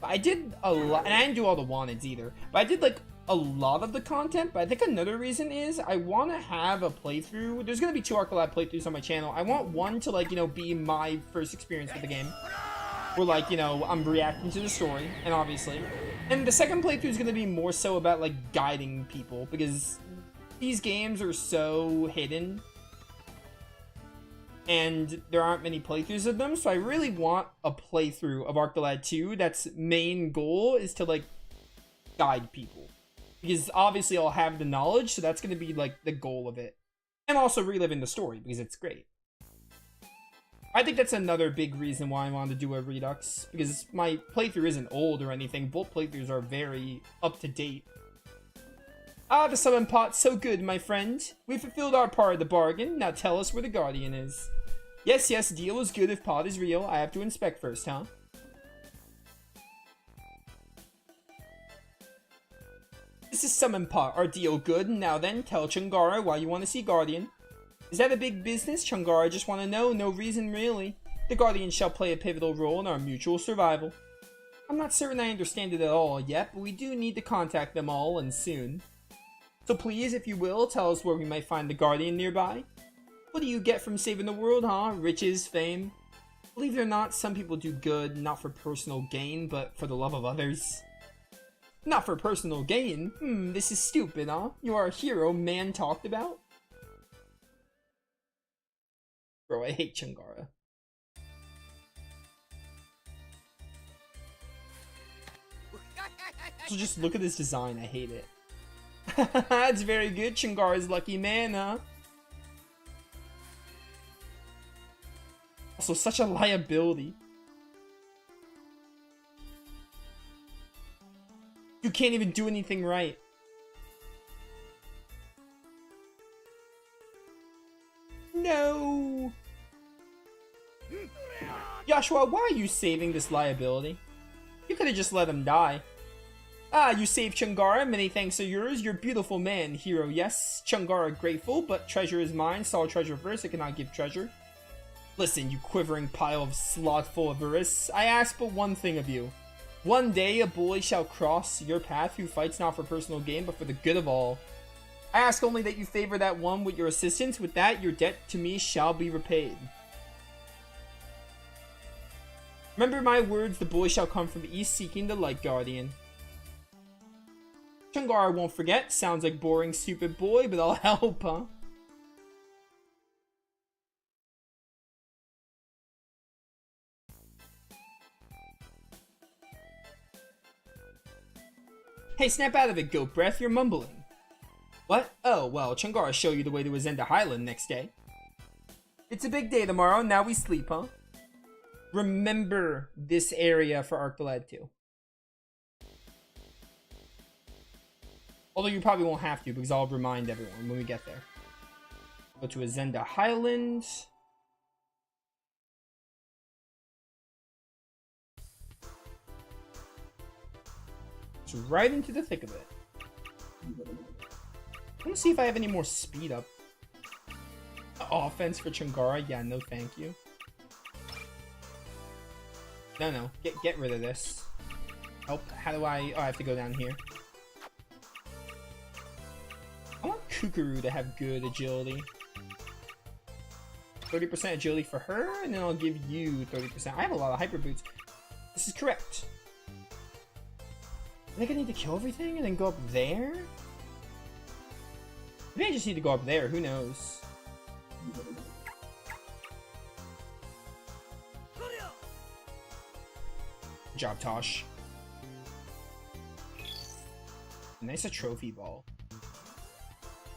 But I did a lot, and I didn't do all the wanteds either. But I did, like, a lot of the content. But I think another reason is I want to have a playthrough. There's going to be 2 Arc the Lad playthroughs on my channel. I want one to, like, you know, be my first experience with the game. Where, like, you know, I'm reacting to the story, and obviously. And the second playthrough is going to be more so about, like, guiding people. Because these games are so hidden. And there aren't many playthroughs of them, so I really want a playthrough of Arc the Lad 2 that's main goal is to, like, guide people. Because obviously I'll have the knowledge, so that's going to be, like, the goal of it. And also reliving the story, because it's great. I think that's another big reason why I wanted to do a Redux, because my playthrough isn't old or anything. Both playthroughs are very up-to-date. Ah, the summon pot, so good, my friend. We fulfilled our part of the bargain. Now tell us where the Guardian is. Yes, yes, deal is good if pot is real. I have to inspect first, huh? This is summon pot. Our deal good? Now then, tell Chungara why you want to see Guardian. Is that a big business? Chungara just want to know. No reason, really. The Guardian shall play a pivotal role in our mutual survival. I'm not certain I understand it at all yet, but we do need to contact them all, and soon. So please, if you will, tell us where we might find the Guardian nearby. What do you get from saving the world, huh? Riches, fame? Believe it or not, some people do good, not for personal gain, but for the love of others. Not for personal gain? This is stupid, huh? You are a hero man talked about? Bro, I hate Chungara. So just look at this design, I hate it. That's very good, Chungara's lucky man, huh? Also, such a liability. You can't even do anything right. No! Joshua, why are you saving this liability? You could have just let him die. Ah, you saved Chungara. Many thanks are yours. You're a beautiful man, hero. Yes, Chungara grateful, but treasure is mine. Saw treasure first. I cannot give treasure. Listen, you quivering pile of slothful avarice. I ask but one thing of you. One day a boy shall cross your path who fights not for personal gain, but for the good of all. I ask only that you favor that one with your assistance. With that, your debt to me shall be repaid. Remember my words, the boy shall come from the east seeking the light guardian. Chungara won't forget. Sounds like boring, stupid boy, but I'll help, huh? Hey, snap out of it, goat breath. You're mumbling. What? Oh, well, Chungara show you the way to Azenda Highland next day. It's a big day tomorrow. Now we sleep, huh? Remember this area for Arc the Lad 2. Although you probably won't have to, because I'll remind everyone when we get there. Go to Azenda Highland. It's right into the thick of it. I want to see if I have any more speed up. Offense for Chungara? Yeah, no thank you. No. Get rid of this. Oh, how do I... Oh, I have to go down here. I want Kukuru to have good agility. 30% agility for her, and then I'll give you 30%. I have a lot of hyper boots. This is correct. I think I need to kill everything and then go up there? Maybe I just need to go up there, who knows? Good job, Tosh. Nice a trophy ball.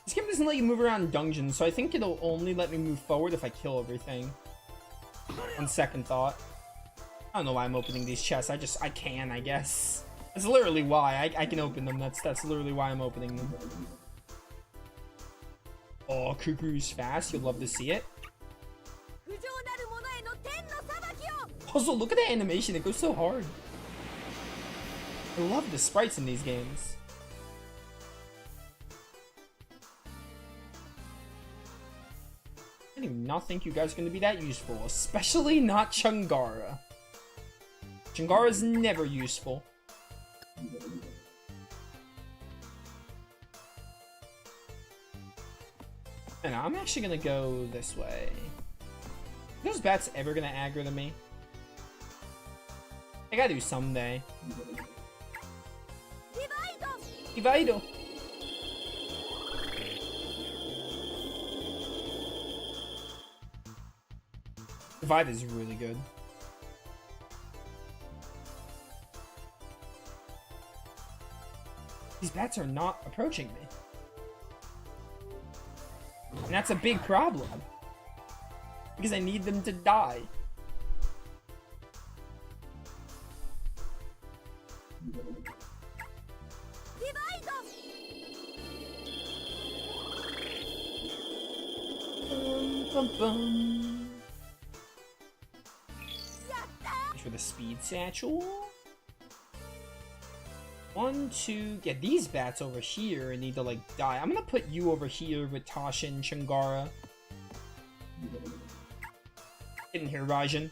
This game doesn't let you move around dungeons, so I think it'll only let me move forward if I kill everything. On second thought. I don't know why I'm opening these chests. I can, I guess. That's literally why. I can open them. That's literally why I'm opening them. Oh, Kukuru's fast. You'll love to see it. Also, look at the animation. It goes so hard. I love the sprites in these games. I do not think you guys are going to be that useful. Especially not Chungara. Chungara is never useful. And I'm actually gonna go this way. Are those bats ever gonna aggro to me? I gotta do someday. Divido! Divide is really good. These bats are not approaching me. And that's a big problem. Because I need them to die. For the speed satchel. 1, 2, yeah, these bats over here need to like die. I'm gonna put you over here with Tasha and Chungara. Get in here, Rajan.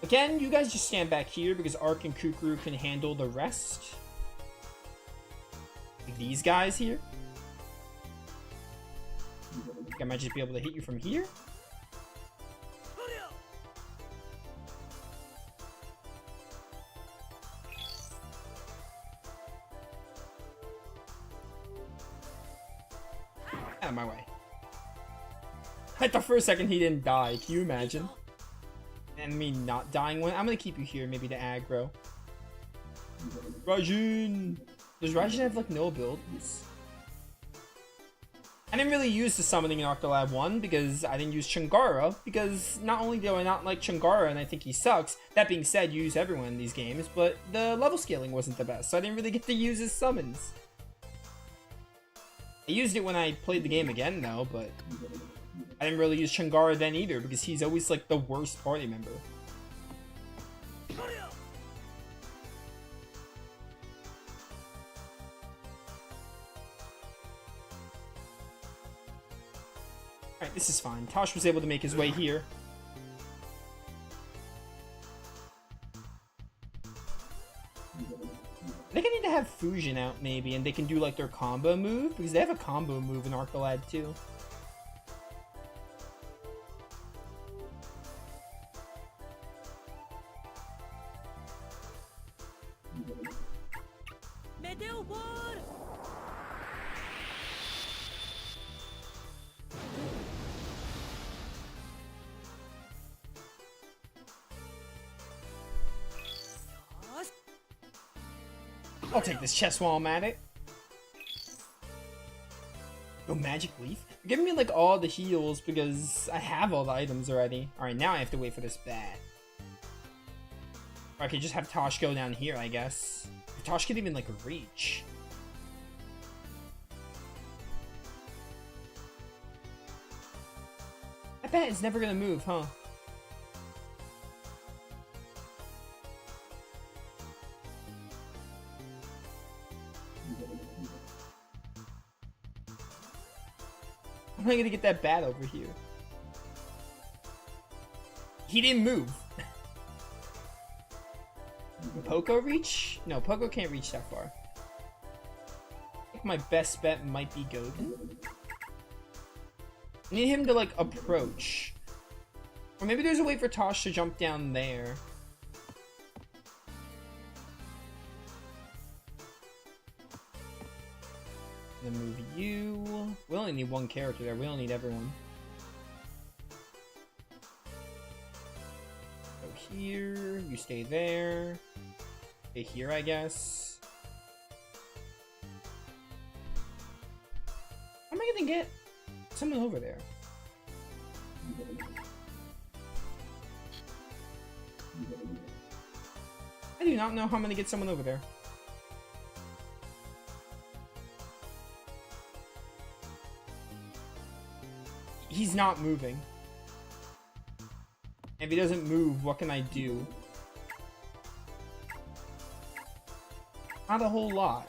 Again, you guys just stand back here because Ark and Kukuru can handle the rest. Like these guys here. I might just be able to hit you from here. Out of my way. I thought for a second he didn't die. Can you imagine? And me not dying when I'm gonna keep you here, maybe to aggro. Rajan! Does Rajan have like no abilities? I didn't really use the summoning in Octolab 1 because I didn't use Chungara, because not only do I not like Chungara and I think he sucks, that being said, you use everyone in these games, but the level scaling wasn't the best, so I didn't really get to use his summons. I used it when I played the game again though, but I didn't really use Chungara then either because he's always like the worst party member. Alright, this is fine. Tosh was able to make his way here. I think I need to have Fusion out maybe, and they can do like their combo move, because they have a combo move in Arcalad too. I'll take this chest while I'm at it. Go Magic Leaf? You're giving me like all the heals because I have all the items already. Alright, now I have to wait for this bat. Or I could just have Tosh go down here, I guess. If Tosh could even like reach. That bat is never gonna move, huh? How am I gonna get that bat over here? He didn't move. Poco reach? No, Poco can't reach that far. I think my best bet might be Godin. I need him to like approach. Or maybe there's a way for Tosh to jump down there. Then move you. We only need one character there. We don't need everyone. Go here. You stay there. Stay here, I guess. am I gonna get someone over there? I do not know how I'm gonna get someone over there. He's not moving. If he doesn't move, what can I do? Not a whole lot.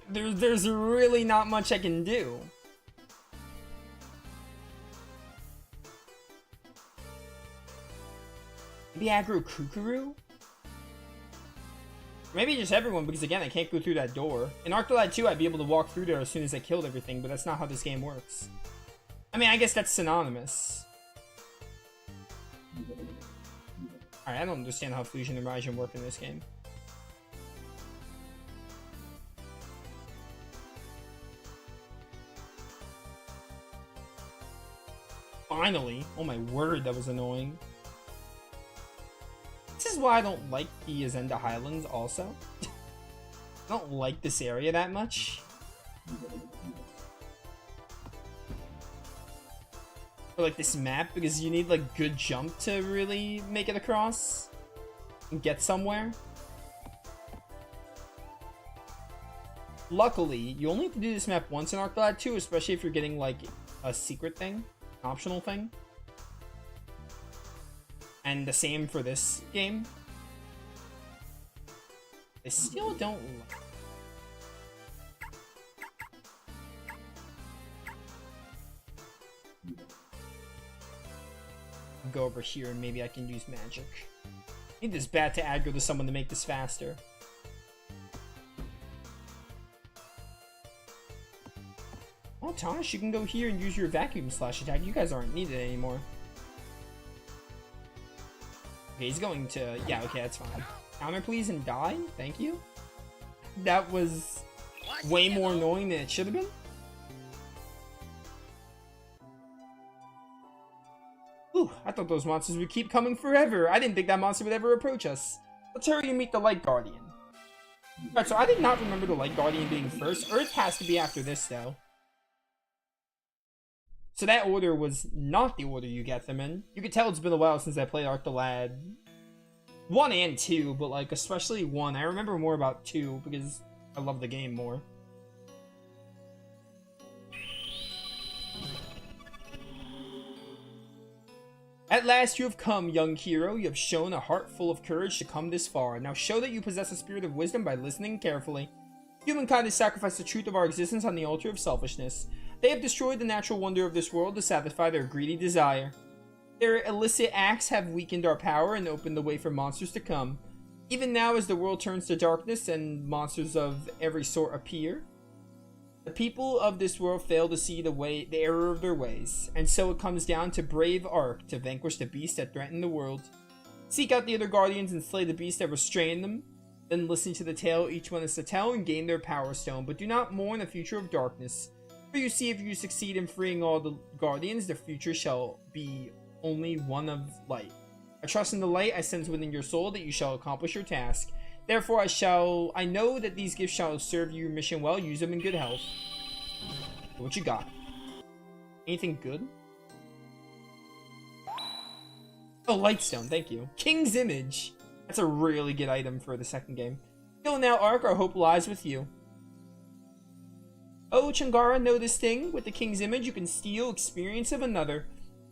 There's really not much I can do. Maybe aggro Kukuru? Maybe just everyone, because again, I can't go through that door. In Arctolad 2, I'd be able to walk through there as soon as I killed everything, but that's not how this game works. I mean, I guess that's synonymous. Alright, I don't understand how Fusion and Raijin work in this game. Finally! Oh my word, that was annoying. This is why I don't like the Azenda Highlands also. I don't like this area that much. Or like this map, because you need like good jump to really make it across and get somewhere. Luckily, you only have to do this map once in Arctolad 2, especially if you're getting like a secret thing, an optional thing. And the same for this game. I still don't like. Go over here and maybe I can use magic. I need this bat to aggro to someone to make this faster. Well, Tosh, you can go here and use your vacuum slash attack. You guys aren't needed anymore. Okay, he's going to... Yeah, okay, that's fine. Counter, please, and die? Thank you. That was way more annoying than it should have been. Ooh, I thought those monsters would keep coming forever. I didn't think that monster would ever approach us. Let's hurry and meet the Light Guardian. Alright, so I did not remember the Light Guardian being first. Earth has to be after this, though. So that order was not the order you get them in. You could tell it's been a while since I played Arctolad 1 and 2, but like especially 1. I remember more about 2 because I love the game more. At last you have come, young hero. You have shown a heart full of courage to come this far. Now show that you possess a spirit of wisdom by listening carefully. Humankind has sacrificed the truth of our existence on the altar of selfishness. They have destroyed the natural wonder of this world to satisfy their greedy desire. Their illicit acts have weakened our power and opened the way for monsters to come. Even now, as the world turns to darkness and monsters of every sort appear, the people of this world fail to see the error of their ways, and so it comes down to brave Ark to vanquish the beasts that threaten the world. Seek out the other guardians and slay the beasts that restrain them. Then listen to the tale each one has to tell and gain their power stone, but do not mourn a future of darkness. For you see, if you succeed in freeing all the guardians, the future shall be only one of light. I trust in the light I sense within your soul that you shall accomplish your task. Therefore I know that these gifts shall serve your mission well. Use them in good health. What you got? Anything good? Oh, Lightstone, thank you. King's Image. That's a really good item for the second game. Till now, Ark, our hope lies with you. Oh, Changara, know this thing? With the King's Image, you can steal experience of another.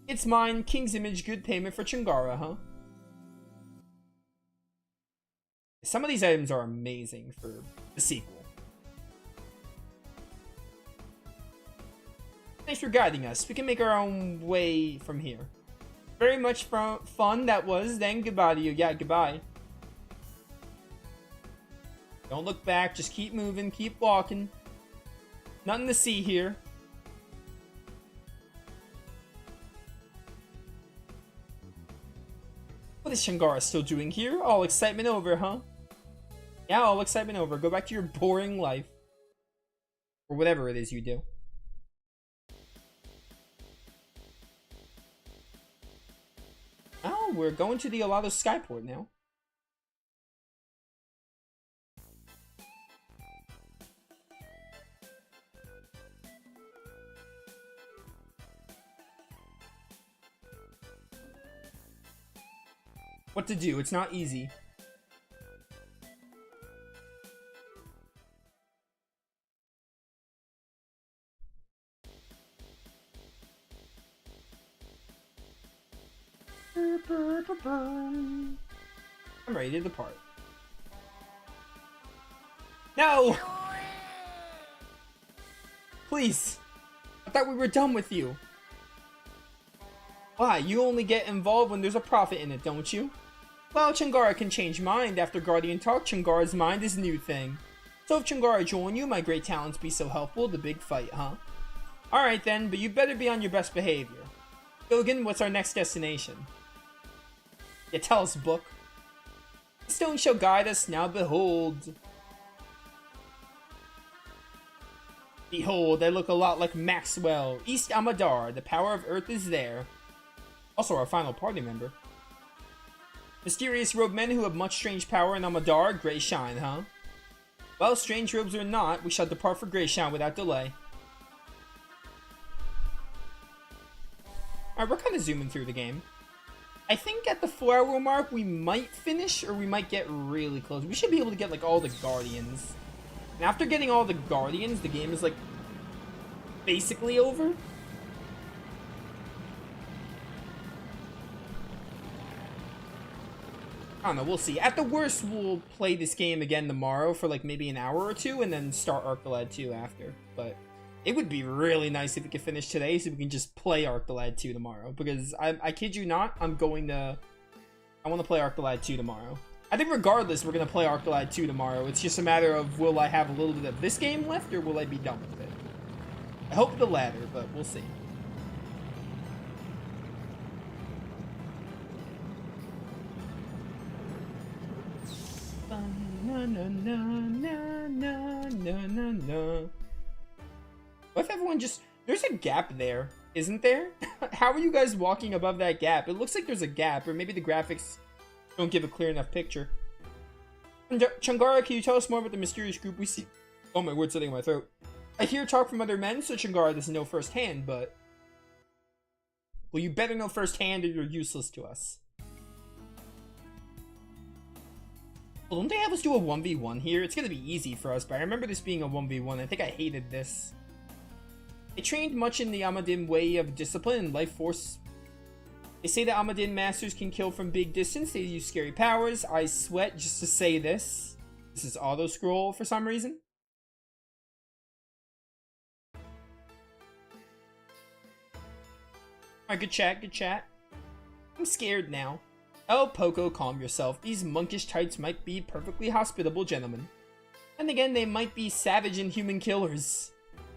It's mine, King's Image, good payment for Changara, huh? Some of these items are amazing for the sequel. Thanks for guiding us. We can make our own way from here. Very much fun that was. Then goodbye to you. Yeah, goodbye. Don't look back. Just keep moving. Keep walking. Nothing to see here. What is Changara still doing here? All excitement over, huh? Yeah, all excitement over. Go back to your boring life. Or whatever it is you do. Well, we're going to the Alato Skyport now. What to do? It's not easy. I'm ready to depart. No! Please! I thought we were done with you. Why? You only get involved when there's a profit in it, don't you? Well, Changara can change mind. After Guardian talk, Changara's mind is a new thing. So if Changara join you, my great talents be so helpful, the big fight, huh? Alright then, but you better be on your best behavior. Gilligan, what's our next destination? Yeah, tell us, book. The stone shall guide us, now behold. Behold, I look a lot like Maxwell. East Amadar, the power of Earth is there. Also our final party member. Mysterious robed men who have much strange power in Amadar, Greyshine, huh? Well, strange robes or not, we shall depart for Greyshine without delay. Alright, we're kind of zooming through the game. I think at the 4-hour mark, we might finish, or we might get really close. We should be able to get, like, all the Guardians. And after getting all the Guardians, the game is, like, basically over. I don't know, we'll see. At the worst, we'll play this game again tomorrow for, like, maybe an hour or two, and then start Arc the Lad 2 after. But it would be really nice if we could finish today so we can just play Arc the Lad 2 tomorrow. Because, I kid you not, I want to play Arc the Lad 2 tomorrow. I think regardless, we're going to play Arc the Lad 2 tomorrow. It's just a matter of, will I have a little bit of this game left, or will I be done with it? I hope the latter, but we'll see. Na, na, na, na, na, na, na, na. What if everyone just... There's a gap there, isn't there? How are you guys walking above that gap? It looks like there's a gap, or maybe the graphics don't give a clear enough picture. Changara, can you tell us more about the mysterious group we see? Oh, my word's sitting in my throat. I hear talk from other men, so Changara doesn't know firsthand, but... Well, you better know firsthand or you're useless to us. Well, don't they have us do a 1v1 here? It's gonna be easy for us, but I remember this being a 1v1. I think I hated this. They trained much in the Amadin way of discipline and life force. They say that Amadin masters can kill from big distance. They use scary powers. I sweat just to say this. This is auto-scroll for some reason. Alright, good chat, good chat. I'm scared now. Oh, Poco, calm yourself. These monkish types might be perfectly hospitable gentlemen. And again, they might be savage and human killers.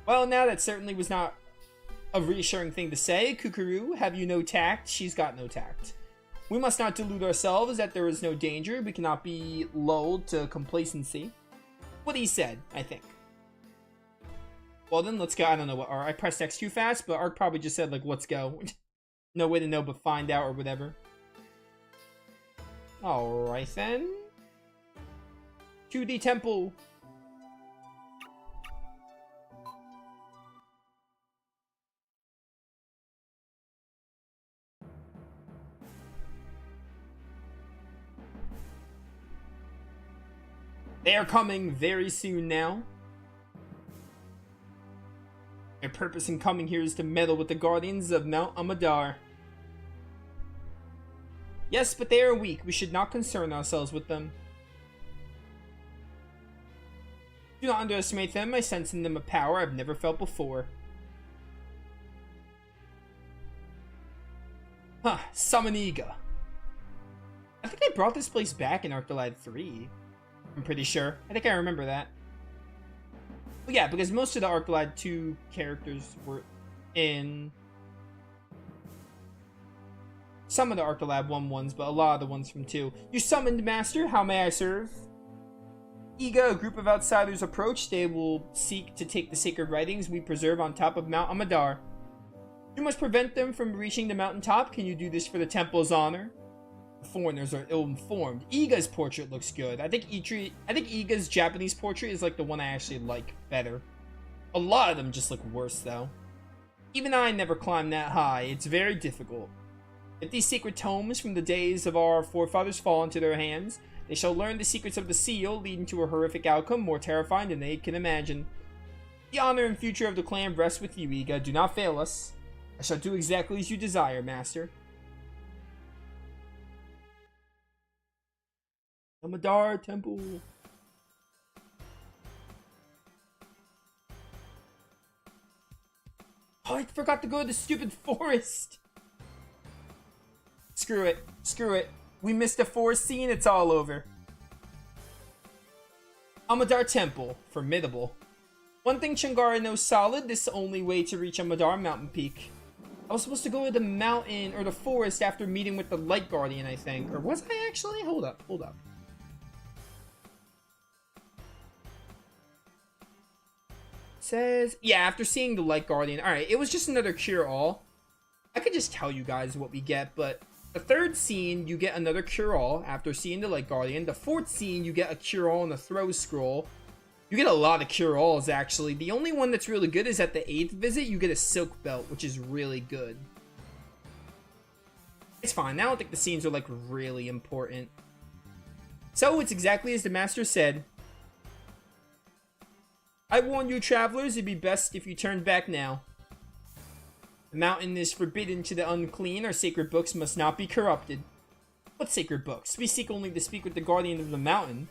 Well, now that certainly was not a reassuring thing to say. Kukuru, have you no tact? She's got no tact. We must not delude ourselves that there is no danger. We cannot be lulled to complacency. What he said, I think. Well then, let's go. I don't know what I pressed X too fast, but Ark probably just said, like, let's go. No way to know but find out or whatever. Alright then. To the temple. They are coming very soon now. Their purpose in coming here is to meddle with the guardians of Mount Amadar. Yes, but they are weak. We should not concern ourselves with them. Do not underestimate them. I sense in them a power I've never felt before. Huh, Samaniga. I think I brought this place back in Arc the Lad 3. I'm pretty sure. I think I remember that. Well, yeah, because most of the Arc the Lad 2 characters were in... Some of the Arc the Lad 1 ones, but a lot of the ones from 2. You summoned, Master. How may I serve? Iga, a group of outsiders approach. They will seek to take the sacred writings we preserve on top of Mount Amadar. You must prevent them from reaching the mountaintop. Can you do this for the temple's honor? Foreigners are ill-informed. Iga's portrait looks good. I think Iga's Japanese portrait is like the one I actually like better. A lot of them just look worse though. Even I never climbed that high. It's very difficult. If these secret tomes from the days of our forefathers fall into their hands, they shall learn the secrets of the seal, leading to a horrific outcome more terrifying than they can imagine. The honor and future of the clan rests with you, Iga. Do not fail us. I shall do exactly as you desire, Master. Amadar Temple. Oh, I forgot to go to the stupid forest. Screw it. Screw it. We missed a forest scene. It's all over. Amadar Temple. Formidable. One thing Changara knows solid. This is the only way to reach Amadar Mountain Peak. I was supposed to go to the mountain or the forest after meeting with the Light Guardian, I think. Or was I actually? Hold up. Hold up. Says, yeah, after seeing the Light Guardian. Alright, it was just another cure-all. I could just tell you guys what we get, but the third scene, you get another cure-all after seeing the Light Guardian. The fourth scene, you get a cure-all and a throw scroll. You get a lot of cure-alls, actually. The only one that's really good is at the 8th visit, you get a Silk Belt, which is really good. It's fine. I don't think the scenes are, like, really important. So, it's exactly as the Master said. I warn you, travelers, it'd be best if you turned back now. The mountain is forbidden to the unclean. Our sacred books must not be corrupted. What sacred books? We seek only to speak with the guardian of the mountain.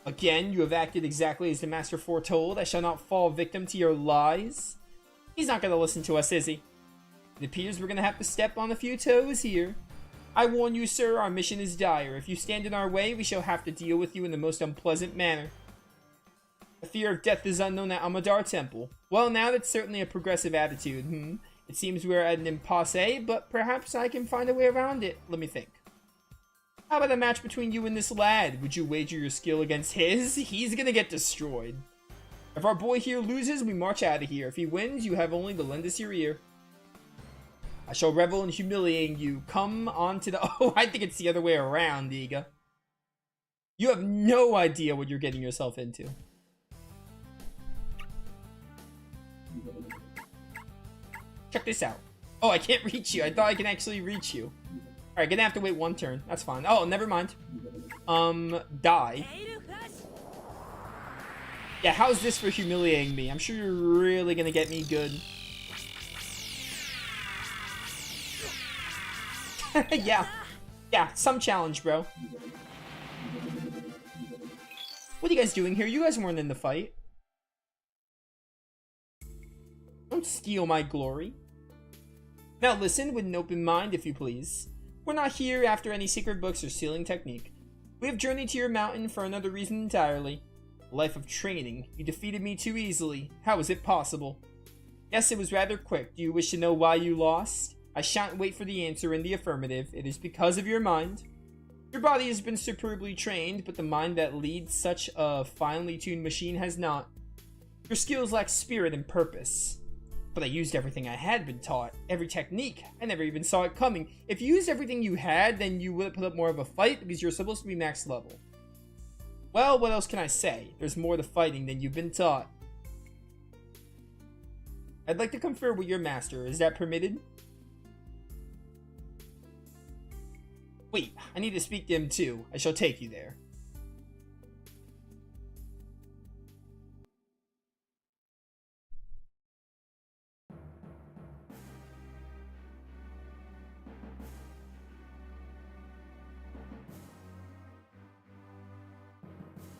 Again, you have acted exactly as the Master foretold. I shall not fall victim to your lies. He's not going to listen to us, is he? It appears we're going to have to step on a few toes here. I warn you, sir, our mission is dire. If you stand in our way, we shall have to deal with you in the most unpleasant manner. The fear of death is unknown at Amadar Temple. Well, now that's certainly a progressive attitude, It seems we're at an impasse, but perhaps I can find a way around it. Let me think. How about a match between you and this lad? Would you wager your skill against his? He's gonna get destroyed. If our boy here loses, we march out of here. If he wins, you have only to lend us your ear. I shall revel in humiliating you. Come on to the... Oh, I think it's the other way around, Iga. You have no idea what you're getting yourself into. Check this out. Oh, I can't reach you. I thought I can actually reach you. Alright, gonna have to wait one turn. That's fine. Oh, never mind. Die. Yeah, how's this for humiliating me? I'm sure you're really gonna get me good. Yeah. Yeah, some challenge, bro. What are you guys doing here? You guys weren't in the fight. Don't steal my glory. Now listen with an open mind, if you please. We're not here after any secret books or sealing technique. We have journeyed to your mountain for another reason entirely. A life of training. You defeated me too easily. How is it possible? Yes, it was rather quick. Do you wish to know why you lost? I shan't wait for the answer in the affirmative. It is because of your mind. Your body has been superbly trained, but the mind that leads such a finely tuned machine has not. Your skills lack spirit and purpose. But I used everything I had been taught. Every technique. I never even saw it coming. If you used everything you had, then you would have put up more of a fight because you're supposed to be max level. Well, what else can I say? There's more to fighting than you've been taught. I'd like to confer with your master. Is that permitted? Wait, I need to speak to him too. I shall take you there.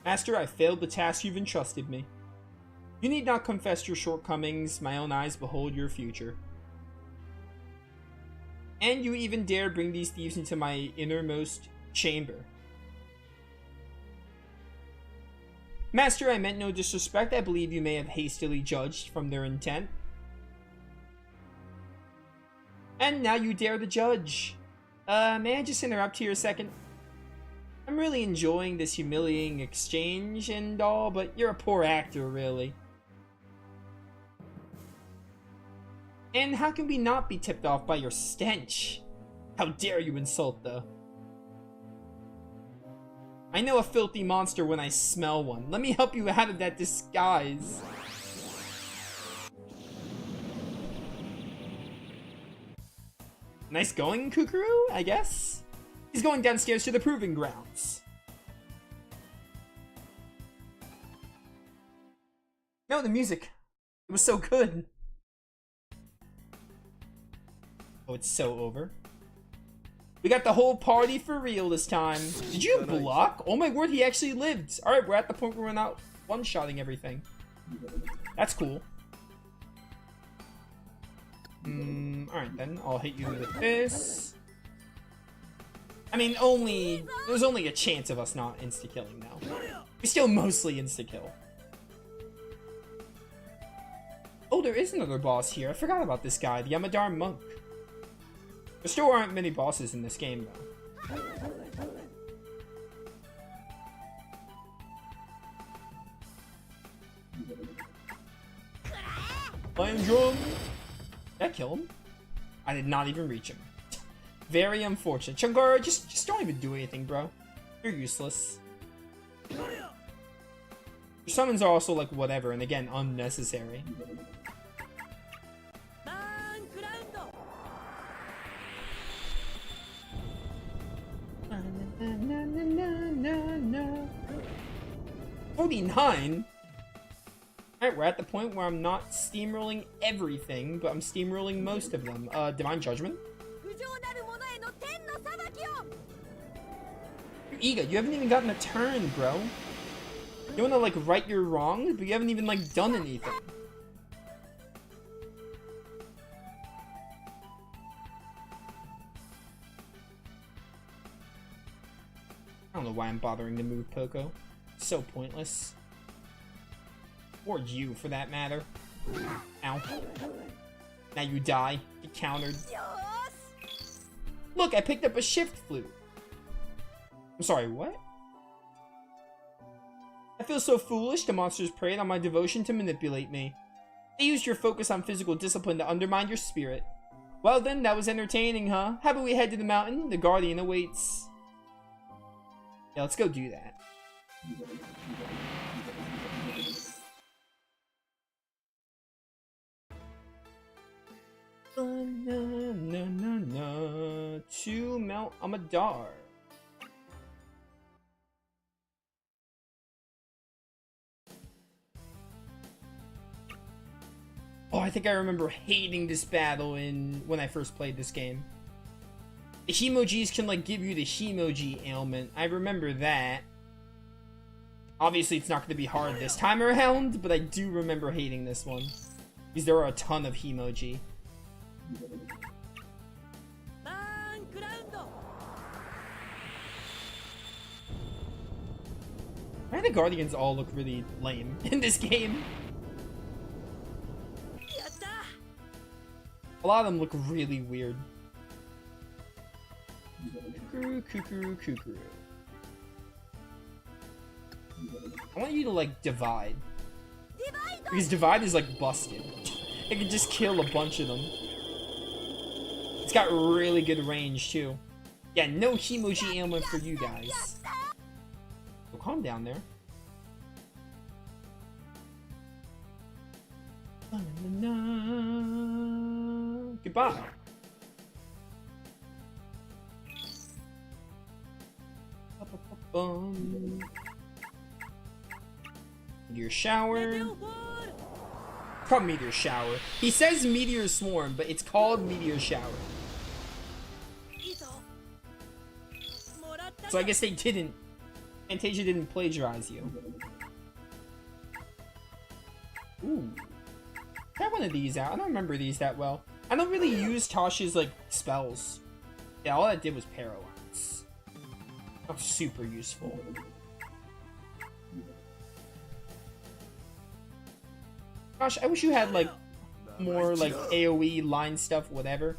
Master, I failed the task you've entrusted me. You need not confess your shortcomings. My own eyes behold your future. And you even dare bring these thieves into my innermost chamber. Master, I meant no disrespect. I believe you may have hastily judged from their intent. And now you dare to judge. May I just interrupt here a second? I'm really enjoying this humiliating exchange and all, but you're a poor actor, really. And how can we not be tipped off by your stench? How dare you insult the... I know a filthy monster when I smell one. Let me help you out of that disguise. Nice going, Kukuru, I guess? He's going downstairs to the proving grounds. No, the music. It was so good. Oh, it's so over. We got the whole party for real this time. Did you block? Oh my word, he actually lived. Alright, we're at the point where we're not one-shotting everything. That's cool. Alright then, I'll hit you with this. I mean, there's only a chance of us not insta-killing now. We still mostly insta-kill. Oh, there is another boss here. I forgot about this guy, the Yamadar Monk. There still aren't many bosses in this game, though. Flame drum! Did I kill him? I did not even reach him. Very unfortunate. Chungara, just don't even do anything, bro. You're useless. Your summons are also like whatever, and again, unnecessary. No. 49? Alright, we're at the point where I'm not steamrolling everything, but I'm steamrolling most of them. Divine Judgment? Iga, you haven't even gotten a turn, bro. You wanna, like, right your wrongs, but you haven't even, like, done anything. I don't know why I'm bothering to move Poco. So pointless. Or you, for that matter. Ow. Now you die. Get countered. Look, I picked up a shift flute. I'm sorry, what? I feel so foolish. The monsters preyed on my devotion to manipulate me. They used your focus on physical discipline to undermine your spirit. Well then, that was entertaining, huh? How about we head to the mountain? The Guardian awaits. Yeah, let's go do that. To Mount Amadar. Oh, I think I remember hating this battle when I first played this game. The Hemojis can, like, give you the Hemoji ailment. I remember that. Obviously, it's not going to be hard this time around, but I do remember hating this one. Because there are a ton of Hemoji. Why do the Guardians all look really lame in this game? A lot of them look really weird. Kukuru. I want you to, like, divide. Because divide is, like, busted. It can just kill a bunch of them. It's got really good range, too. Yeah, no Hemoji ailment for you guys. Well, calm down there. Goodbye. Meteor shower. Called Meteor Shower. He says Meteor Swarm, but it's called Meteor Shower. So I guess they didn't. Fantasia didn't plagiarize you. Ooh. Try one of these out. I don't remember these that well. I don't really use Tasha's, like, spells. Yeah, all that did was paralyze. Not super useful. Gosh, I wish you had, like, more, like, AoE line stuff, whatever.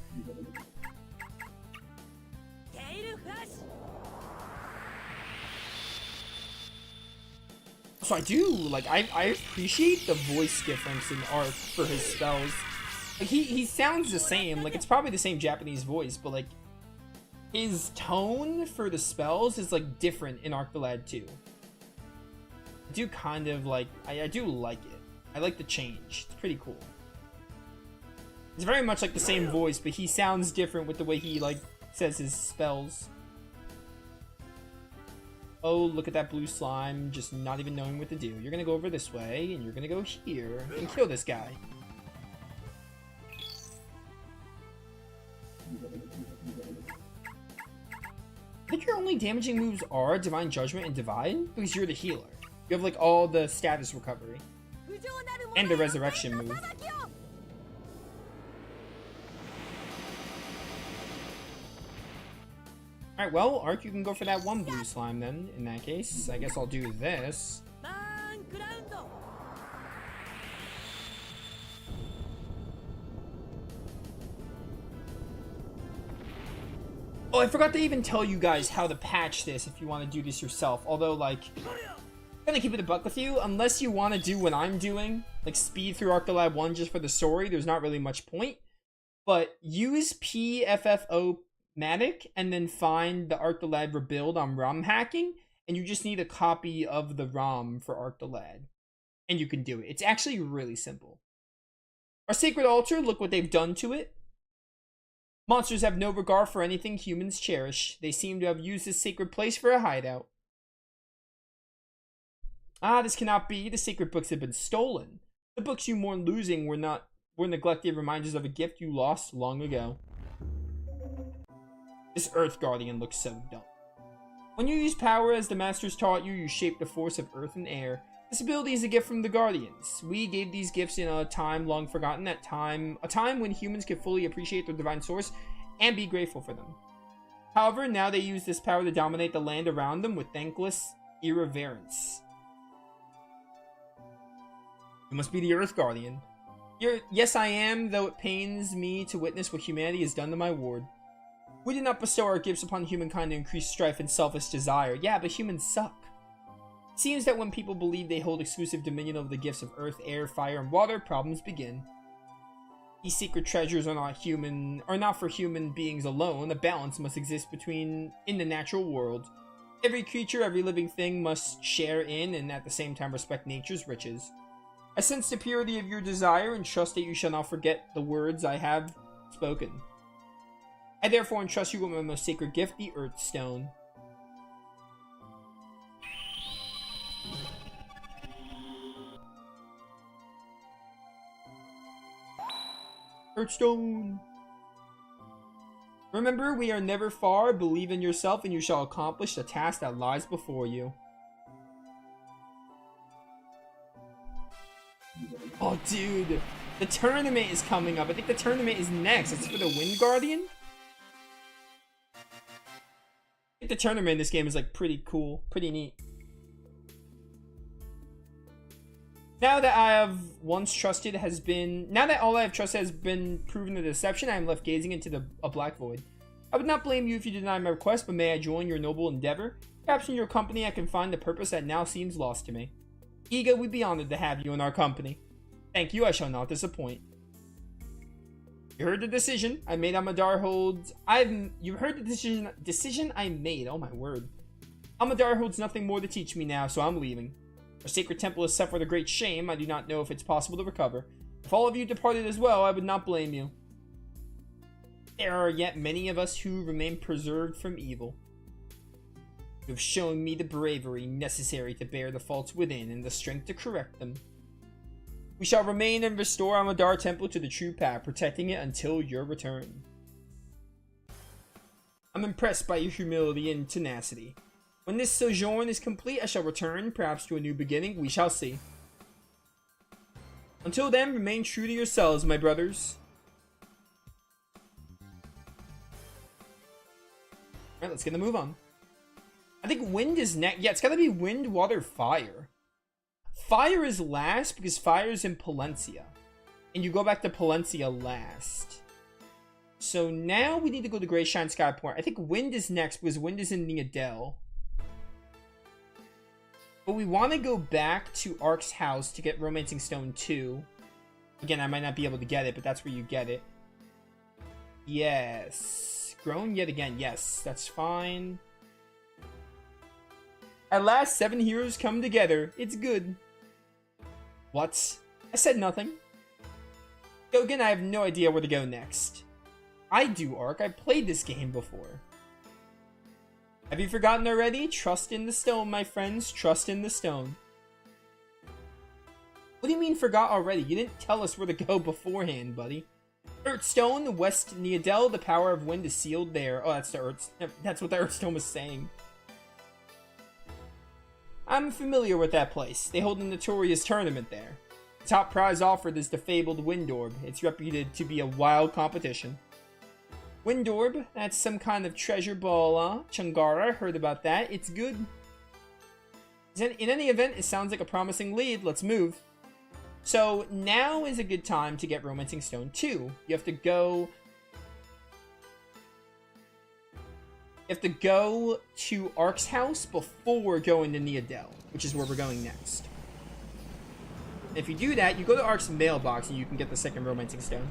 So I do, like, I appreciate the voice difference in Arc for his spells. Like, he sounds the same. Like, it's probably the same Japanese voice, but, like, his tone for the spells is like different in Arc the Lad 2. I do kind of like, I do like it. I like the change. It's pretty cool. It's very much like the same voice, but he sounds different with the way he like says his spells. Oh, look at that blue slime, just not even knowing what to do. You're gonna go over this way, and you're gonna go here, and kill this guy. I think your only damaging moves are Divine Judgment and Divine, because you're the healer. You have like all the status recovery. And the Resurrection move. Alright, well, Arc, you can go for that one blue slime then, in that case. I guess I'll do this. Oh, I forgot to even tell you guys how to patch this if you want to do this yourself. Although, like, I'm gonna keep it a buck with you. Unless you want to do what I'm doing, like speed through Arc the Lad 1 just for the story, there's not really much point. But use PFFO-matic and then find the Arc the Lad rebuild on ROM hacking, and you just need a copy of the ROM for Arc the Lad. And you can do it. It's actually really simple. Our Sacred Altar, look what they've done to it. Monsters have no regard for anything humans cherish. They seem to have used this sacred place for a hideout. Ah, this cannot be. The sacred books have been stolen. The books you mourn losing were neglected reminders of a gift you lost long ago. This Earth Guardian looks so dumb. When you use power as the masters taught you, you shape the force of earth and air. This ability is a gift from the Guardians. We gave these gifts in a time long forgotten, a time when humans could fully appreciate their divine source and be grateful for them. However, now they use this power to dominate the land around them with thankless irreverence. You must be the Earth Guardian. Yes, I am, though it pains me to witness what humanity has done to my ward. We did not bestow our gifts upon humankind to increase strife and selfish desire. Yeah, but humans suck. It seems that when people believe they hold exclusive dominion over the gifts of earth, air, fire, and water, problems begin. These secret treasures are not for human beings alone. A balance must exist in the natural world. Every creature, every living thing must share in and at the same time respect nature's riches. I sense the purity of your desire and trust that you shall not forget the words I have spoken. I therefore entrust you with my most sacred gift, the Earth Stone. Earthstone. Remember, we are never far. Believe in yourself and you shall accomplish the task that lies before you. Oh, dude. The tournament is coming up. I think the tournament is next. It's for the Wind Guardian. I think the tournament in this game is like pretty cool. Pretty neat. Now that I have once trusted now that all I have trusted has been proven a deception, I am left gazing into a black void. I would not blame you if you deny my request, but may I join your noble endeavor? Perhaps in your company I can find the purpose that now seems lost to me. Ego, we'd be honored to have you in our company. Thank you, I shall not disappoint. You heard the decision I made Amadar holds. You heard the decision I made. Oh my word. Amadar holds nothing more to teach me now, so I'm leaving. Our sacred temple is suffered a great shame. I do not know if it's possible to recover. If all of you departed as well, I would not blame you. There are yet many of us who remain preserved from evil. You have shown me the bravery necessary to bear the faults within and the strength to correct them. We shall remain and restore Amadar Temple to the true path, protecting it until your return. I'm impressed by your humility and tenacity. When this sojourn is complete, I shall return, perhaps to a new beginning. We shall see. Until then, remain true to yourselves, my brothers. Alright, let's get the move on. I think wind is next. Yeah, it's gotta be wind, water, fire. Fire is last because fire is in Palencia. And you go back to Palencia last. So now we need to go to Grey Shine Skyport. I think wind is next because wind is in the Adele. But we want to go back to Ark's house to get Romancing Stone 2. Again, I might not be able to get it, but that's where you get it. Yes. grown yet again. Yes, that's fine. At last, 7 heroes come together. It's good. What? I said nothing. Gogen, I have no idea where to go next. I do, Ark. I played this game before. Have you forgotten already? Trust in the stone, my friends. Trust in the stone. What do you mean forgot already? You didn't tell us where to go beforehand, buddy. Earthstone, West Neodel, the power of wind is sealed there. Oh, that's the Earth. That's what the Earthstone was saying. I'm familiar with that place. They hold a notorious tournament there. The top prize offered is the fabled Wind Orb. It's reputed to be a wild competition. Wind Orb, that's some kind of treasure ball, Chungara, heard about that. It's good. In any event, it sounds like a promising lead. Let's move. So, now is a good time to get Romancing Stone 2. You have to go to Ark's house before going to Neodel, which is where we're going next. If you do that, you go to Ark's mailbox and you can get the second Romancing Stone.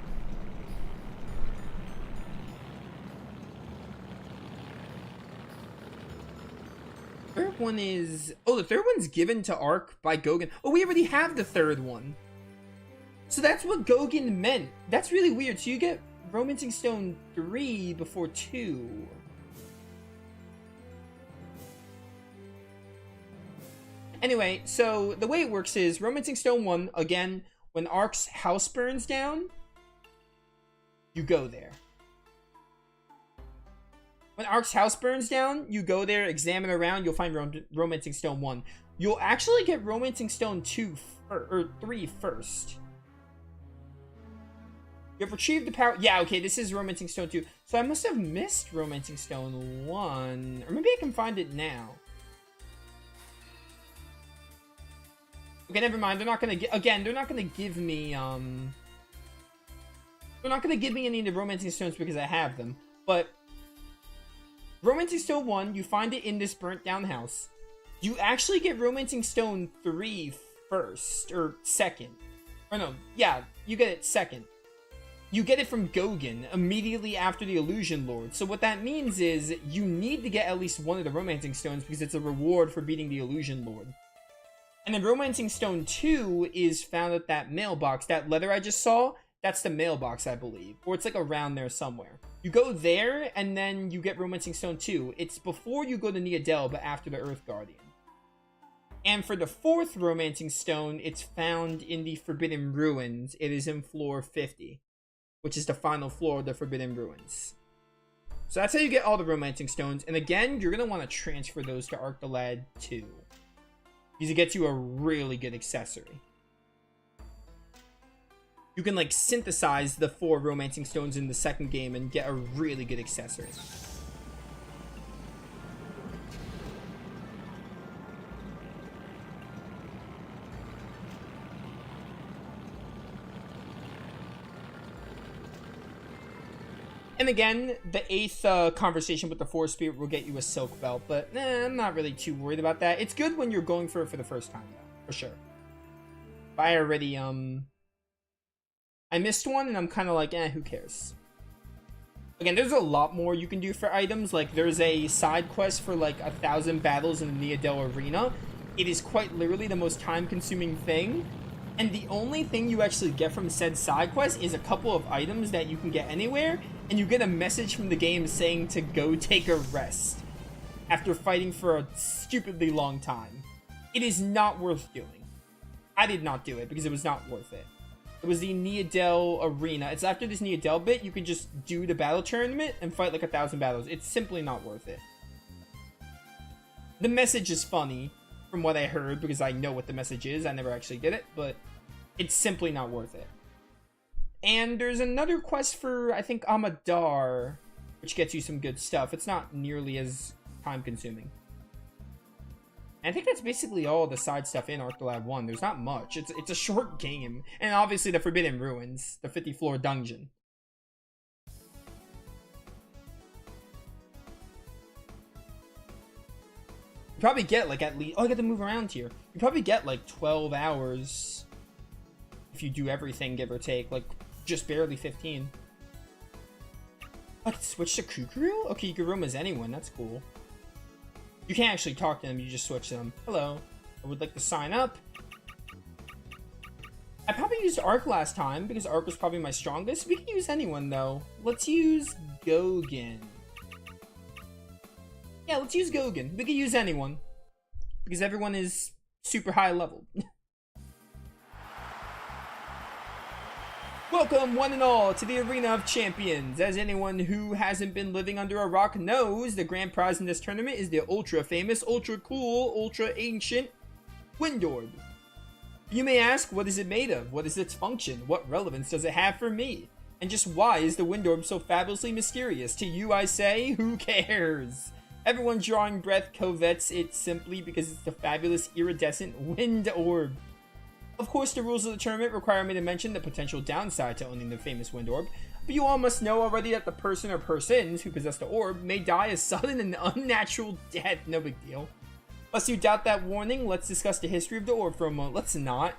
Third one is... Oh, the third one's given to Ark by Gogen. Oh, we already have the third one. So that's what Gogen meant. That's really weird. So you get Romancing Stone 3 before 2. Anyway, so the way it works is Romancing Stone 1, again, when Ark's house burns down, you go there. When Ark's house burns down, you go there, examine around, you'll find Romancing Stone 1. You'll actually get Romancing Stone 2 or 3 first. You have retrieved the power... Yeah, okay, this is Romancing Stone 2. So I must have missed Romancing Stone 1. Or maybe I can find it now. Okay, never mind. They're not gonna get... Again, they're not gonna give me, They're not gonna give me any of the Romancing Stones because I have them. But... Romancing Stone 1, you find it in this burnt down house. You actually get Romancing Stone 3 first. Or second. Or no, yeah, you get it second. You get it from Gogen immediately after the Illusion Lord. So what that means is you need to get at least one of the Romancing Stones because it's a reward for beating the Illusion Lord. And then Romancing Stone 2 is found at that mailbox. That letter I just saw, that's the mailbox, I believe. Or it's like around there somewhere. You go there, and then you get Romancing Stone 2. It's before you go to Neodel, but after the Earth Guardian. And for the fourth Romancing Stone, it's found in the Forbidden Ruins. It is in floor 50, which is the final floor of the Forbidden Ruins. So that's how you get all the Romancing Stones. And again, you're going to want to transfer those to Ark the Lad 2. Because it gets you a really good accessory. You can, like, synthesize the 4 Romancing Stones in the second game and get a really good accessory. And again, the 8th conversation with the Forest Spirit will get you a Silk Belt, but I'm not really too worried about that. It's good when you're going for it for the first time, though, for sure. But I already, I missed one, and I'm kind of like, who cares? Again, there's a lot more you can do for items. Like, there's a side quest for, like, 1,000 battles in the Neodel Arena. It is quite literally the most time-consuming thing. And the only thing you actually get from said side quest is a couple of items that you can get anywhere, and you get a message from the game saying to go take a rest after fighting for a stupidly long time. It is not worth doing. I did not do it because it was not worth it. It was the Neodel Arena. It's after this Neodel bit, you can just do the battle tournament and fight like 1,000 battles. It's simply not worth it. The message is funny, from what I heard, because I know what the message is. I never actually did it, but it's simply not worth it. And there's another quest for, I think, Amadar, which gets you some good stuff. It's not nearly as time-consuming. And I think that's basically all the side stuff in Ark the Lad 1. There's not much. It's a short game. And obviously the Forbidden Ruins, the 50-floor dungeon. You probably get, like, at least... Oh, I get to move around here. You probably get, like, 12 hours if you do everything, give or take. Like, just barely 15. I can switch to Kukuru? Okay, you can roam as anyone. That's cool. You can't actually talk to them. You just switch them. Hello. I would like to sign up. I probably used Arc last time because Arc was probably my strongest. We can use anyone, though. Let's use Gogen. Yeah, let's use Gogen. We can use anyone because everyone is super high level. Welcome, one and all, to the Arena of Champions. As anyone who hasn't been living under a rock knows, the grand prize in this tournament is the ultra famous, ultra cool, ultra ancient Wind Orb. You may ask, what is it made of? What is its function? What relevance does it have for me? And just why is the Wind Orb so fabulously mysterious? To you I say, who cares? Everyone drawing breath covets it simply because it's the fabulous iridescent Wind Orb. Of course, the rules of the tournament require me to mention the potential downside to owning the famous Wind Orb, but you all must know already that the person or persons who possess the orb may die a sudden and unnatural death. No big deal. Lest you doubt that warning, let's discuss the history of the orb for a moment. Let's not.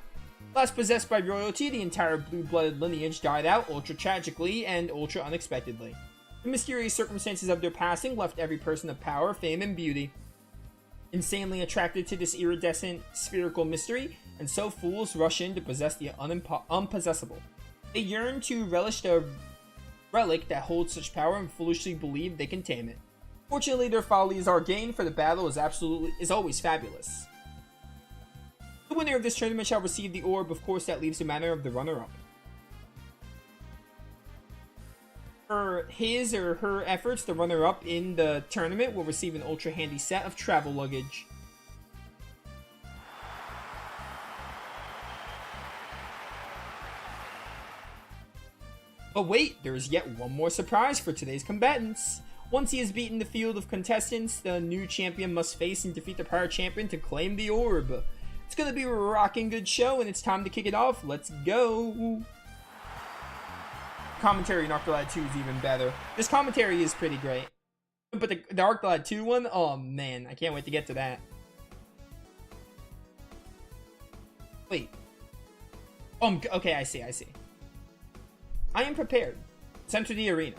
Last possessed by royalty, the entire blue-blooded lineage died out ultra tragically and ultra unexpectedly. The mysterious circumstances of their passing left every person of power, fame, and beauty insanely attracted to this iridescent spherical mystery, and so fools rush in to possess the unpossessable. They yearn to relish the relic that holds such power and foolishly believe they can tame it. Fortunately, their follies are gained, for the battle is always fabulous. The winner of this tournament shall receive the orb. Of course, that leaves the matter of the runner-up. For his or her efforts, the runner-up in the tournament will receive an ultra-handy set of travel luggage. But wait, there is yet one more surprise for today's combatants. Once he has beaten the field of contestants, the new champion must face and defeat the prior champion to claim the orb. It's gonna be a rocking good show, and it's time to kick it off. Let's go! Commentary in ArcTheLad 2 is even better. This commentary is pretty great. But the ArcTheLad 2 one, oh man, I can't wait to get to that. Wait. Okay, I see. I am prepared. Let's enter the arena.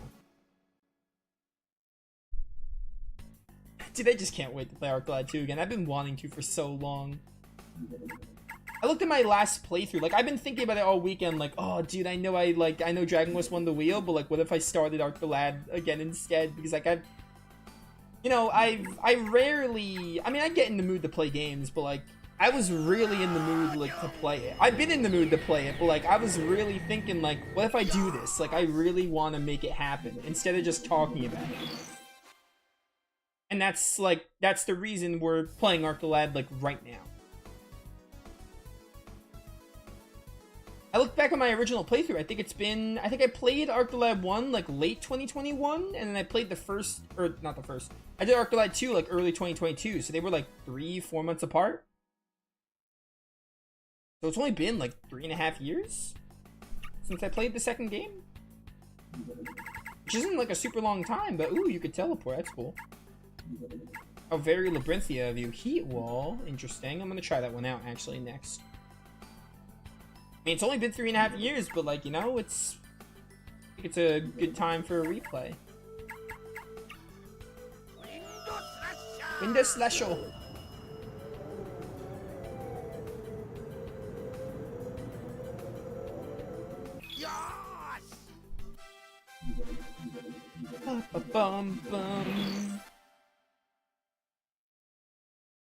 Dude, I just can't wait to play ArcTheLad 2 again. I've been wanting to for so long. I looked at my last playthrough, like, I've been thinking about it all weekend, like, oh, dude, I know Dragon Quest won the wheel, but, like, what if I started ArcTheLad again instead? Because, like, I rarely, I mean, I get in the mood to play games, but, like, I was really in the mood, like, to play it. I've been in the mood to play it, but, like, I was really thinking, like, what if I do this? Like, I really want to make it happen, instead of just talking about it. And that's, like, that's the reason we're playing ArcTheLad, like, right now. I look back on my original playthrough, I think I played ArcTheLad 1, like, late 2021, and then I played the first, or, not the first, I did ArcTheLad 2, like, early 2022, so they were, like, 3-4 months apart. So it's only been, like, 3.5 years since I played the second game. Which isn't, like, a super long time, but, ooh, you could teleport, that's cool. Oh, very Labyrinthia of you. Heat Wall, interesting. I'm gonna try that one out, actually, next. I mean, it's only been 3.5 years, but, like, you know, I think it's a good time for a replay. Window Slasher. I'm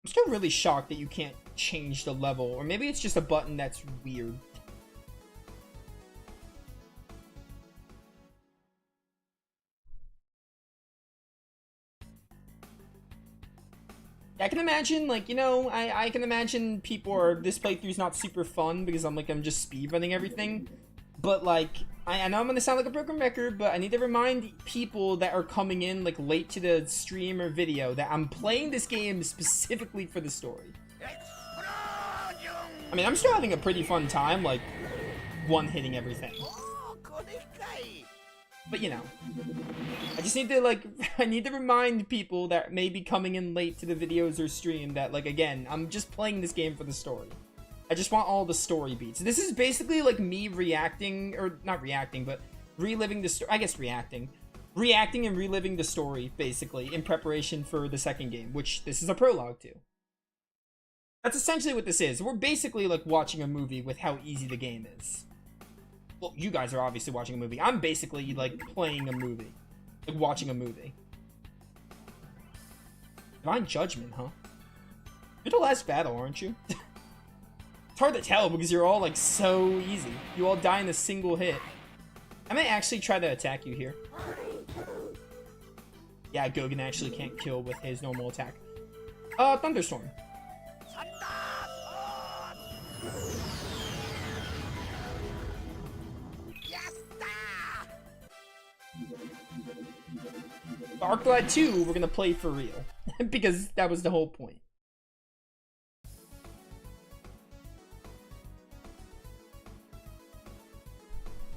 still really shocked that you can't change the level, or maybe it's just a button that's weird. I can imagine, like, you know, I can imagine people are, this playthrough's not super fun because I'm just speedrunning everything. But, like, I know I'm gonna sound like a broken record, but I need to remind people that are coming in, like, late to the stream or video that I'm playing this game specifically for the story. I mean, I'm still having a pretty fun time, like, one-hitting everything. But, you know, I just need to, like, I need to remind people that may be coming in late to the videos or stream that, like, again, I'm just playing this game for the story. I just want all the story beats. This is basically, like, me reacting, or not reacting, but reliving the story, I guess reacting, reacting and reliving the story, basically, in preparation for the second game, which this is a prologue to. That's essentially what this is. We're basically like watching a movie with how easy the game is. Well, you guys are obviously watching a movie. I'm basically like playing a movie. Like watching a movie. Divine Judgment, huh? You're the last battle, aren't you? It's hard to tell because you're all like so easy. You all die in a single hit. I might actually try to attack you here. Yeah, Gogan actually can't kill with his normal attack. Thunderstorm. Arclight 2, we're gonna play for real. Because that was the whole point.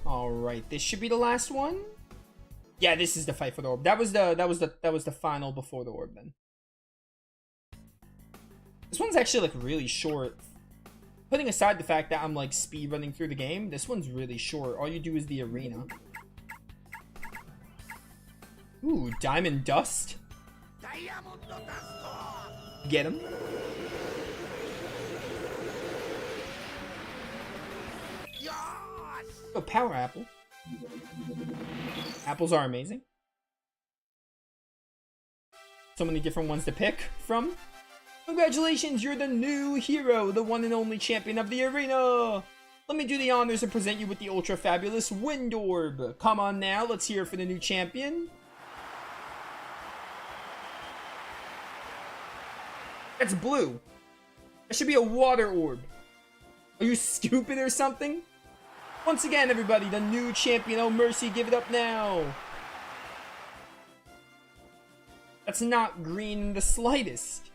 Alright, this should be the last one. Yeah, this is the fight for the orb. That was the final before the orb then. This one's actually like really short. Putting aside the fact that I'm like speed running through the game, this one's really short. All you do is the arena. Ooh, Diamond Dust. Get him. Oh, Power Apple. Apples are amazing. So many different ones to pick from. Congratulations, you're the new hero, the one and only champion of the arena. Let me do the honors and present you with the ultra fabulous Wind Orb. Come on now, let's hear it for the new champion. That's blue. That should be a water orb. Are you stupid or something? Once again, everybody, the new champion. Oh, mercy, give it up now. That's not green in the slightest.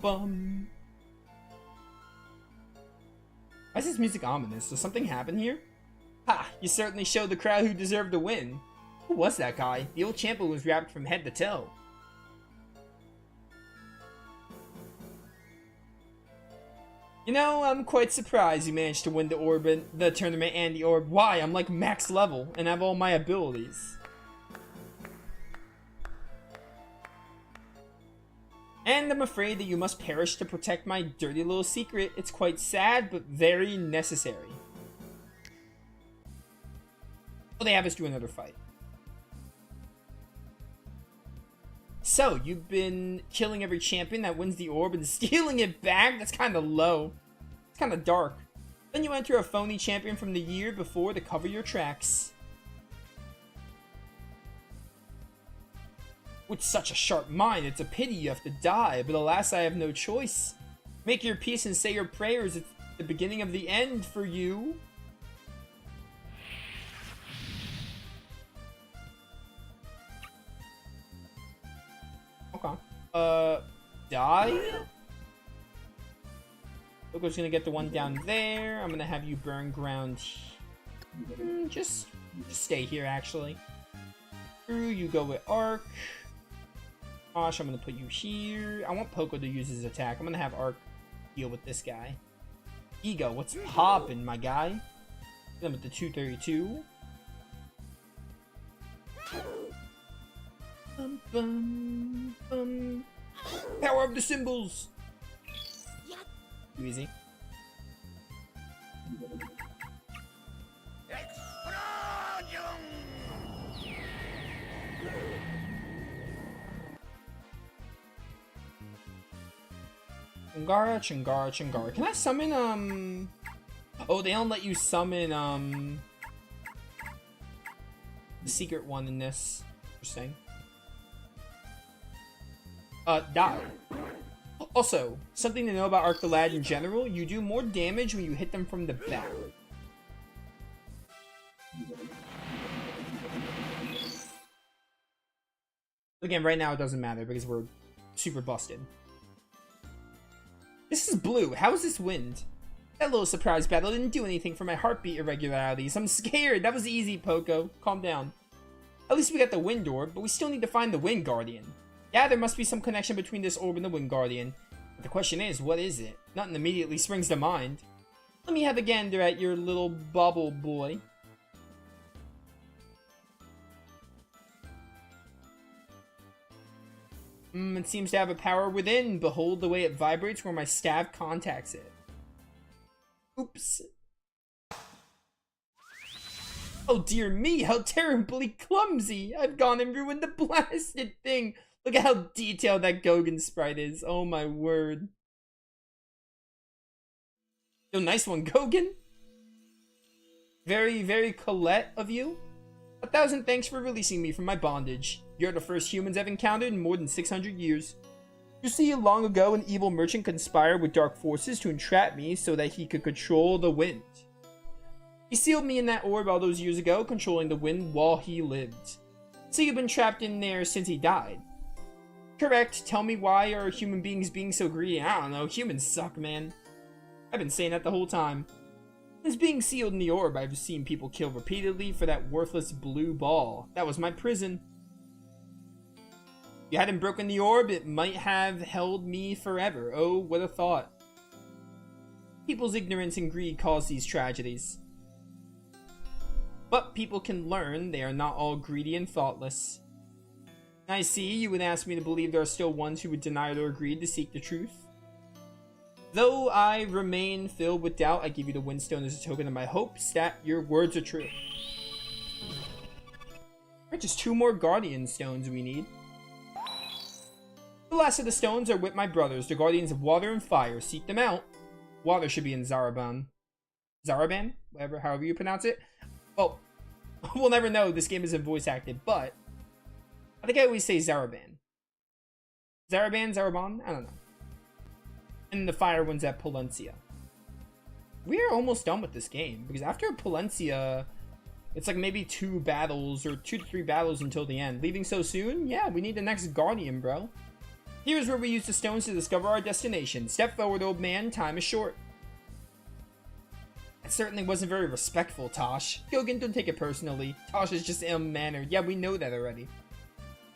Why is this music ominous? Does something happen here? Ha! You certainly showed the crowd who deserved to win. Who was that guy? The old champion was wrapped from head to toe. You know, I'm quite surprised you managed to win the tournament and the orb. Why? I'm like max level and have all my abilities. And I'm afraid that you must perish to protect my dirty little secret. It's quite sad, but very necessary. Oh, they have us do another fight. So, you've been killing every champion that wins the orb and stealing it back? That's kind of low. It's kind of dark. Then you enter a phony champion from the year before to cover your tracks. With such a sharp mind, it's a pity you have to die, but alas, I have no choice. Make your peace and say your prayers. It's the beginning of the end for you. Okay. Die? Loco's gonna get the one down there. I'm gonna have you burn ground. Just stay here, actually. You go with Arc. Gosh, I'm gonna put you here. I want Poco to use his attack. I'm gonna have Arc deal with this guy. Ego, what's poppin', my guy? Hit him with the 232. Bum, bum, bum. Power of the symbols. Too easy. Chingara, Chingara, Chingara. Can I summon, Oh, they don't let you summon, the secret one in this. Interesting. Die. Also, something to know about Arc the Lad in general, you do more damage when you hit them from the back. Again, right now it doesn't matter because we're super busted. This is blue. How is this wind? That little surprise battle didn't do anything for my heartbeat irregularities. I'm scared. That was easy, Poco. Calm down. At least we got the Wind Orb, but we still need to find the Wind Guardian. Yeah, there must be some connection between this orb and the Wind Guardian. The question is, what is it? Nothing immediately springs to mind. Let me have a gander at your little bubble boy. It seems to have a power within. Behold the way it vibrates where my staff contacts it. Oops. Oh dear me, how terribly clumsy. I've gone and ruined the blasted thing. Look at how detailed that Gogan sprite is. Oh my word. Yo, nice one, Gogan. Very, very Colette of you. 1,000 thanks for releasing me from my bondage. You're the first humans I've encountered in more than 600 years. You see, long ago an evil merchant conspired with dark forces to entrap me so that he could control the wind. He sealed me in that orb all those years ago, controlling the wind while he lived. So you've been trapped in there since he died. Correct. Tell me, why are human beings being so greedy? I don't know. Humans suck, man. I've been saying that the whole time. As being sealed in the orb, I've seen people kill repeatedly for that worthless blue ball. That was my prison. If you hadn't broken the orb, it might have held me forever. Oh, what a thought. People's ignorance and greed cause these tragedies. But people can learn. They are not all greedy and thoughtless. I see, you would ask me to believe there are still ones who would deny their greed to seek the truth. Though I remain filled with doubt, I give you the Windstone as a token of my hopes that your words are true. Alright, just 2 more Guardian Stones we need. The last of the stones are with my brothers, the Guardians of Water and Fire. Seek them out. Water should be in Zaraban. Zaraban? Whatever, however you pronounce it. Well, we'll never know. This game isn't voice acted, but I think I always say Zaraban. Zaraban? I don't know. And the fire one's at Palencia. We're almost done with this game, because after Palencia, it's like maybe 2 battles, or 2 to 3 battles until the end. Leaving so soon? Yeah, we need the next Guardian, bro. Here's where we use the stones to discover our destination. Step forward, old man. Time is short. That certainly wasn't very respectful, Tosh. Gogan, don't take it personally. Tosh is just ill-mannered. Yeah, we know that already.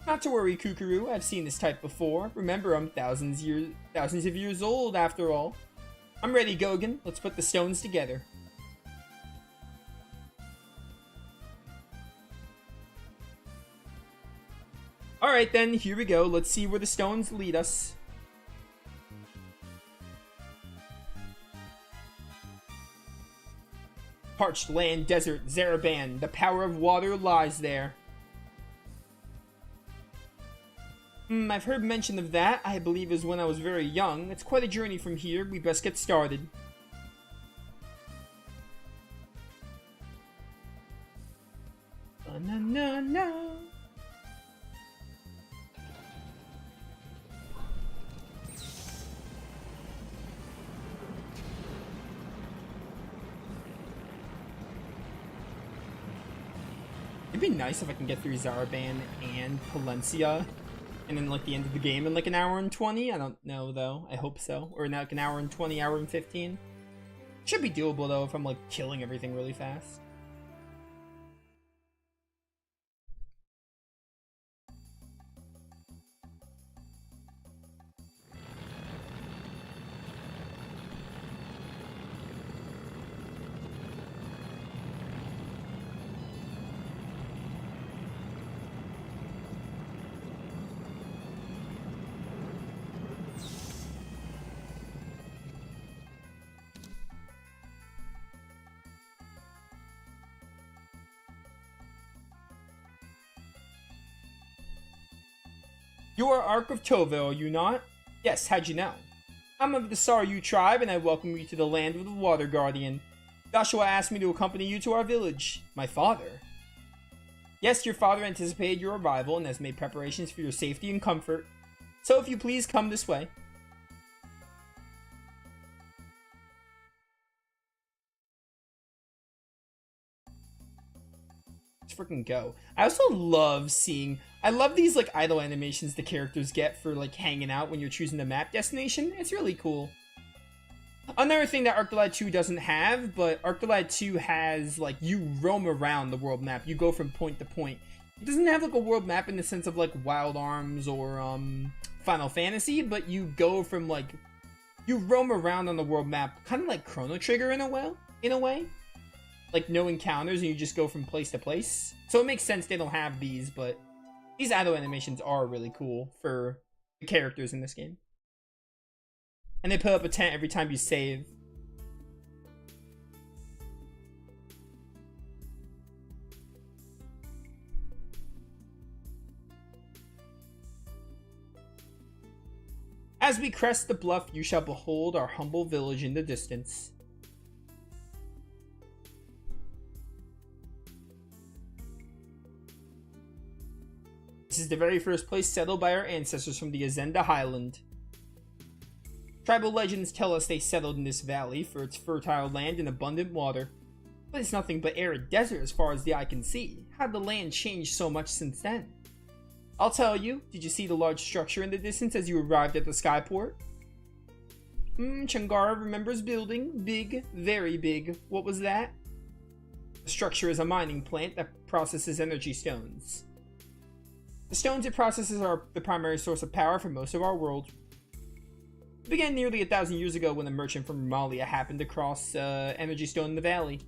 Not to worry, Kukuru. I've seen this type before. Remember, I'm thousands of years old, after all. I'm ready, Gogan. Let's put the stones together. Alright then, here we go. Let's see where the stones lead us. Parched land, desert, Zaraban. The power of water lies there. I've heard mention of that. I believe it was when I was very young. It's quite a journey from here. We best get started. Na-na-na. It'd be nice if I can get through Zaraban and Palencia, and then like the end of the game in like an hour and 20. I don't know though. I hope so. Or in like an hour and 20, hour and 15. Should be doable though if I'm like killing everything really fast. You are Ark of Tova, are you not? Yes, how'd you know? I'm of the Saryu tribe, and I welcome you to the land of the Water Guardian. Joshua asked me to accompany you to our village. My father? Yes, your father anticipated your arrival and has made preparations for your safety and comfort. So if you please come this way. Let's freaking go. I also love seeing... I love these like idle animations the characters get for like hanging out when you're choosing the map destination. It's really cool. Another thing that Arc the Lad 2 doesn't have, but Arc the Lad 2 has like you roam around the world map. You go from point to point. It doesn't have like a world map in the sense of like Wild Arms or Final Fantasy, but you go from like You roam around on the world map, kind of like Chrono Trigger in a way. Like no encounters and you just go from place to place. So it makes sense they don't have these, but these idle animations are really cool for the characters in this game. And they put up a tent every time you save. As we crest the bluff, you shall behold our humble village in the distance. This is the very first place settled by our ancestors from the Azenda Highland. Tribal legends tell us they settled in this valley for its fertile land and abundant water. But it's nothing but arid desert as far as the eye can see. How'd the land change so much since then? I'll tell you. Did you see the large structure in the distance as you arrived at the skyport? Changara remembers building. Big, very big. What was that? The structure is a mining plant that processes energy stones. The stones it processes are the primary source of power for most of our world. It began nearly 1,000 years ago when a merchant from Romalia happened across energy stone in the valley.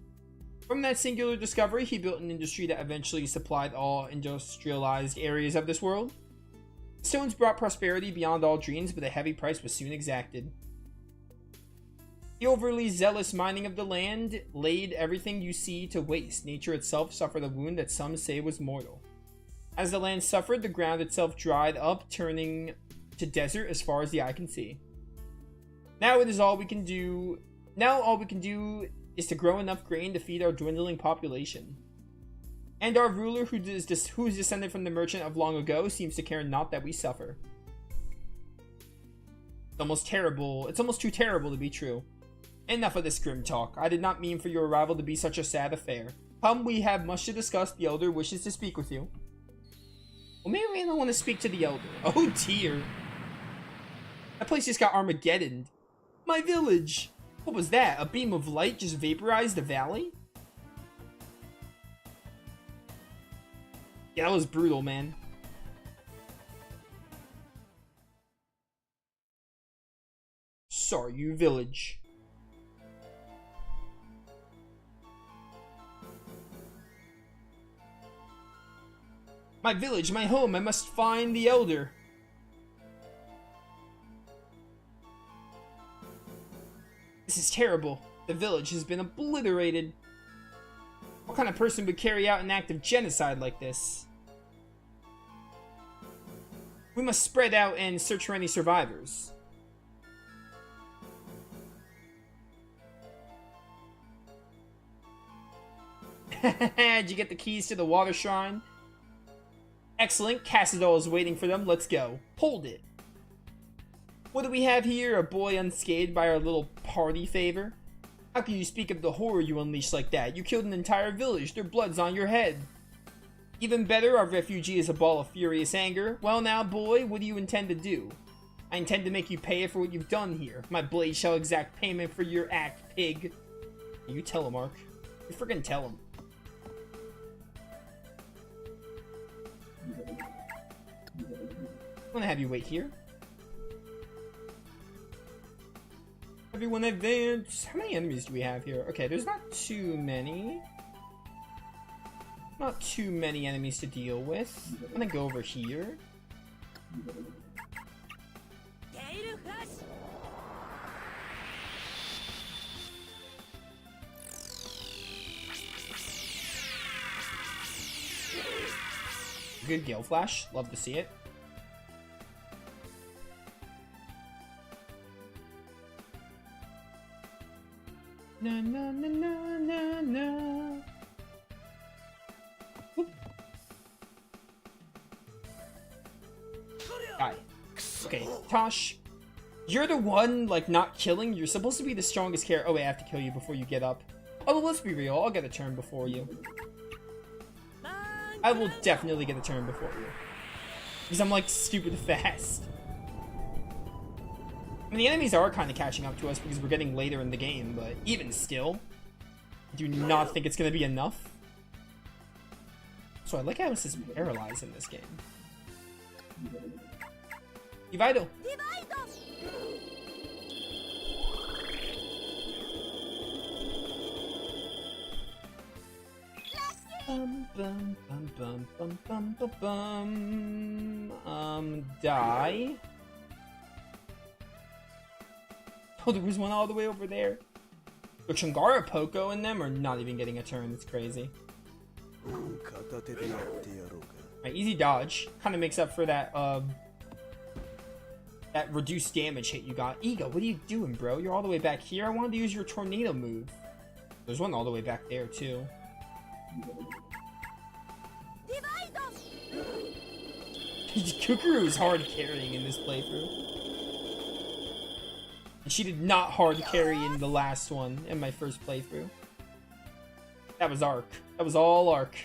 From that singular discovery, he built an industry that eventually supplied all industrialized areas of this world. The stones brought prosperity beyond all dreams, but a heavy price was soon exacted. The overly zealous mining of the land laid everything you see to waste. Nature itself suffered a wound that some say was mortal. As the land suffered, the ground itself dried up, turning to desert as far as the eye can see. Now all we can do is to grow enough grain to feed our dwindling population. And our ruler, who is descended from the merchant of long ago, seems to care not that we suffer. It's almost too terrible to be true. Enough of this grim talk. I did not mean for your arrival to be such a sad affair. Come, we have much to discuss. The elder wishes to speak with you. Well, maybe we don't want to speak to the elder. Oh dear. That place just got Armageddoned. My village! What was that? A beam of light just vaporized the valley? Yeah, that was brutal, man. Sorry, village. My village, my home, I must find the elder. This is terrible. The village has been obliterated. What kind of person would carry out an act of genocide like this? We must spread out and search for any survivors. Did you get the keys to the water shrine? Excellent. Cassadol is waiting for them. Let's go. Hold it. What do we have here? A boy unscathed by our little party favor? How can you speak of the horror you unleashed like that? You killed an entire village. Their blood's on your head. Even better, our refugee is a ball of furious anger. Well now, boy, what do you intend to do? I intend to make you pay for what you've done here. My blade shall exact payment for your act, pig. You tell him, Mark. You friggin' tell him. I'm gonna have you wait here. Everyone advance. How many enemies do we have here? Okay, there's not too many. Not too many enemies to deal with. I'm gonna go over here. Good Gale Flash. Love to see it. Na na na na na na. Die. Okay, Tosh. You're the one, like, not killing. You're supposed to be the strongest character. Oh, wait, I have to kill you before you get up. Oh, well, let's be real. I'll get a turn before you. I will definitely get a turn before you. Because I'm, like, stupid fast. I mean, the enemies are kind of catching up to us because we're getting later in the game, but even still, I do not think it's going to be enough. So I like how this is paralyzed in this game. Divide. Bum, bum, bum, bum, bum, bum, bum. Die. Oh, there was one all the way over there. The Chungara Poco in them are not even getting a turn. It's crazy. Alright, easy dodge. Kind of makes up for that, that reduced damage hit you got. Ego, what are you doing, bro? You're all the way back here. I wanted to use your tornado move. There's one all the way back there, too. Kukuru is hard carrying in this playthrough. And she did not hard carry in the last one, in my first playthrough. That was Arc. That was all Arc.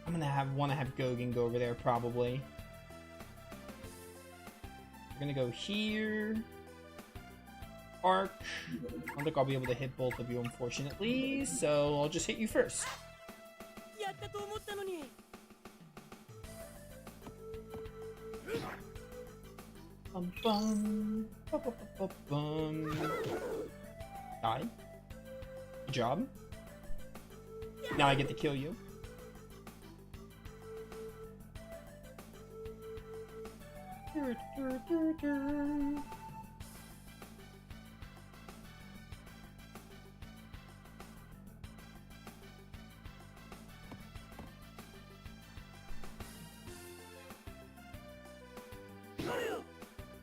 I'm gonna want to have Gogin go over there, probably. We're gonna go here. Arc. I don't think I'll be able to hit both of you, unfortunately, so I'll just hit you first. Bum, bum, bum, bum, bum, bum. Die. Good job. Now I get to kill you.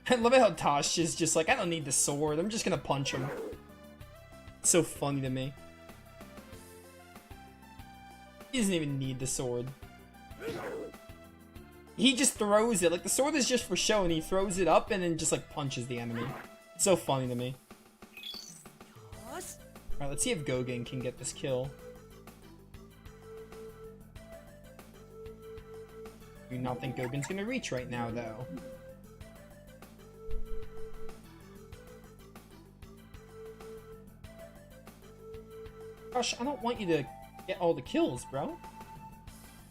I love how Tosh is just like, I don't need the sword, I'm just gonna punch him. It's so funny to me. He doesn't even need the sword. He just throws it, like the sword is just for show and he throws it up and then just like punches the enemy. It's so funny to me. Alright, let's see if Gogin can get this kill. I do not think Gogin's gonna reach right now though. Gosh, I don't want you to get all the kills, bro.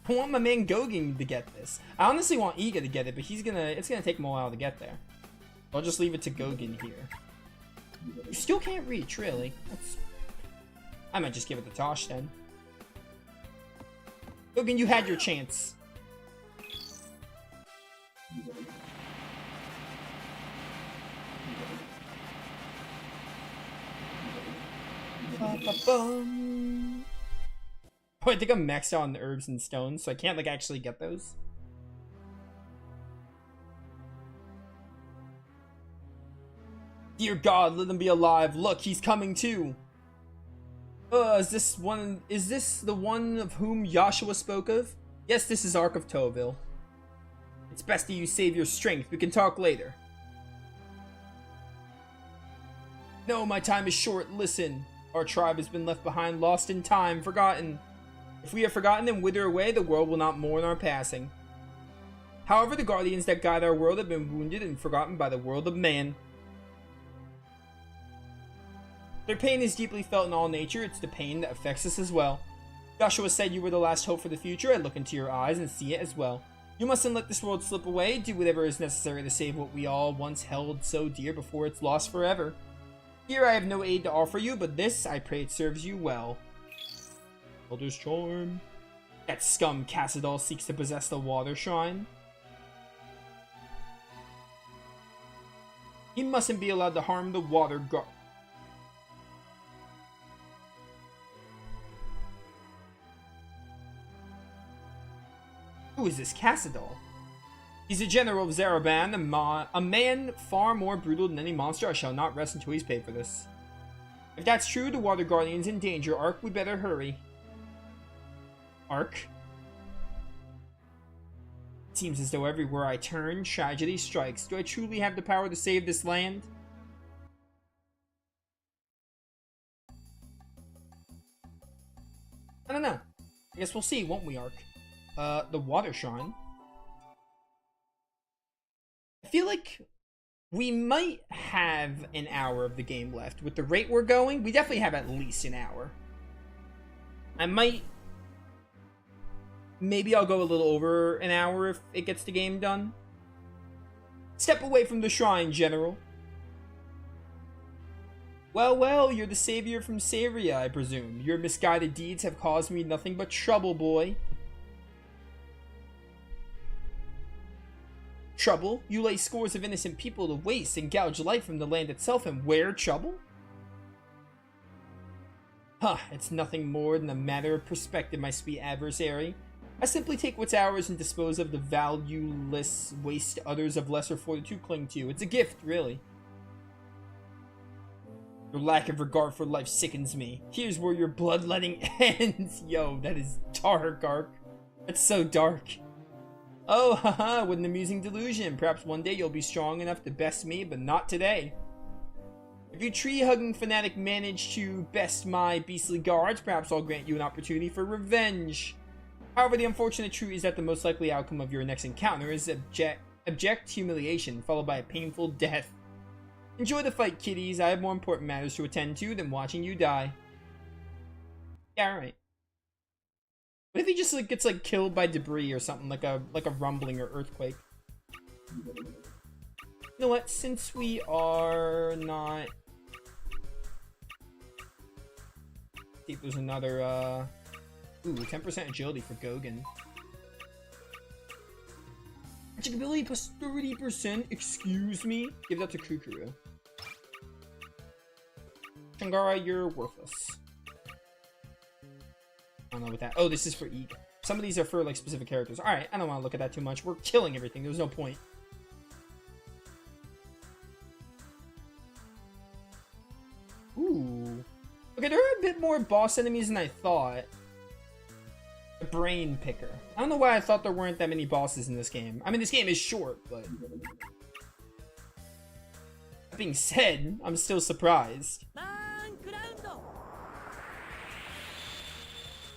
I want my man Gogin to get this. I honestly want Iga to get it, but it's gonna take him a while to get there. I'll just leave it to Gogin here. You still can't reach, really. I might just give it to Tosh then. Gogin, you had your chance. Ba-ba-bum. Oh, I think I'm maxed out on the herbs and stones, so I can't like actually get those. Dear God, let him be alive. Look, he's coming too. Is this the one of whom Joshua spoke of? Yes, this is Ark of Toville. It's best that you save your strength. We can talk later. No, my time is short. Listen. Our tribe has been left behind, lost in time, forgotten. If we have forgotten and wither away, the world will not mourn our passing. However, the guardians that guide our world have been wounded and forgotten by the world of man. Their pain is deeply felt in all nature. It's the pain that affects us as well. Joshua said you were the last hope for the future. I look into your eyes and see it as well. You mustn't let this world slip away. Do whatever is necessary to save what we all once held so dear before it's lost forever. Here I have no aid to offer you, but this, I pray it serves you well. Elder's Charm. That scum Cassadol seeks to possess the water shrine. He mustn't be allowed to harm the water guard. Who is this Cassadol? He's a general of Zaraban, a man far more brutal than any monster. I shall not rest until he's paid for this. If that's true, the Water Guardian's in danger. Ark, we better hurry. Ark? It seems as though everywhere I turn, tragedy strikes. Do I truly have the power to save this land? I don't know. I guess we'll see, won't we, Ark? The Water Shrine. I feel like we might have an hour of the game left. With the rate we're going, we definitely have at least an hour. Maybe I'll go a little over an hour if it gets the game done. Step away from the shrine, General. Well, well, you're the savior from Saria, I presume. Your misguided deeds have caused me nothing but trouble, boy. Trouble? You lay scores of innocent people to waste and gouge life from the land itself, and where trouble? Huh, it's nothing more than a matter of perspective, my sweet adversary. I simply take what's ours and dispose of the valueless waste others of lesser fortitude cling to. It's a gift, really. Your lack of regard for life sickens me. Here's where your bloodletting ends. Yo, that is dark, Ark. That's so dark. Oh, haha, what an amusing delusion. Perhaps one day you'll be strong enough to best me, but not today. If you tree-hugging fanatic manage to best my beastly guards, perhaps I'll grant you an opportunity for revenge. However, the unfortunate truth is that the most likely outcome of your next encounter is abject humiliation, followed by a painful death. Enjoy the fight, kiddies. I have more important matters to attend to than watching you die. Yeah, alright. What if he just like gets like killed by debris or something, like a rumbling or earthquake? You know what? Since we are not... see if there's another ooh, 10% agility for Gogan. Magic ability plus 30%, excuse me? Give that to Kukuru. Shangara, you're worthless. I don't know what that... oh, this is for Eek. Some of these are for like specific characters. Alright, I don't want to look at that too much. We're killing everything. There's no point. Ooh. Okay, there are a bit more boss enemies than I thought. The Brain Picker. I don't know why I thought there weren't that many bosses in this game. I mean, this game is short, but... that being said, I'm still surprised.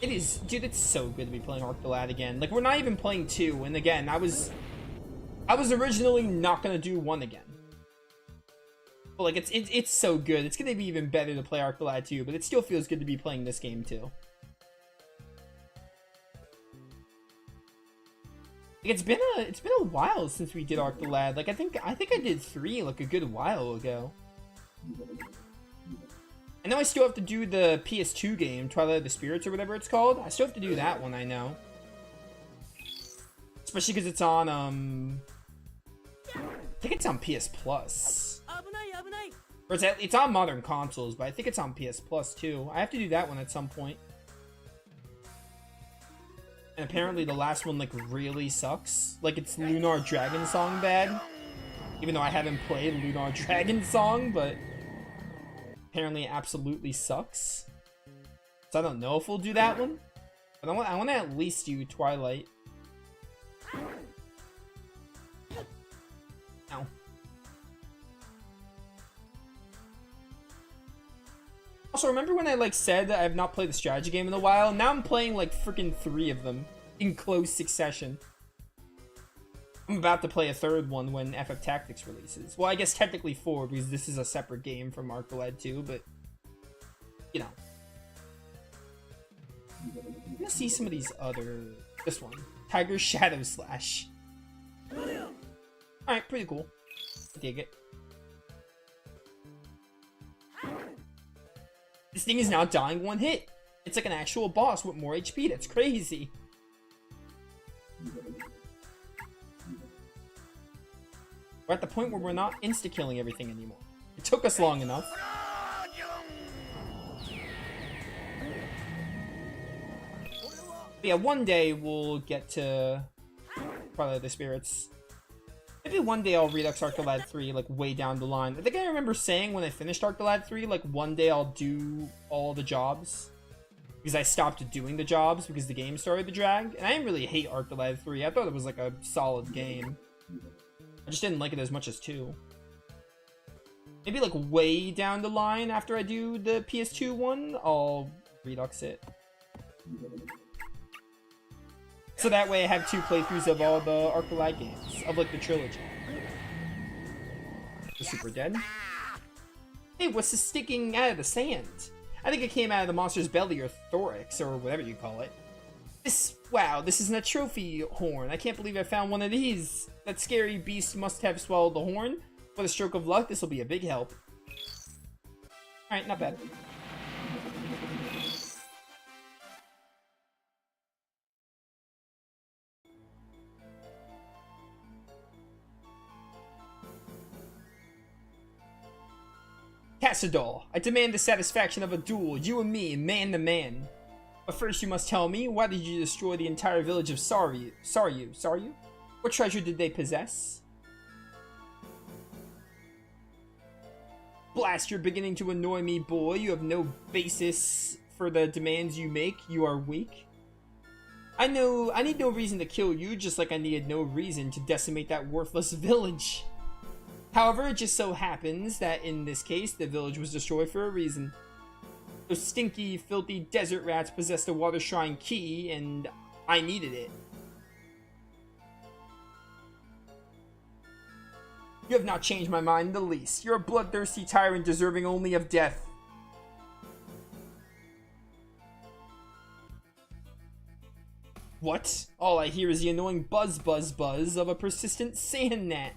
It is... dude, it's so good to be playing Arc the Lad again. Like, we're not even playing 2, and again, I was originally not gonna do 1 again. But, like, it's so good. It's gonna be even better to play Arc the Lad 2, but it still feels good to be playing this game, too. Like, it's been a while since we did Arc the Lad. Like, I think I did 3, like, a good while ago. I know I still have to do the PS2 game, Twilight of the Spirits or whatever it's called. I still have to do that one, I know. Especially because it's on, I think it's on PS Plus. Or it's on modern consoles, but I think it's on PS Plus too. I have to do that one at some point. And apparently the last one, like, really sucks. Like, it's Lunar Dragon Song bad. Even though I haven't played Lunar Dragon Song, but... apparently it absolutely sucks. So I don't know if we'll do that one. But I want to at least do Twilight. Ow. Also, remember when I, like, said that I have not played the strategy game in a while? Now I'm playing, like, freaking 3 of them in close succession. I'm about to play a 3rd one when FF Tactics releases. Well, I guess technically 4, because this is a separate game from Arc the Lad 2, but... you know. I'm gonna see some of these other... this one. Tiger Shadow Slash. Alright, pretty cool. I dig it. This thing is now dying 1 hit. It's like an actual boss with more HP. That's crazy. We're at the point where we're not insta-killing everything anymore. It took us long enough. But yeah, one day we'll get to Twilight of the Spirits. Maybe one day I'll Redux Arc the Lad 3, like, way down the line. I think I remember saying when I finished Arc the Lad 3, like, one day I'll do all the jobs. Because I stopped doing the jobs because the game started to drag. And I didn't really hate Arc the Lad 3. I thought it was, like, a solid game. I just didn't like it as much as 2. Maybe, like, way down the line after I do the PS2 one, I'll Redux it. So that way I have 2 playthroughs of all the Arc the Lad games, of, like, the trilogy. The Super Dead. Hey, what's this sticking out of the sand? I think it came out of the monster's belly or thorax, or whatever you call it. Wow, this isn't a trophy horn. I can't believe I found one of these. That scary beast must have swallowed the horn. With a stroke of luck, this will be a big help. Alright, not bad. Cassadol, I demand the satisfaction of a duel, you and me, man to man. But first you must tell me, why did you destroy the entire village of Saryu? What treasure did they possess? Blast, you're beginning to annoy me, boy. You have no basis for the demands you make. You are weak. I need no reason to kill you, just like I needed no reason to decimate that worthless village. However, it just so happens that in this case, the village was destroyed for a reason. Those stinky, filthy desert rats possessed the Water Shrine key, and I needed it. You have not changed my mind in the least. You're a bloodthirsty tyrant deserving only of death. What? All I hear is the annoying buzz of a persistent sand gnat.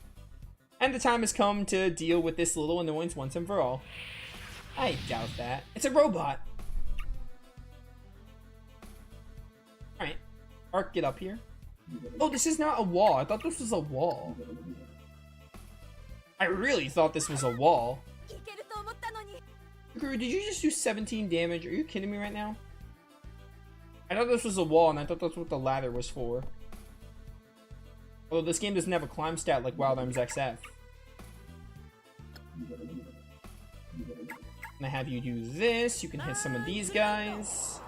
And the time has come to deal with this little annoyance once and for all. I doubt that. It's a robot. Alright. Ark, get up here. Oh, this is not a wall. I thought this was a wall. I really thought this was a wall. Guru, did you just do 17 damage? Are you kidding me right now? I thought this was a wall, and I thought that's what the ladder was for. Although this game doesn't have a climb stat like Wild Arms XF. I'm gonna have you do this. You can hit some of these guys.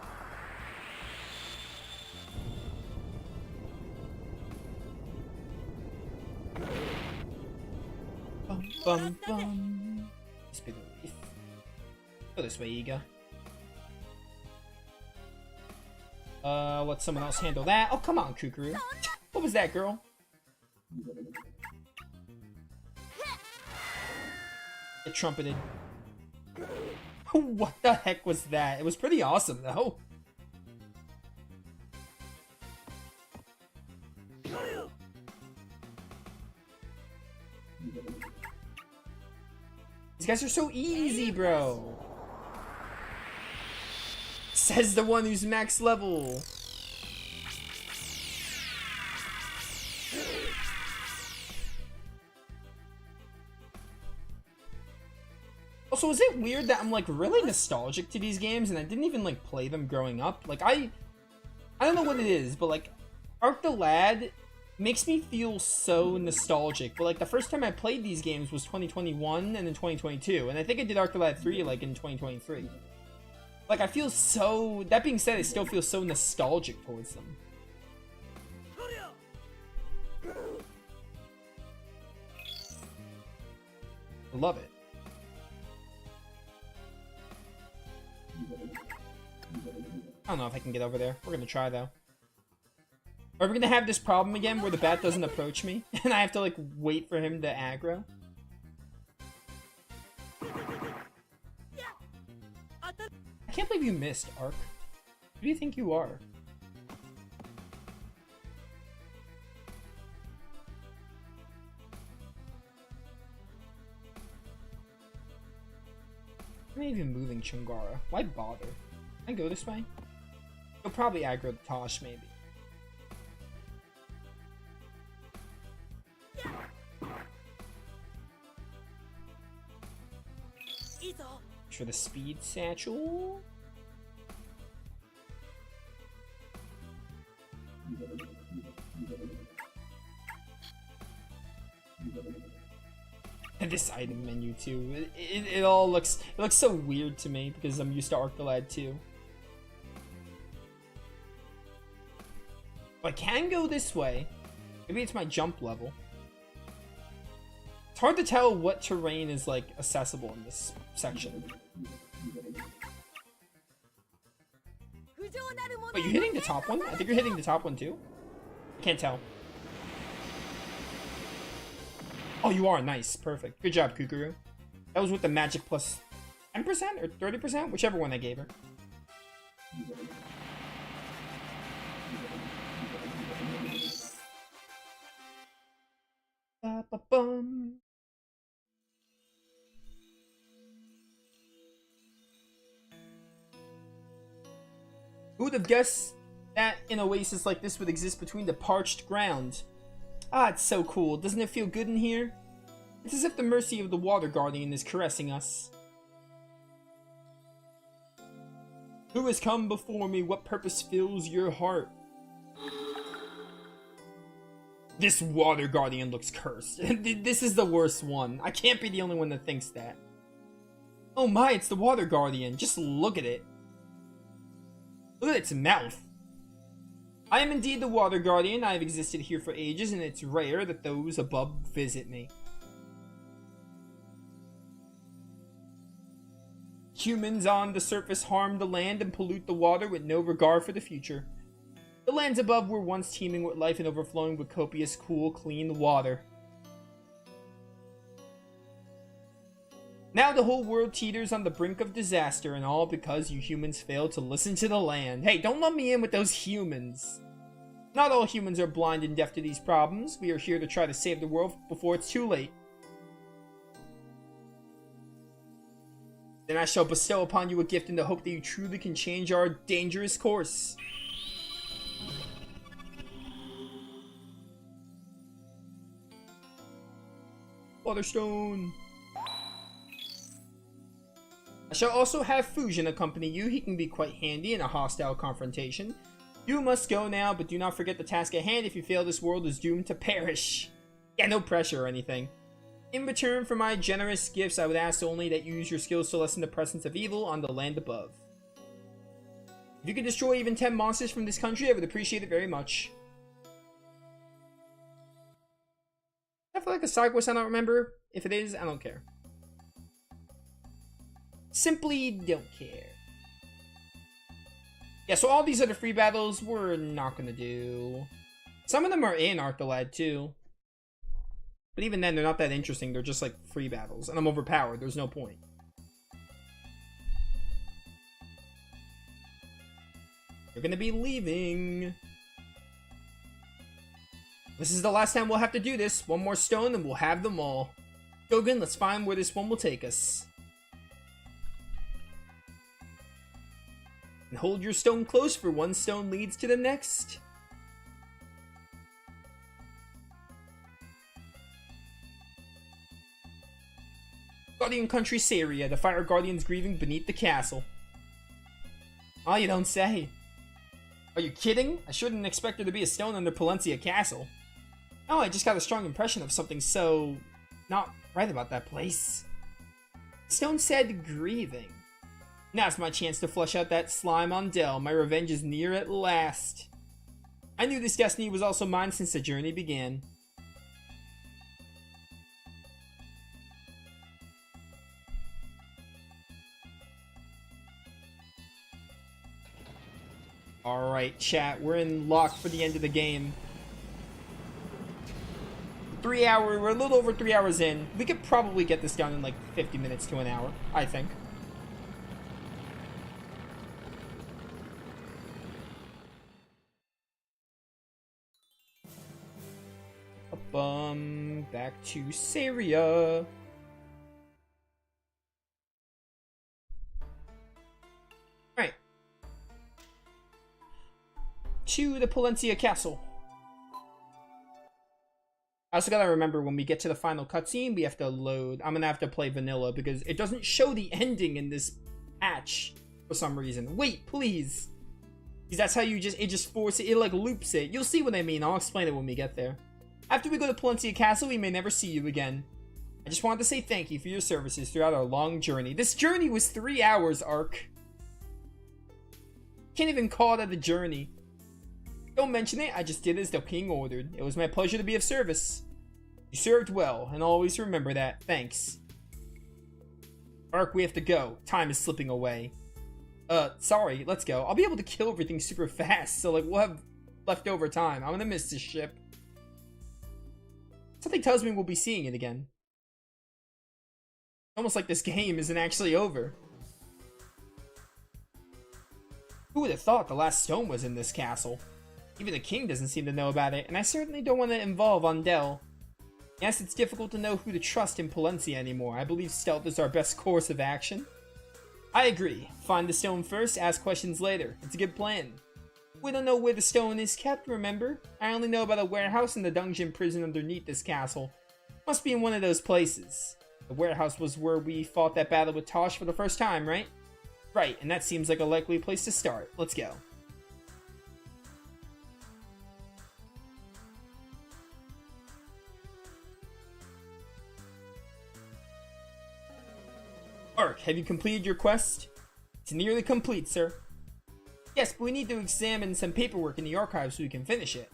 Bum, bum, bum. Spit relief. Go this way, Iga. Let someone else handle that. Oh, come on, Kukuru. What was that, girl? It trumpeted. What the heck was that? It was pretty awesome, though. These guys are so easy, bro. Says the one who's max level. Also, is it weird that I'm like really nostalgic to these games and I didn't even like play them growing up? Like I don't know what it is, but like Ark the Lad makes me feel so nostalgic. But like the first time I played these games was 2021 and then 2022, and I think I did Ark the Lad 3 like in 2023. Like I feel so, that being said, I still feel so nostalgic towards them. I love it. I don't know if I can get over there. We're gonna try though. Are we gonna have this problem again where the bat doesn't approach me and I have to like wait for him to aggro? I can't believe you missed, Ark. Who do you think you are? I'm not even moving Chungara. Why bother? Can I go this way? He'll probably aggro the Tosh, maybe. For the speed satchel. And this item menu too. It all looks so weird to me because I'm used to Ark the Lad too. I can go this way. Maybe it's my jump level. It's hard to tell what terrain is like accessible in this section. Wait, you hitting the top one? I think you're hitting the top one too. I can't tell. Oh, you are. Nice. Perfect. Good job, Kukuru. That was with the magic plus 10% or 30%? Whichever one I gave her. Ba-ba-bum. Who would have guessed that an oasis like this would exist between the parched ground? Ah, it's so cool. Doesn't it feel good in here? It's as if the mercy of the water guardian is caressing us. Who has come before me? What purpose fills your heart? This water guardian looks cursed. This is the worst one. I can't be the only one that thinks that. Oh my, it's the water guardian. Just look at it. Look at its mouth. I am indeed the water guardian. I have existed here for ages, and it's rare that those above visit me. Humans on the surface harm the land and pollute the water with no regard for the future. The lands above were once teeming with life and overflowing with copious, cool, clean water. Now the whole world teeters on the brink of disaster, and all because you humans failed to listen to the land. Hey, don't lump me in with those humans. Not all humans are blind and deaf to these problems. We are here to try to save the world before it's too late. Then I shall bestow upon you a gift in the hope that you truly can change our dangerous course. Waterstone. I shall also have Fusion accompany you. He can be quite handy in a hostile confrontation. You must go now, but do not forget the task at hand. If you fail, this world is doomed to perish. Yeah, no pressure or anything. In return for my generous gifts, I would ask only that you use your skills to lessen the presence of evil on the land above. If you could destroy even 10 monsters from this country, I would appreciate it very much. I feel like a side quest I don't remember. If it is, I don't care. Simply don't care. Yeah, so all these other free battles we're not gonna do. Some of them are in Arc the Lad too. But even then, they're not that interesting. They're just like free battles. And I'm overpowered. There's no point. You're gonna be leaving. This is the last time we'll have to do this. One more stone and we'll have them all. Gogan, let's find where this one will take us. And hold your stone close, for one stone leads to the next. Guardian Country Saria, the Fire Guardians grieving beneath the castle. Oh, you don't say. Are you kidding? I shouldn't expect there to be a stone under Palencia Castle. Oh, I just got a strong impression of something so not right about that place. The stone said grieving. Now's my chance to flush out that slime on Dell. My revenge is near at last. I knew this destiny was also mine since the journey began. Alright, chat, we're in lock for the end of the game. 3 hours, we're a little over 3 hours in. We could probably get this done in like 50 minutes to an hour, I think. Back to Saria. Alright. To the Palencia Castle. I also gotta remember when we get to the final cutscene, we have to load. I'm gonna have to play vanilla because it doesn't show the ending in this patch for some reason. Wait, please. Because that's how you it just forces it, like loops it. You'll see what I mean. I'll explain it when we get there. After we go to Palencia Castle, we may never see you again. I just wanted to say thank you for your services throughout our long journey. This journey was 3 hours, Ark. Can't even call it a journey. Don't mention it, I just did as the king ordered. It was my pleasure to be of service. You served well, and always remember that. Thanks. Ark, we have to go. Time is slipping away. Sorry, let's go. I'll be able to kill everything super fast, so like we'll have leftover time. I'm gonna miss this ship. Something tells me we'll be seeing it again. Almost like this game isn't actually over. Who would have thought the last stone was in this castle? Even the king doesn't seem to know about it, and I certainly don't want to involve Undell. Yes, it's difficult to know who to trust in Palencia anymore. I believe stealth is our best course of action. I agree. Find the stone first, ask questions later. It's a good plan. We don't know where the stone is kept, remember? I only know about a warehouse and the dungeon prison underneath this castle. Must be in one of those places. The warehouse was where we fought that battle with Tosh for the first time, right? Right, and that seems like a likely place to start. Let's go. Ark, have you completed your quest? It's nearly complete, sir. Yes, but we need to examine some paperwork in the archives so we can finish it.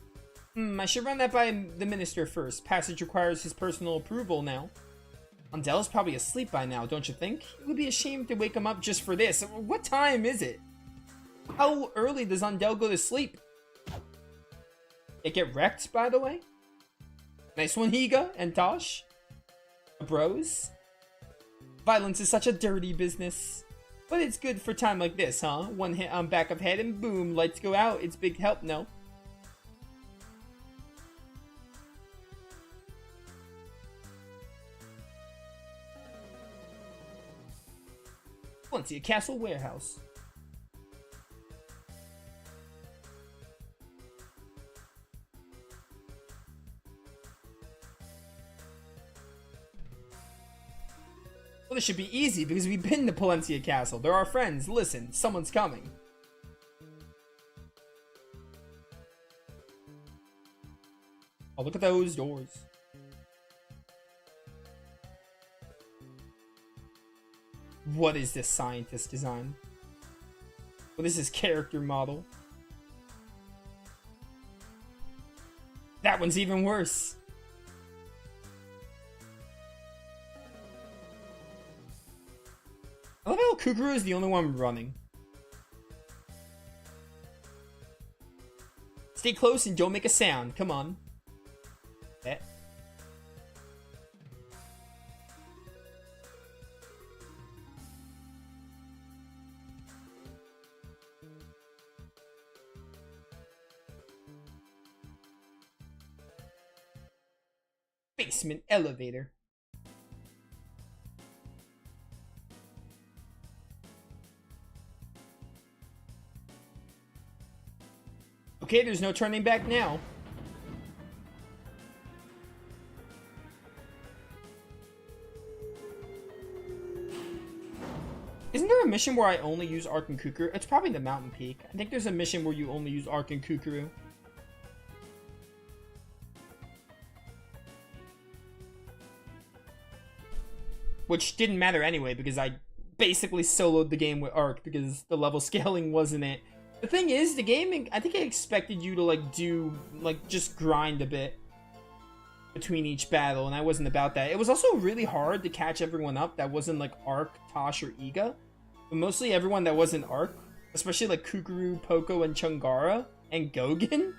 I should run that by the minister first. Passage requires his personal approval now. Undel's probably asleep by now, don't you think? It would be a shame to wake him up just for this. What time is it? How early does Undel go to sleep? It get wrecked, by the way? Nice one, Higa and Tosh. Bros. Violence is such a dirty business. But it's good for time like this, huh? One hit on back of head and boom, lights go out. It's big help, no? Valencia Castle Warehouse. Well, this should be easy because we've been to Palencia Castle. They're our friends. Listen, someone's coming. Oh, look at those doors. What is this scientist design? Well, this is character model. That one's even worse. I love how Kukuru is the only one running. Stay close and don't make a sound. Come on. Bet. Basement elevator. Okay, there's no turning back now. Isn't there a mission where I only use Ark and Kukuru? It's probably the Mountain Peak. I think there's a mission where you only use Ark and Kukuru. Which didn't matter anyway, because I basically soloed the game with Ark because the level scaling wasn't it. The thing is, the game, I think I expected you to, just grind a bit between each battle, and I wasn't about that. It was also really hard to catch everyone up that wasn't, Ark, Tosh, or Iga. But mostly everyone that wasn't Ark, especially, Kukuru, Poco, and Chungara, and Gogen.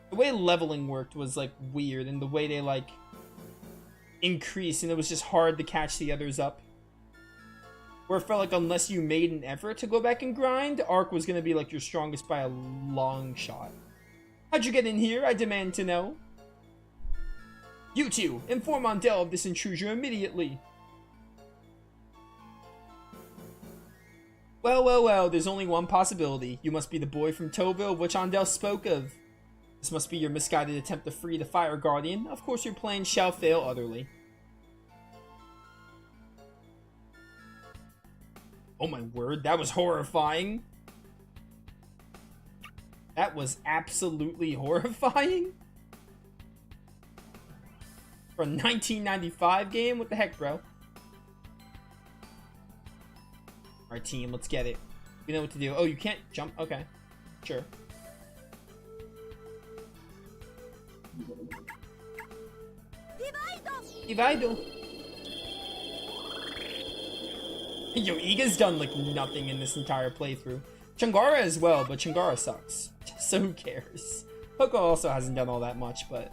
The way leveling worked was, weird, and the way they, increased, and it was just hard to catch the others up. Where it felt like unless you made an effort to go back and grind, Ark was gonna be your strongest by a long shot. How'd you get in here? I demand to know. You two, inform Mondel of this intrusion immediately. Well, there's only one possibility. You must be the boy from Toville which Ondel spoke of. This must be your misguided attempt to free the Fire Guardian. Of course your plan shall fail utterly. Oh my word, that was horrifying. That was absolutely horrifying. For a 1995 game? What the heck, bro? Alright, team, let's get it. We know what to do. Oh, you can't jump? Okay. Sure. Divide. Yo, Iga's done, nothing in this entire playthrough. Chungara as well, but Chungara sucks. So who cares? Poco also hasn't done all that much, but,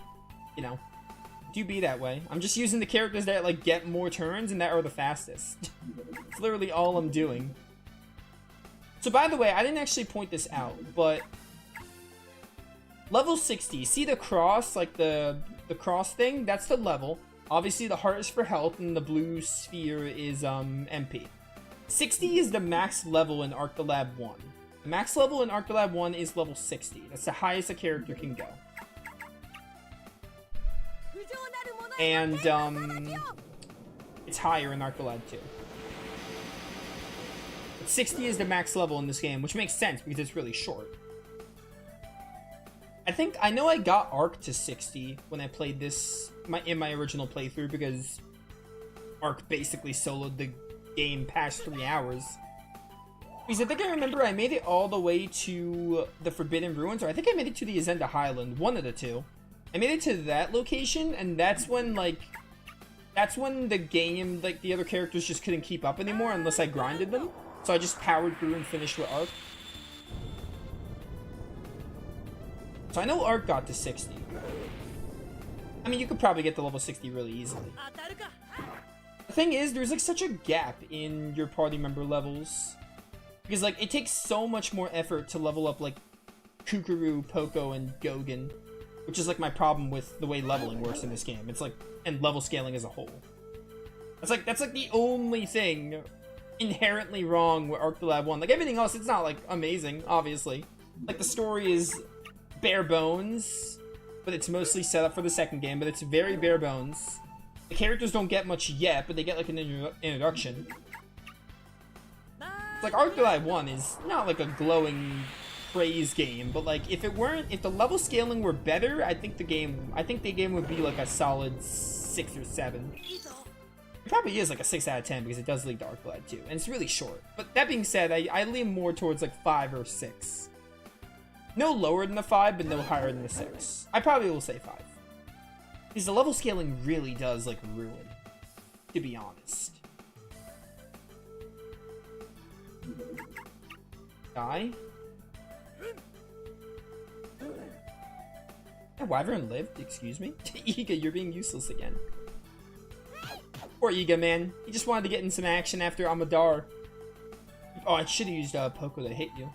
do be that way. I'm just using the characters that, get more turns and that are the fastest. It's literally all I'm doing. So, by the way, I didn't actually point this out, but level 60, see the cross, the cross thing? That's the level. Obviously, the heart is for health, and the blue sphere is MP. 60 is the max level in Arc the Lab 1. The max level in Arc the Lab 1 is level 60. That's the highest a character can go. And, it's higher in Arc the Lab 2. But 60 is the max level in this game, which makes sense because it's really short. I know I got Arc to 60 when I played this in my original playthrough because Arc basically soloed the game past 3 hours. Because I think I remember I made it all the way to the Forbidden Ruins, or I think I made it to the Azenda Highland, one of the two. I made it to that location, and that's when, like, the game, like, the other characters just couldn't keep up anymore unless I grinded them. So I just powered through and finished with Arc. So I know Arc got to 60. I mean, you could probably get to level 60 really easily. The thing is, there's like such a gap in your party member levels. Because like, it takes so much more effort to level up like Kukuru, Poco, and Gogen. Which is like my problem with the way leveling works in this game. It's like, and level scaling as a whole. That's like the only thing inherently wrong with Arc the Lab 1. Like everything else, it's not like amazing, obviously. Like the story is bare bones, but it's mostly set up for the second game, but it's very bare bones. The characters don't get much yet, but they get like an introduction. It's like Arc the Lab 1 is not like a glowing praise game, but like if the level scaling were better, I think the game would be like a solid 6 or 7. It probably is like a 6 out of 10 because it does lead to Arc the Lab 2, and it's really short. But that being said, I lean more towards like 5 or 6. No lower than the 5, but no higher than the 6. I probably will say 5. Because the level scaling really does, like, ruin, to be honest. Die? That wyvern lived? Excuse me? Iga, you're being useless again. Poor Iga, man. He just wanted to get in some action after Amadar. Oh, I should have used Poco to hit you.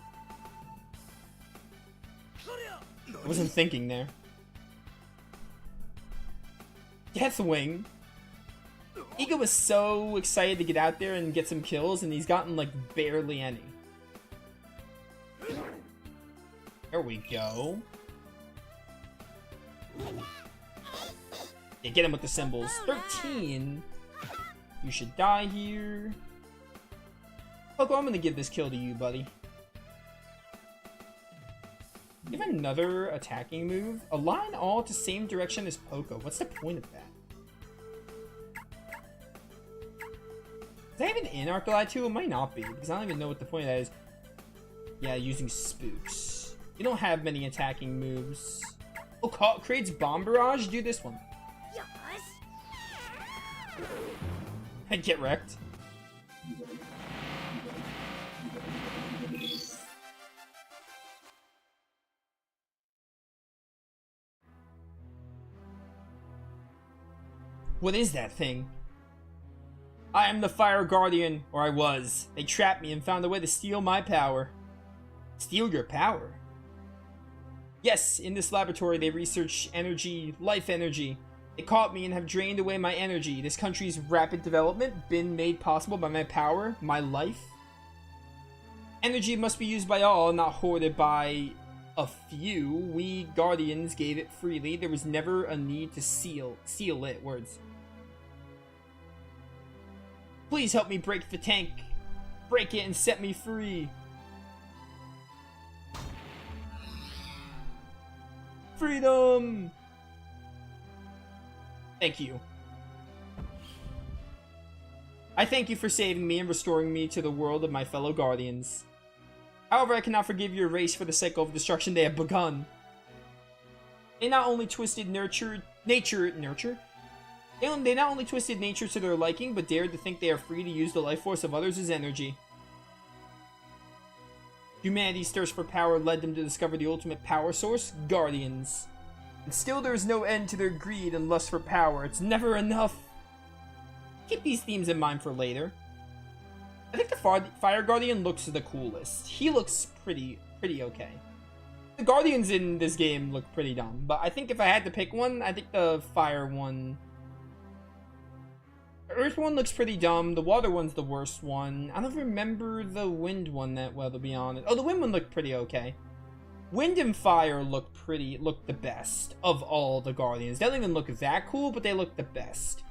I wasn't thinking there. Deathwing. Iga was so excited to get out there and get some kills, and he's gotten, like, barely any. There we go. Yeah, get him with the symbols. 13. You should die here. Poco, I'm gonna give this kill to you, buddy. You have another attacking move? Align all to same direction as Poco. What's the point of that? Is that even in Arc the Lab 2? It might not be, because I don't even know what the point of that is. Yeah, using spooks. You don't have many attacking moves. Oh, creates Bomb Barrage? Do this one. And get wrecked. What is that thing? I am the Fire Guardian, or I was. They trapped me and found a way to steal my power. Steal your power? Yes, in this laboratory they research energy, life energy. They caught me and have drained away my energy. This country's rapid development been made possible by my power, my life. Energy must be used by all, not hoarded by a few. We Guardians gave it freely. There was never a need to seal it. Words. Please help me break the tank. Break it and set me free. Freedom! Thank you. I thank you for saving me and restoring me to the world of my fellow Guardians. However, I cannot forgive your race for the cycle of destruction they have begun. They not only twisted nature to their liking, but dared to think they are free to use the life force of others as energy. Humanity's thirst for power led them to discover the ultimate power source, Guardians. And still there is no end to their greed and lust for power. It's never enough. Keep these themes in mind for later. I think the Fire Guardian looks the coolest. He looks pretty okay. The Guardians in this game look pretty dumb, but I think if I had to pick one, I think the Fire one The Earth one looks pretty dumb. The Water one's the worst one. I don't remember the Wind one that well, to be honest. Oh, the Wind one looked pretty okay. Wind and Fire looked the best of all the Guardians. They don't even look that cool, but they look the best.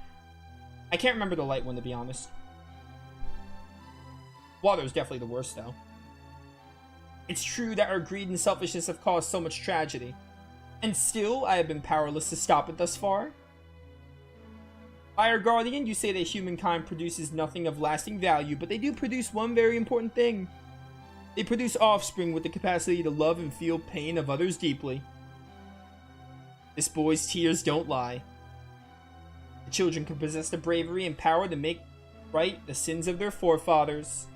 I can't remember the Light one, to be honest. Water is definitely the worst, though. It's true that our greed and selfishness have caused so much tragedy. And still, I have been powerless to stop it thus far. Fire Guardian, you say that humankind produces nothing of lasting value, but they do produce one very important thing. They produce offspring with the capacity to love and feel pain of others deeply. This boy's tears don't lie. The children can possess the bravery and power to make right the sins of their forefathers.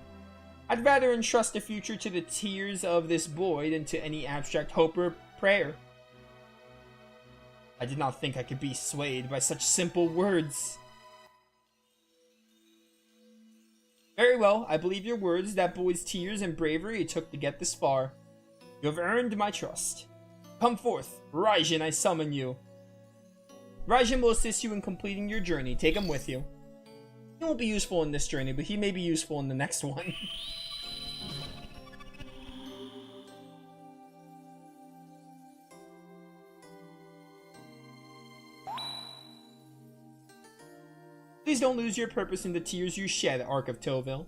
I'd rather entrust the future to the tears of this boy than to any abstract hope or prayer. I did not think I could be swayed by such simple words. Very well, I believe your words, that boy's tears and bravery it took to get this far. You have earned my trust. Come forth, Raijin, I summon you. Raijin will assist you in completing your journey. Take him with you. He won't be useful in this journey, but he may be useful in the next one. Please don't lose your purpose in the tears you shed, Ark of Toville.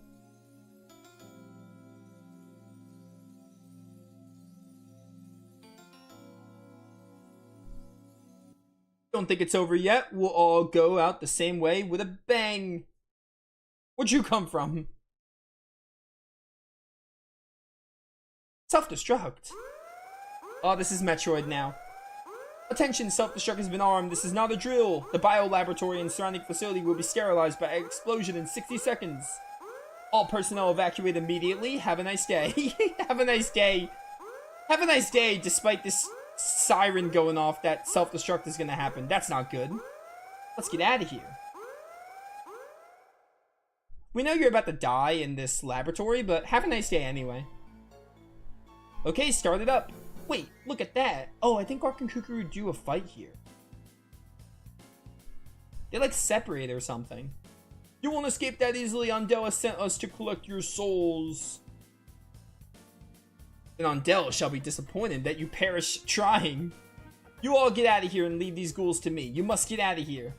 Don't think it's over yet. We'll all go out the same way with a bang. Where'd you come from? Self-destruct. Oh, this is Metroid now. Attention, self-destruct has been armed. This is not a drill. The biolaboratory and surrounding facility will be sterilized by explosion in 60 seconds. All personnel evacuate immediately. Have a nice day. Have a nice day. Have a nice day, despite this siren going off that self-destruct is going to happen. That's not good. Let's get out of here. We know you're about to die in this laboratory, but have a nice day anyway. Okay, start it up. Wait, look at that. Oh, I think Ark and Kukuru do a fight here. They like separate or something. You won't escape that easily. Andel has sent us to collect your souls. And Andel shall be disappointed that you perish trying. You all get out of here and leave these ghouls to me. You must get out of here.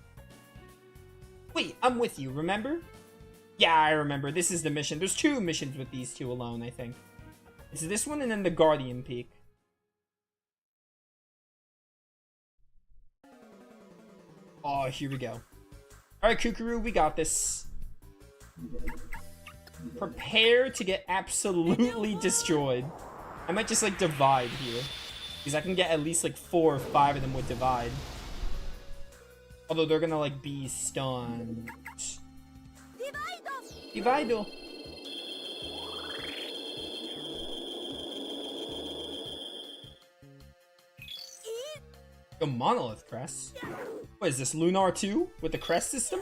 Wait, I'm with you, remember? Yeah, I remember. This is the mission. There's 2 missions with these 2 alone, I think. It's this one and then the Guardian Peak. Oh, here we go. Alright, Kukuru, we got this. Prepare to get absolutely destroyed. I might just, like, divide here. Because I can get at least, like, 4 or 5 of them with divide. Although they're gonna, like, be stunned. Divido! A monolith crest? What is this, Lunar 2? With the crest system?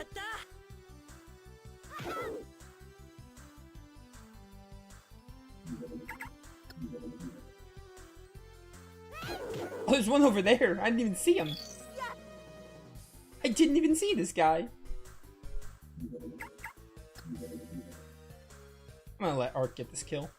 Oh, there's one over there. I didn't even see him. I didn't even see this guy. I'm gonna let Ark get this kill.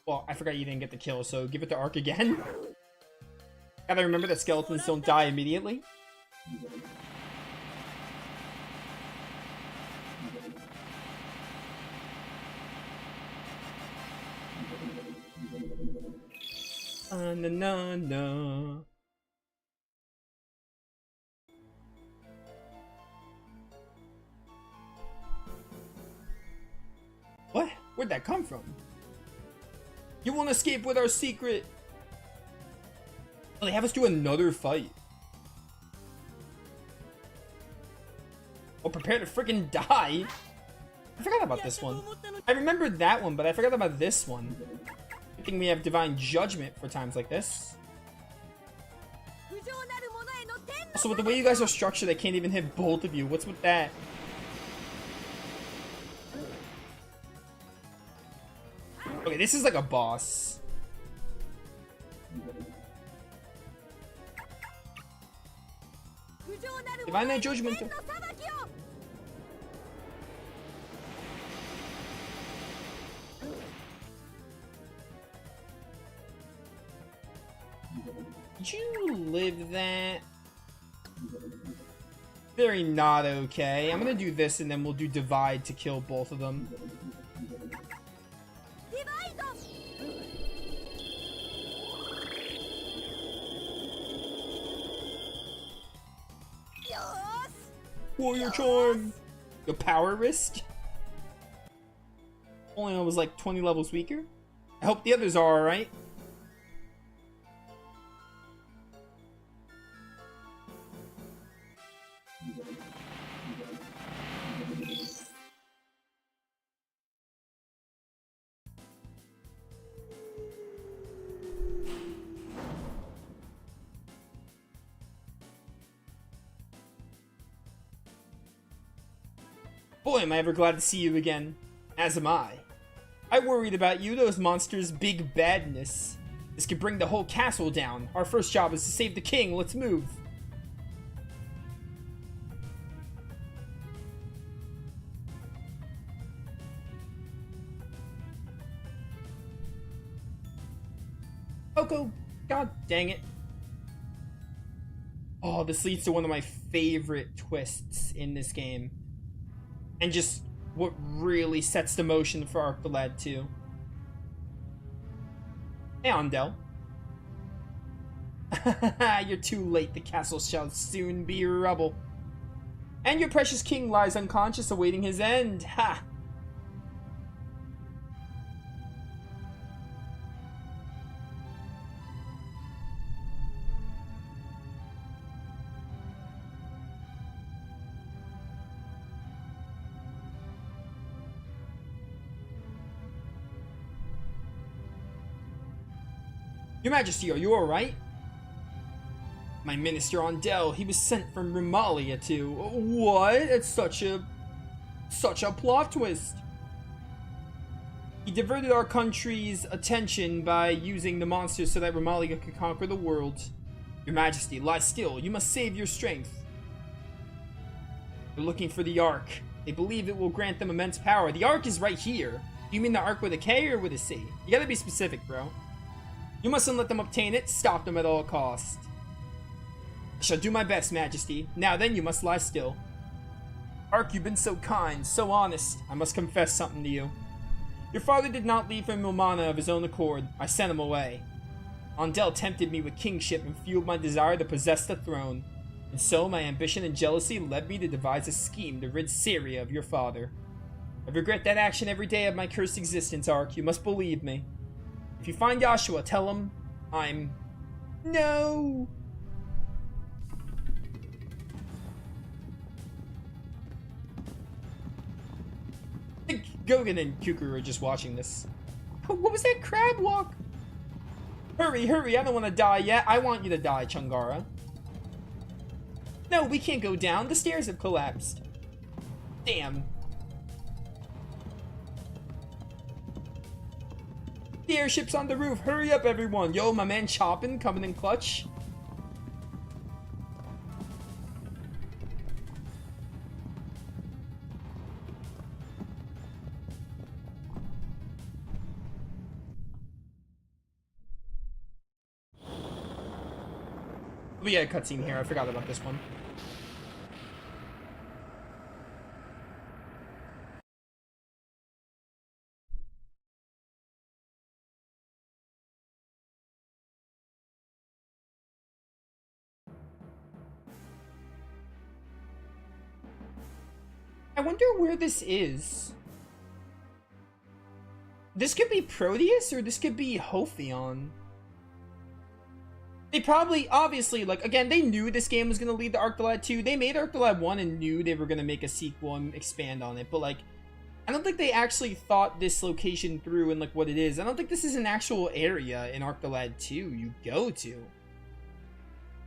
Well, I forgot you didn't get the kill, so give it to Ark again. Gotta remember that skeletons don't die immediately. Na na na. What? Where'd that come from? You won't escape with our secret! Oh, they have us do another fight. Oh, prepare to freaking die! I forgot about this one. I remembered that one, but I forgot about this one. Good thing we have Divine Judgment for times like this. So with the way you guys are structured, I can't even hit both of you. What's with that? Okay, this is like a boss. Divine Judgment. Did you live that? Very not okay. I'm gonna do this and then we'll do divide to kill both of them. Warrior charm! The power risk? Only I was like 20 levels weaker. I hope the others are alright. Boy, am I ever glad to see you again. As am I. I worried about you, those monsters' big badness. This could bring the whole castle down. Our first job is to save the king. Let's move. Coco, god dang it. Oh, this leads to one of my favorite twists in this game. And just what really sets the motion for Arc the Lad 2. Hey, Andel. You're too late. The castle shall soon be rubble. And your precious king lies unconscious awaiting his end. Ha! Your Majesty, are you alright? My minister Andel, he was sent from Rimalia to... What? It's such a plot twist. He diverted our country's attention by using the monsters so that Rimalia could conquer the world. Your Majesty, lie still. You must save your strength. They're looking for the Ark. They believe it will grant them immense power. The Ark is right here. Do you mean the Ark with a K or with a C? You gotta be specific, bro. You mustn't let them obtain it. Stop them at all cost. I shall do my best, Majesty. Now then, you must lie still. Ark, you've been so kind, so honest. I must confess something to you. Your father did not leave for Milmana of his own accord. I sent him away. Andel tempted me with kingship and fueled my desire to possess the throne. And so my ambition and jealousy led me to devise a scheme to rid Syria of your father. I regret that action every day of my cursed existence, Ark. You must believe me. If you find Joshua, tell him I'm... No! I think Gogan and Kukuru are just watching this. What was that crab walk? Hurry, hurry, I don't want to die yet. I want you to die, Chungara. No, we can't go down. The stairs have collapsed. Damn. The airship's on the roof. Hurry up, everyone. Yo, my man Choppin coming in clutch. We got a cutscene here. I forgot about this one. I wonder where this is. This could be Proteus, or this could be Hophion. They probably, obviously, like, again, they knew this game was going to lead to Arc the Lad 2. They made Arc the Lad 1 and knew they were going to make a sequel and expand on it. But, like, I don't think they actually thought this location through and, like, what it is. I don't think this is an actual area in Arc the Lad 2 you go to.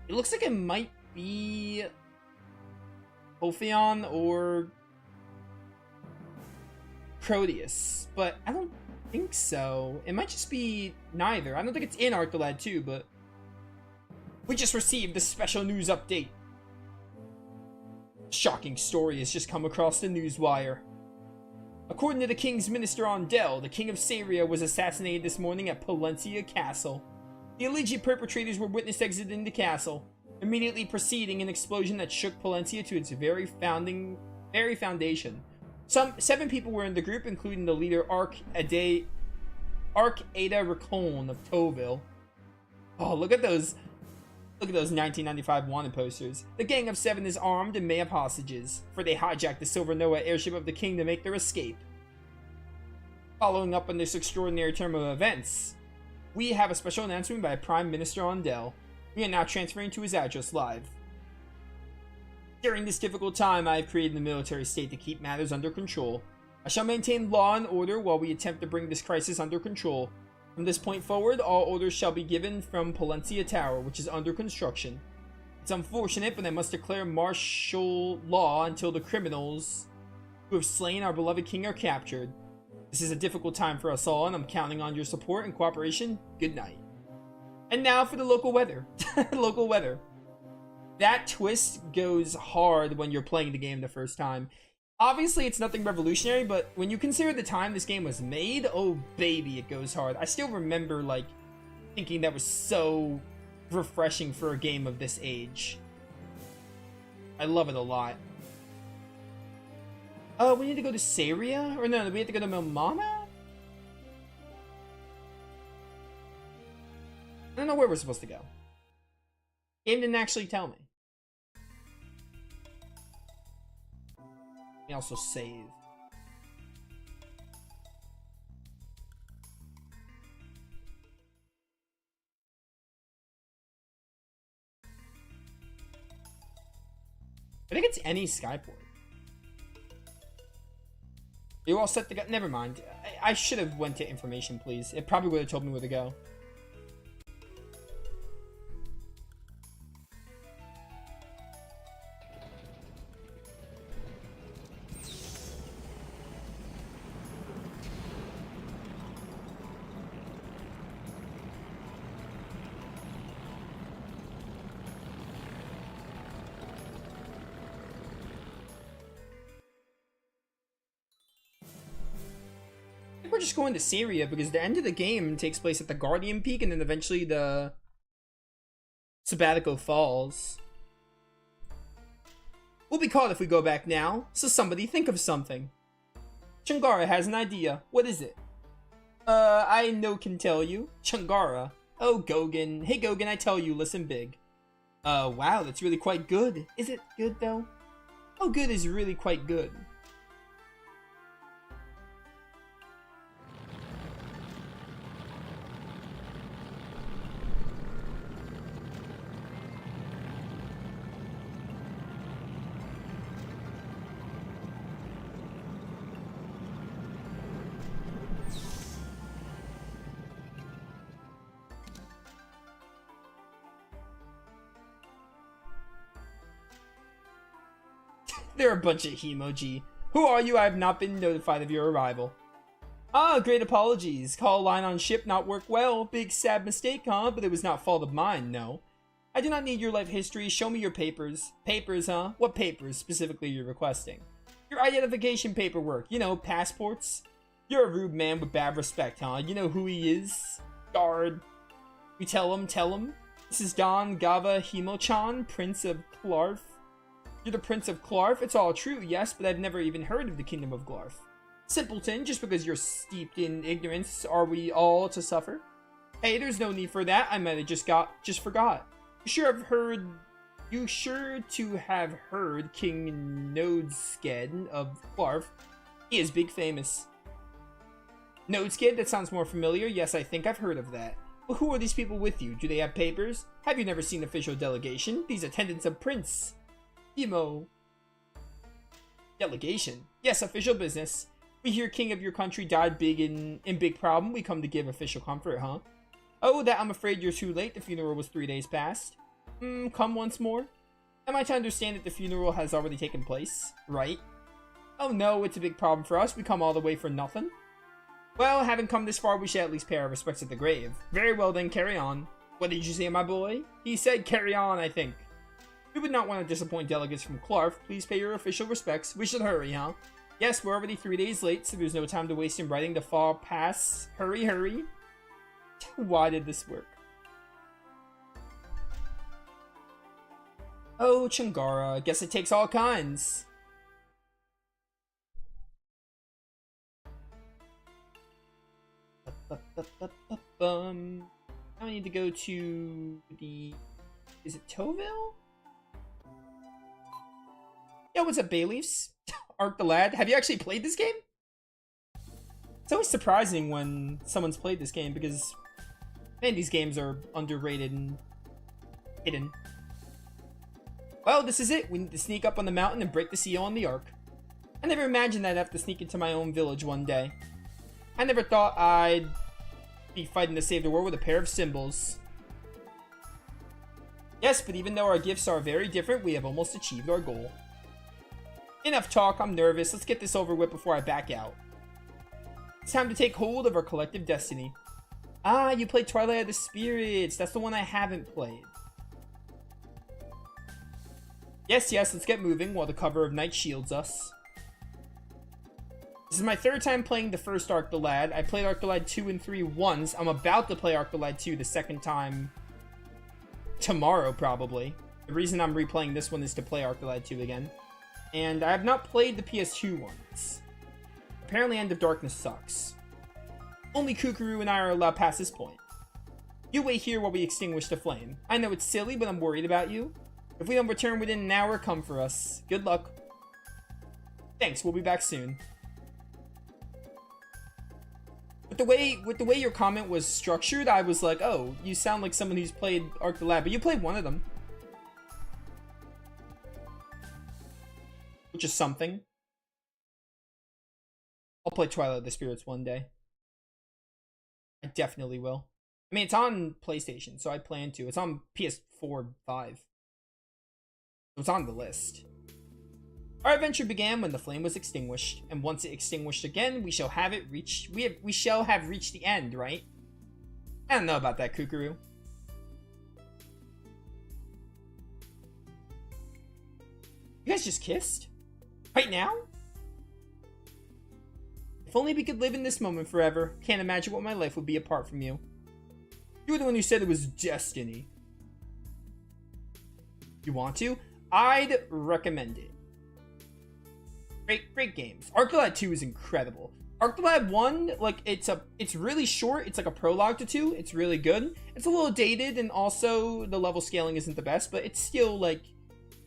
It looks like it might be Ophion or Proteus, but I don't think so. It might just be neither. I don't think it's in Arc the Lad 2, but we just received the special news update. Shocking story has just come across the newswire. According to the King's Minister on Del, the King of Saria was assassinated this morning at Palencia Castle. The alleged perpetrators were witnessed exiting the castle, immediately preceding an explosion that shook Palencia to its very foundation. 7 people were in the group, including the leader Ada Racon of Toville. Oh, look at those 1995 wanted posters. The Gang of 7 is armed and may have hostages, for they hijacked the Silver Noah airship of the King to make their escape. Following up on this extraordinary turn of events, we have a special announcement by Prime Minister Ondel. We are now transferring to his address live. During this difficult time, I have created the military state to keep matters under control. I shall maintain law and order while we attempt to bring this crisis under control. From this point forward, all orders shall be given from Palencia Tower, which is under construction. It's unfortunate, but I must declare martial law until the criminals who have slain our beloved king are captured. This is a difficult time for us all, and I'm counting on your support and cooperation. Good night. And now for the local weather. Local weather. That twist goes hard when you're playing the game the first time. Obviously, it's nothing revolutionary, but when you consider the time this game was made, oh baby, it goes hard. I still remember, like, thinking that was so refreshing for a game of this age. I love it a lot. Oh, we need to go to Saria? Or no, we have to go to Milmana? I don't know where we're supposed to go. Game didn't actually tell me. Let me also save. I think it's any Skyport. You're all set to go. Never mind. I should have went to information, please. It probably would have told me where to go. We're just going to Syria because the end of the game takes place at the Guardian Peak and then eventually the Sabbatico Falls. We'll be caught if we go back now, so somebody think of something. Chungara has an idea. What is it? I can tell you. Chungara. Oh, Gogan. Hey, Gogan, I tell you, listen big. Wow, that's really quite good. Is it good, though? Oh, good is really quite good. They're a bunch of Hemoji. Who are you? I have not been notified of your arrival. Ah, great apologies. Call line on ship not work well. Big sad mistake, huh? But it was not fault of mine, no. I do not need your life history. Show me your papers. Papers, huh? What papers specifically you're requesting? Your identification paperwork. You know, passports. You're a rude man with bad respect, huh? You know who he is? Guard. We tell him. This is Don Gava Himochan, Prince of Clarf. You're the Prince of Clarf? It's all true, yes, but I've never even heard of the Kingdom of Glarf. Simpleton, just because you're steeped in ignorance, are we all to suffer? Hey, there's no need for that. I might have just forgot. You sure to have heard King Nodesked of Clarf. He is big famous. Nodesked? That sounds more familiar. Yes, I think I've heard of that. But who are these people with you? Do they have papers? Have you never seen official delegation? These attendants of Prince Emo. Delegation. Yes, official business. We hear king of your country died in big problem. We come to give official comfort, huh? Oh, that I'm afraid you're too late. The funeral was 3 days past. Come once more. Am I to understand that the funeral has already taken place? Right? Oh no, it's a big problem for us. We come all the way for nothing. Well, having come this far, we should at least pay our respects at the grave. Very well then, carry on. What did you say, my boy? He said carry on, I think. We would not want to disappoint delegates from Clark. Please pay your official respects. We should hurry, huh? Yes, we're already 3 days late, so there's no time to waste in writing the fall pass. Hurry, hurry. Why did this work? Oh, Chungara. Guess it takes all kinds. I need to go to the... Is it Toville? Yeah, what's up, Bayleafs? Ark the Lad. Have you actually played this game? It's always surprising when someone's played this game because, man, these games are underrated and hidden. Well, this is it. We need to sneak up on the mountain and break the seal on the Ark. I never imagined I'd have to sneak into my own village one day. I never thought I'd be fighting to save the world with a pair of cymbals. Yes, but even though our gifts are very different, we have almost achieved our goal. Enough talk, I'm nervous. Let's get this over with before I back out. It's time to take hold of our collective destiny. Ah, you played Twilight of the Spirits. That's the one I haven't played. Yes, let's get moving while the cover of night shields us. This is my 3rd time playing the first Ark the Lad. I played Ark the Lad 2 and 3 once. I'm about to play Ark the Lad 2 the 2nd time tomorrow, probably. The reason I'm replaying this one is to play Ark the Lad 2 again. And I have not played the PS2 ones. Apparently End of Darkness sucks. Only Kukuru and I are allowed past this point. You wait here while we extinguish the flame. I know it's silly, but I'm worried about you. If we don't return within an hour, come for us. Good luck. Thanks, we'll be back soon. With the way your comment was structured, I was like, oh, you sound like someone who's played Ark the Lad, but you played one of them. Which is something. I'll play Twilight of the Spirits one day. I definitely will. I mean, it's on PlayStation, so I plan to. It's on PS4 5. So it's on the list. Our adventure began when the flame was extinguished, and once it extinguished again, we shall have reached the end, right? I don't know about that, Kukuru. You guys just kissed? Right now? If only we could live in this moment forever. Can't imagine what my life would be apart from you. You were the one who said it was destiny. You want to? I'd recommend it. Great games. Ark the Lad 2 is incredible. Ark the Lad 1, like, it's really short. It's like a prologue to 2. It's really good. It's a little dated, and also the level scaling isn't the best, but it's still, like,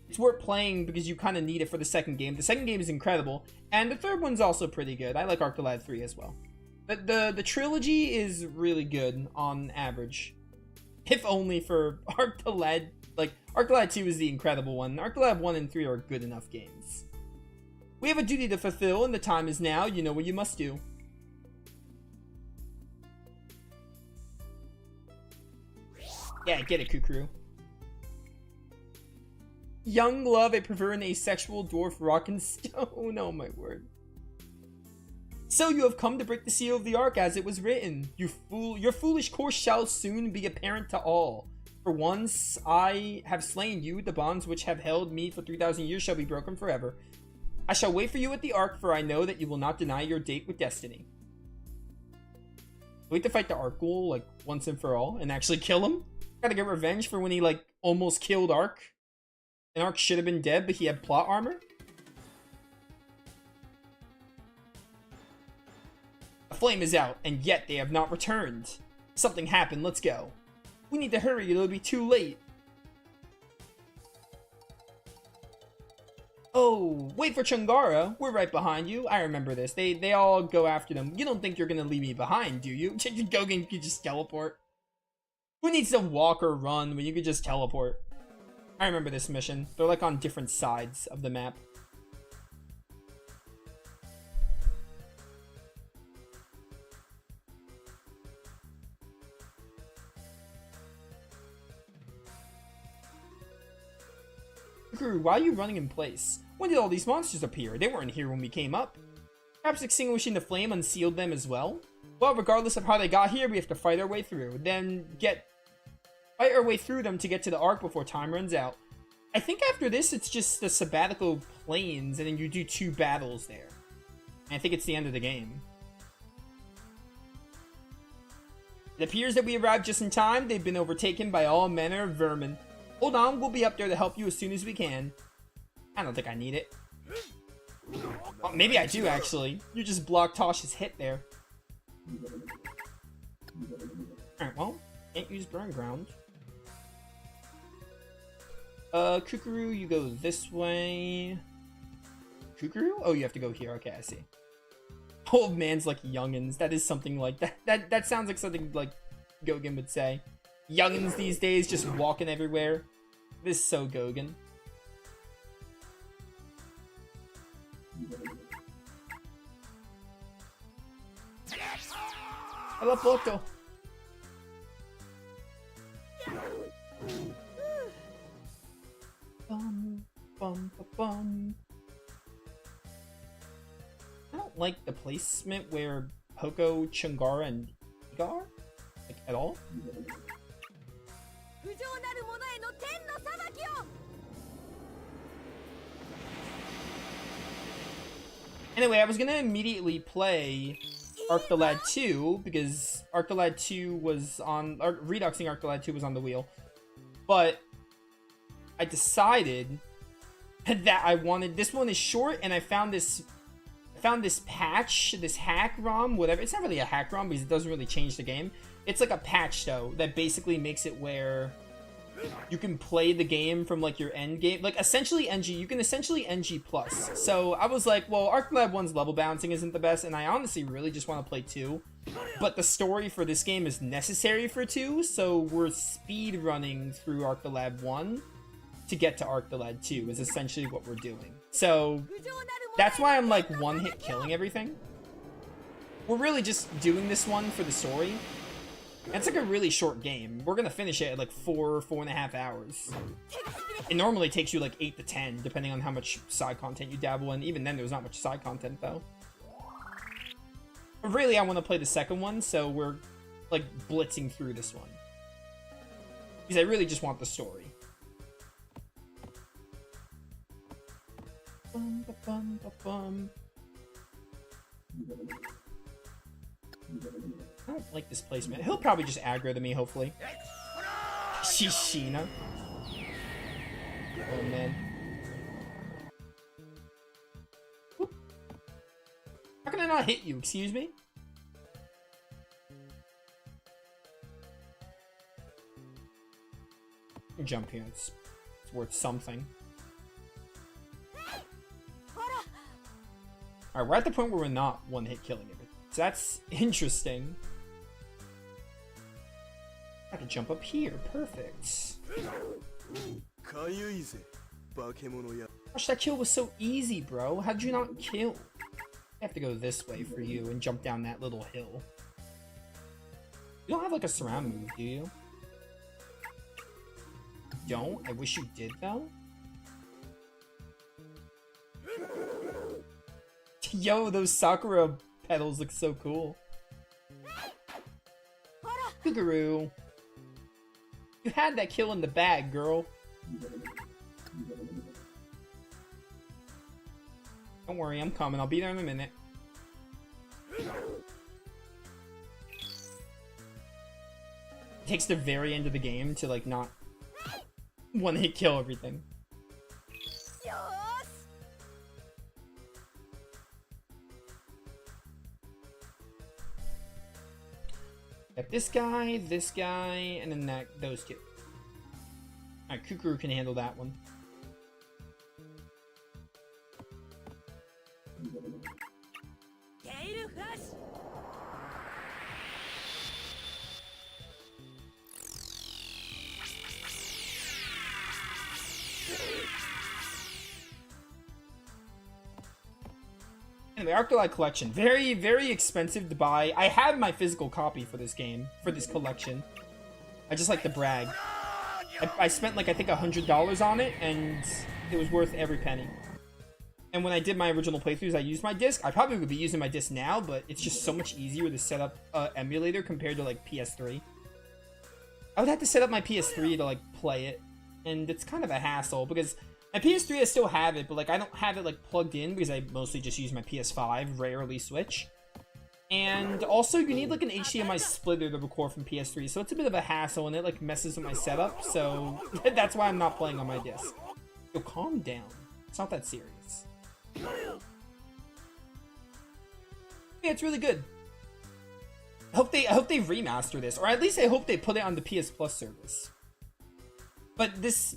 it's worth playing because you kind of need it for the second game. The second game is incredible, and the third one's also pretty good. I like Ark the Lad 3 as well. But the trilogy is really good on average. If only for Ark the Lad, like, Ark the Lad 2 is the incredible one. Ark the Lad 1 and 3 are good enough games. We have a duty to fulfill, and the time is now. You know what you must do. Yeah, get it, Kukuru. Young love, I prefer an asexual dwarf rock and stone. Oh my word. So you have come to break the seal of the Ark as it was written. You fool! Your foolish course shall soon be apparent to all. For once I have slain you, the bonds which have held me for 3,000 years shall be broken forever. I shall wait for you at the Ark, for I know that you will not deny your date with destiny. Wait to fight the Ark Ghoul, like, once and for all, and actually kill him? Gotta get revenge for when he, like, almost killed Ark. And Ark should have been dead, but he had plot armor? The flame is out, and yet they have not returned. Something happened, let's go. We need to hurry, it'll be too late. Oh, wait for Chungara. We're right behind you. I remember this. They all go after them. You don't think you're gonna leave me behind, do you? Gogan could just teleport. Who needs to walk or run when you could just teleport? I remember this mission. They're like on different sides of the map. Kukuru, why are you running in place? When did all these monsters appear? They weren't here when we came up. Perhaps extinguishing the flame unsealed them as well? Well, regardless of how they got here, we have to fight our way through. Fight our way through them to get to the Ark before time runs out. I think after this, it's just the sabbatical plains, and then you do 2 battles there. And I think it's the end of the game. It appears that we arrived just in time. They've been overtaken by all manner of vermin. Hold on, we'll be up there to help you as soon as we can. I don't think I need it. Oh, maybe I do, actually. You just blocked Tosh's hit there. Alright, well, can't use Burn Ground. Kukuru, you go this way. Kukuru? Oh, you have to go here. Okay, I see. Old man's like youngins. That is something like that. That sounds like something like Gogen would say. Youngins these days just walking everywhere. This is so Gogen. Alla foto. Bum, bum, bum. I don't like the placement where Poco, Chungara, and Igar? Like, at all? Anyway, I was gonna immediately play Arc the Lad 2, because Arc the Lad 2 was on... Reduxing Arc the Lad 2 was on the wheel. But I decided that I wanted... This one is short, and I found this patch, this hack ROM, whatever. It's not really a hack ROM, because it doesn't really change the game. It's like a patch, though, that basically makes it where you can play the game from, like, your end game. Like, essentially NG. You can essentially NG+. So, I was like, well, Arc Lab 1's level balancing isn't the best, and I honestly really just want to play 2. But the story for this game is necessary for 2, so we're speed running through Arc the Lab 1 to get to Arc the Lad 2, is essentially what we're doing. So, that's why I'm, like, one-hit killing everything. We're really just doing this one for the story. It's like a really short game. We're gonna finish it at like 4.5 hours. It normally takes you like 8 to 10, depending on how much side content you dabble in. Even then, there's not much side content, though. But really, I want to play the second one, so we're like blitzing through this one. Because I really just want the story. Bum, ba, bum, ba, bum. I don't like this placement. He'll probably just aggro to me, hopefully. Shishina. Oh, man. Whoop. How can I not hit you? Excuse me? Jump here. It's worth something. Alright, we're at the point where we're not one-hit killing everything. So that's interesting. I can jump up here. Perfect. Gosh, that kill was so easy, bro. How'd you not kill? I have to go this way for you and jump down that little hill. You don't have like a surround move, do you? Don't? I wish you did, though. Yo, those Sakura petals look so cool. Kukuru. You had that kill in the bag, girl. Don't worry, I'm coming. I'll be there in a minute. It takes the very end of the game to, like, not one-hit kill everything. Got this guy, and then those two. Alright, Kukuru can handle that one. Anyway, Arc the Lad collection. Very, very expensive to buy. I have my physical copy for this game, for this collection. I just like to brag. I spent like I think $100 on it, and it was worth every penny. And when I did my original playthroughs, I used my disc. I probably would be using my disc now, but it's just so much easier to set up an emulator compared to like PS3. I would have to set up my PS3 to like play it, and it's kind of a hassle because my PS3 I still have it, but like I don't have it like plugged in because I mostly just use my PS5, rarely Switch. And also you need like an HDMI splitter to record from PS3, so it's a bit of a hassle and it like messes with my setup, so that's why I'm not playing on my disc. Yo, calm down. It's not that serious. Yeah, it's really good. I hope they remaster this, or at least I hope they put it on the PS Plus service. But this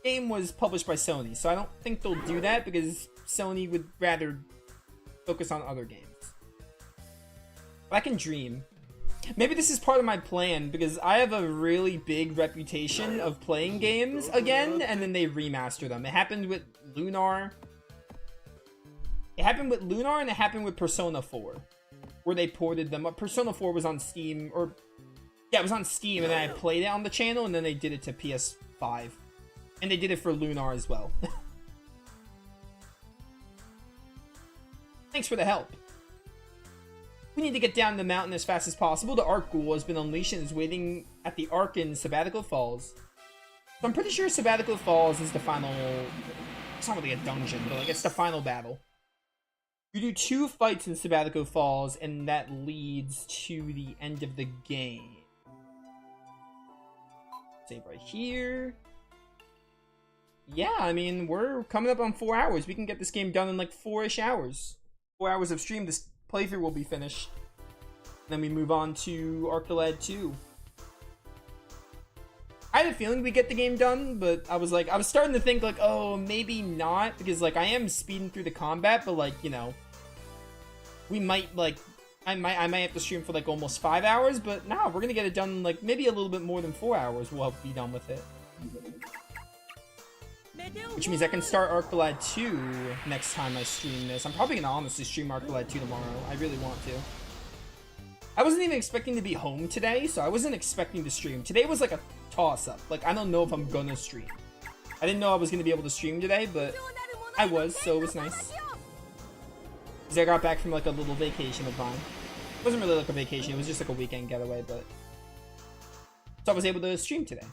game was published by Sony, so I don't think they'll do that because Sony would rather focus on other games. But I can dream. Maybe this is part of my plan because I have a really big reputation of playing games again and then they remaster them. It happened with Lunar. It happened with Lunar and it happened with Persona 4, where they ported them up. Persona 4 was on Steam, or yeah, it was on Steam, and then I played it on the channel, and then they did it to PS5, and they did it for Lunar as well. Thanks for the help. We need to get down the mountain as fast as possible. The Arc Ghoul has been unleashed and is waiting at the Arc in Sabbatical Falls. So I'm pretty sure Sabbatical Falls is the final. It's not really a dungeon, but like it's the final battle. You do 2 fights in Sabbatical Falls, and that leads to the end of the game. Save right here. Yeah, I mean, we're coming up on 4 hours. We can get this game done in like 4-ish hours. 4 hours of stream, this playthrough will be finished. Then we move on to Arc the Lad 2. I had a feeling we'd get the game done, but I was starting to think like, oh, maybe not, because like I am speeding through the combat, but like, you know, we might like, I might have to stream for like almost 5 hours, but nah, we're gonna get it done like maybe a little bit more than 4 hours. We'll be done with it, which means I can start Arc the Lad 2 next time I stream this. I'm probably gonna honestly stream Arc the Lad 2 tomorrow. I really want to. I wasn't even expecting to be home today, so I wasn't expecting to stream. Today was like a toss-up. Like, I don't know if I'm gonna stream. I didn't know I was gonna be able to stream today, but I was, so it was nice. Because I got back from like a little vacation of mine. It wasn't really like a vacation, it was just like a weekend getaway, but... So I was able to stream today.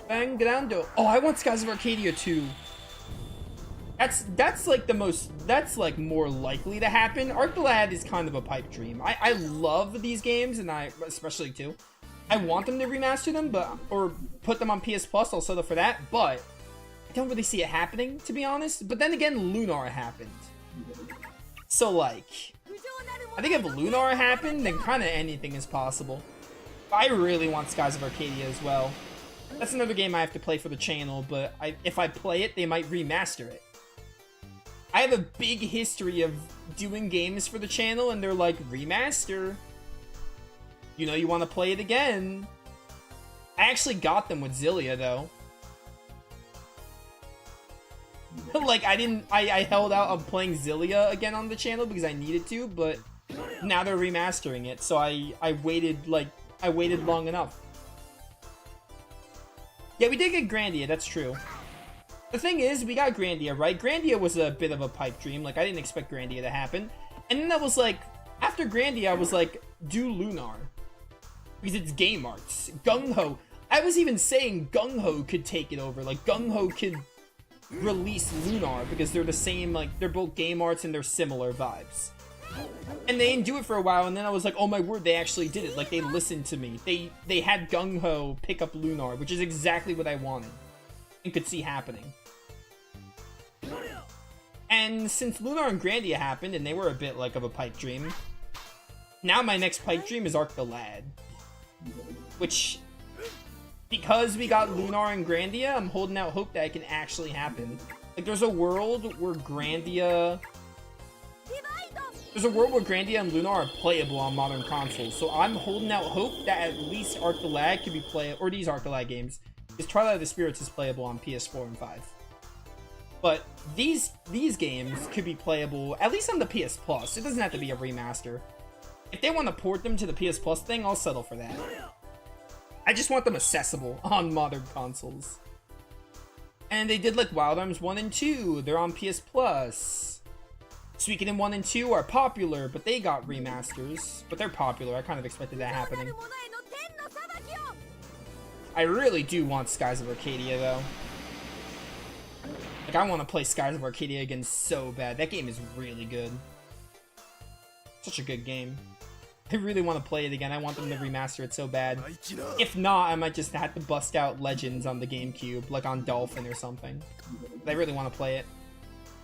Bangrando. Oh, I want Skies of Arcadia too. That's like the most, that's like more likely to happen. Arc the Lad is kind of a pipe dream. I love these games, and I especially too. I want them to remaster them, but or put them on PS Plus. I'll settle for that, but I don't really see it happening, to be honest. But then again, Lunar happened, so like, I think if Lunar happened, then kind of anything is possible. I really want Skies of Arcadia as well. That's another game I have to play for the channel, but if I play it, they might remaster it. I have a big history of doing games for the channel, and they're like, remaster. You know you want to play it again. I actually got them with Zillia, though. Like, I held out on playing Zillia again on the channel because I needed to, but now they're remastering it, so I waited long enough. Yeah, we did get Grandia, that's true. The thing is, we got Grandia, right? Grandia was a bit of a pipe dream. Like, I didn't expect Grandia to happen. And then I was like, after Grandia, I was like, do Lunar. Because it's Game Arts. Gung Ho. I was even saying Gung Ho could take it over. Like, Gung Ho could release Lunar because they're the same, like, they're both Game Arts and they're similar vibes. And they didn't do it for a while, and then I was like, oh my word, they actually did it. Like, they listened to me. They had Gung Ho pick up Lunar, which is exactly what I wanted and could see happening. And since Lunar and Grandia happened, and they were a bit like of a pipe dream, now my next pipe dream is Arc the Lad. Which, because we got Lunar and Grandia, I'm holding out hope that it can actually happen. Like, there's a world where Grandia and Lunar are playable on modern consoles, so I'm holding out hope that at least Arc the Lad can be playable, or these Arc the Lad games, because Twilight of the Spirits is playable on PS4 and 5. But these games could be playable, at least on the PS Plus. It doesn't have to be a remaster. If they want to port them to the PS Plus thing, I'll settle for that. I just want them accessible on modern consoles. And they did like Wild Arms 1 and 2. They're on PS Plus. Suikoden 1 and 2 are popular, but they got remasters. But they're popular. I kind of expected that happening. I really do want Skies of Arcadia, though. Like, I want to play Skies of Arcadia again so bad. That game is really good. Such a good game. I really want to play it again. I want them to remaster it so bad. If not, I might just have to bust out Legends on the GameCube, like on Dolphin or something. But I really want to play it.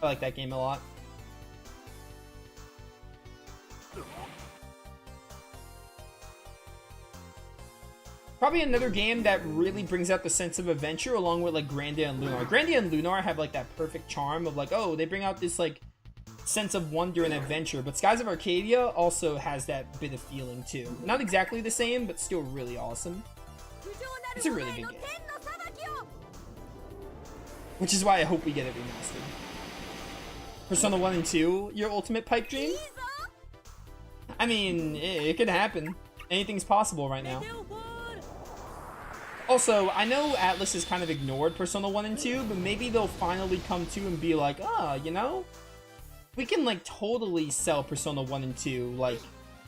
I like that game a lot. Probably another game that really brings out the sense of adventure along with like Grandia and Lunar. Grandia and Lunar have like that perfect charm of like, oh, they bring out this like sense of wonder and adventure, but Skies of Arcadia also has that bit of feeling too. Not exactly the same, but still really awesome. It's a really good game. Which is why I hope we get it remastered. Persona 1 and 2, your ultimate pipe dream? I mean, it could happen. Anything's possible right now. Also, I know Atlas has kind of ignored Persona 1 and 2, but maybe they'll finally come to and be like, ah, you know? We can, like, totally sell Persona 1 and 2, like,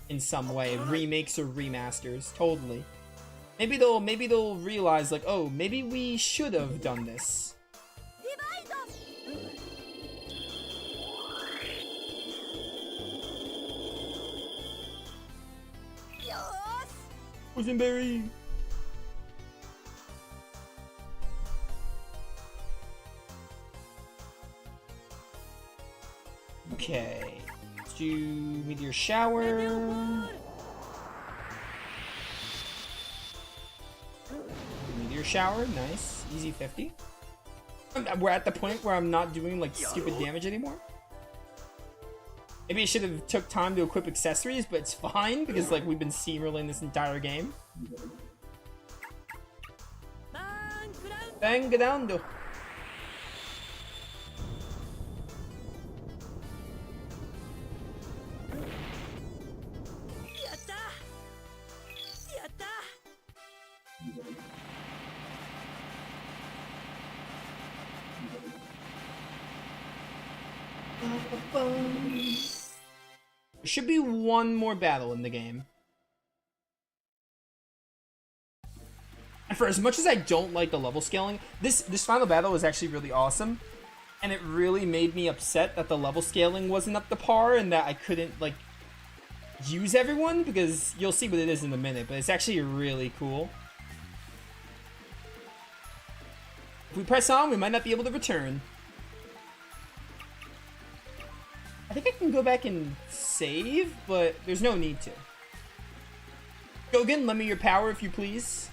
in some way. Remakes or remasters. Totally. Maybe they'll realize, like, oh, maybe we should have done this. Boysenberry! Okay, let's do Meteor Shower. Meteor Shower, nice. Easy 50. We're at the point where I'm not doing like stupid damage anymore. Maybe I should have took time to equip accessories, but it's fine because like we've been steamrolling this entire game. Bangando. There should be one more battle in the game. And for as much as I don't like the level scaling, this final battle was actually really awesome. And it really made me upset that the level scaling wasn't up to par and that I couldn't, like, use everyone, because you'll see what it is in a minute, but it's actually really cool. If we press on, we might not be able to return. I think I can go back and save, but there's no need to. Gogen, lend me your power if you please.